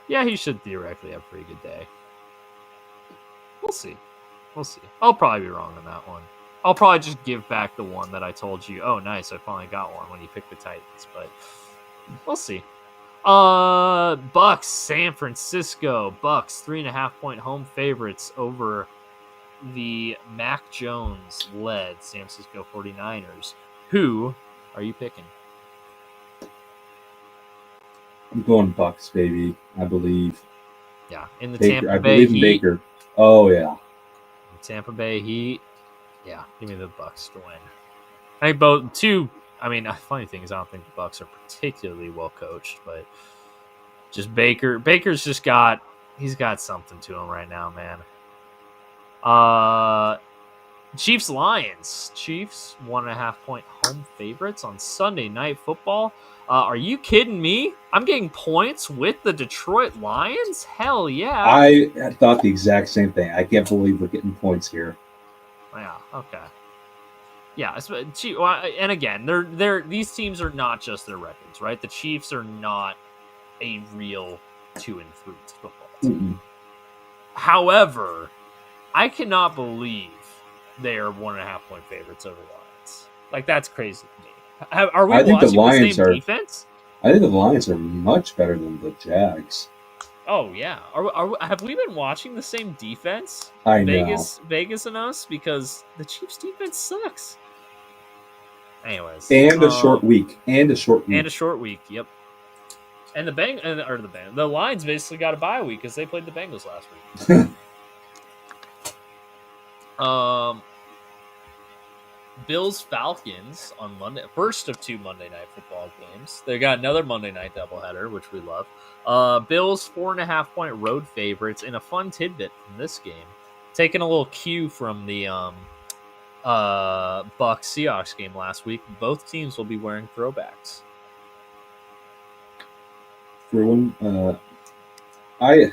Yeah, he should theoretically have a pretty good day. We'll see. I'll probably be wrong on that one. I'll probably just give back the one that I told you. Oh, nice, I finally got one when you picked the Titans, but we'll see. Bucs, San Francisco. Bucs 3.5 point home favorites over the Mac Jones led San Francisco 49ers. Who are you picking? I'm going Bucs, baby. I believe. Yeah, in the Baker, Tampa Bay Heat. Baker. Oh yeah. Tampa Bay Heat. Yeah, give me the Bucs to win. I think both two. I mean, the funny thing is, I don't think the Bucs are particularly well coached, but just Baker. Baker's just got something to him right now, man. Chiefs Lions. Chiefs 1.5 point home favorites on Sunday Night Football. Are you kidding me? I'm getting points with the Detroit Lions? Hell yeah. I thought the exact same thing. I can't believe we're getting points here. Yeah, okay. Yeah, and again, these teams are not just their records, right? The Chiefs are not a real 2-3 football team. Mm-mm. However, I cannot believe they are 1.5 point favorites over Lions. Like, that's crazy to me. Are we watching the same defense? I think the Lions are much better than the Jags. Oh yeah, have we been watching the same defense? I know. Vegas and us, because the Chiefs' defense sucks. Anyways, and a short week. Yep. And the Lions basically got a bye week because they played the Bengals last week. Bills Falcons on Monday, first of 2 Monday Night Football games. They got another Monday night doubleheader, which we love. Bills 4.5-point road favorites, and a fun tidbit from this game, taking a little cue from the Bucs Seahawks game last week. Both teams will be wearing throwbacks. I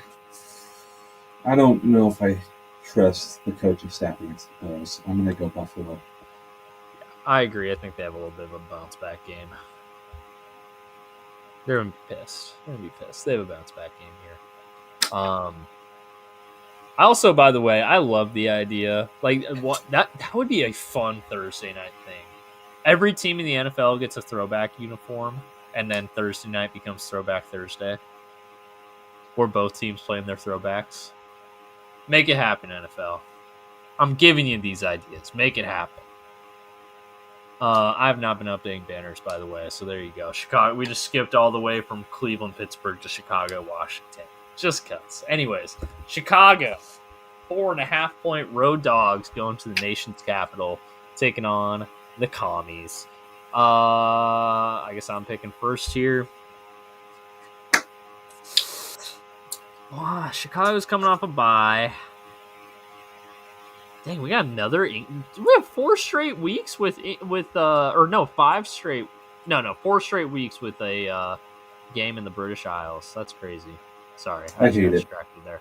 don't know if I trust the coaching staff against the Bills. I'm going to go Buffalo. I agree. I think they have a little bit of a bounce back game. They're going to be pissed. They have a bounce back game here. I also, by the way, I love the idea. Like that would be a fun Thursday night thing. Every team in the NFL gets a throwback uniform, and then Thursday night becomes Throwback Thursday, where both teams play in their throwbacks. Make it happen, NFL. I'm giving you these ideas. Make it happen. I have not been updating banners, by the way, so there you go. Chicago. We just skipped all the way from Cleveland, Pittsburgh to Chicago, Washington. Just cuts. Anyways, Chicago, 4.5-point road dogs going to the nation's capital, taking on the Commies. I guess I'm picking first here. Chicago's coming off a bye. Dang, we got another. We have 4 straight weeks with 5 straight. No, 4 straight weeks with a game in the British Isles. That's crazy. Sorry, I just got distracted there.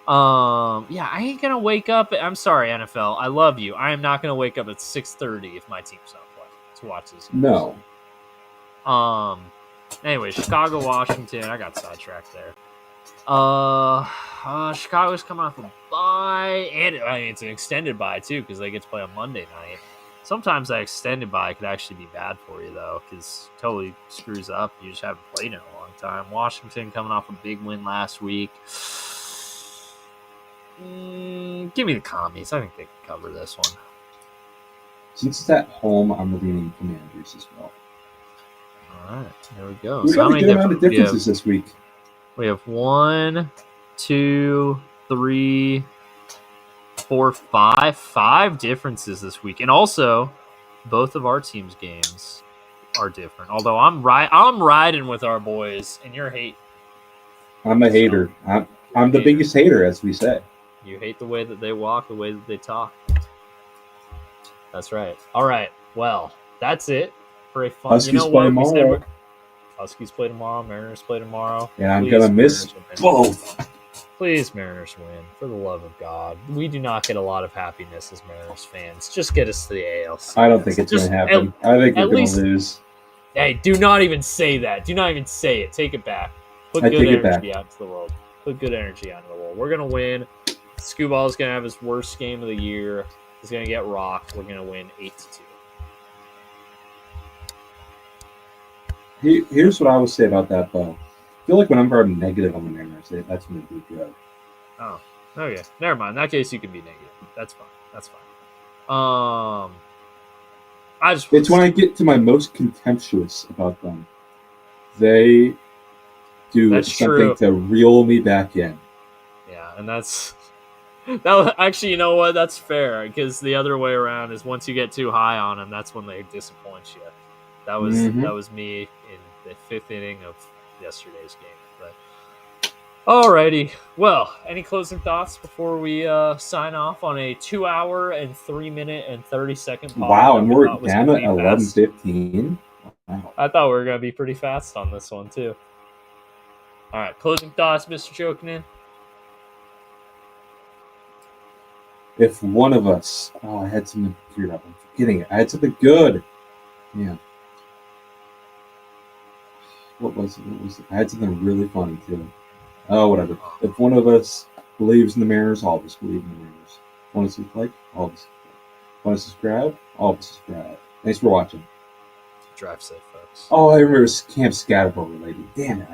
Yeah, I ain't gonna wake up. I'm sorry, NFL. I love you. I am not gonna wake up at 6:30 if my team's not playing to watch this game. No. Anyway, Chicago, Washington. I got sidetracked there. Chicago's coming off a bye, and it's an extended bye too because they get to play on Monday night. Sometimes that extended bye could actually be bad for you though, because totally screws up. You just haven't played in a long time. Washington coming off a big win last week. Give me the Commies. I think they can cover this one. Since it's at home, I'm leaning Commanders as well. All right, there we go. We got a good amount of differences this week. We have 1, 2, 3, 4, 5. 5 differences this week. And also, both of our teams' games are different. Although I'm riding with our boys, and you're hating. I'm a hater. I'm the biggest hater, as we say. You hate the way that they walk, the way that they talk. That's right. All right. Well, that's it for a fun. Huskies play tomorrow. Huskies play tomorrow. Mariners play tomorrow. And I'm going to miss both. Please, Mariners win. For the love of God. We do not get a lot of happiness as Mariners fans. Just get us to the ALC. I don't think it's going to happen. I think we're going to lose. Hey, do not even say that. Do not even say it. Take it back. Put good energy out into the world. Put good energy out into the world. We're going to win. Scooball is going to have his worst game of the year. He's going to get rocked. We're going to win 8-2. Here's what I would say about that, though. I feel like whenever I'm negative on the Mariners, that's going to be good. Oh, okay. Never mind. In that case, you can be negative. That's fine. It's when I get to my most contemptuous about them. They do something to reel me back in. Yeah, and actually, you know what? That's fair, because the other way around is once you get too high on them, that's when they disappoint you. That was me in the 5th inning of yesterday's game. But alrighty. Well, any closing thoughts before we sign off on a 2-hour and 3-minute and 30-second pod? Wow, and we're down at 11:15. Wow. I thought we were gonna be pretty fast on this one too. All right, closing thoughts, Mr. Chokinen. If one of us, I had something figured out. I'm forgetting it. I had something good. Yeah. What was it? I had something really funny too. Oh, whatever. If one of us believes in the Mariners, all of us believe in the Mariners. Want to subscribe? All of us. Want to subscribe? All of us subscribe. Thanks for watching. Drive safe, folks. Oh, I remember Camp Scatterbo related. Damn it.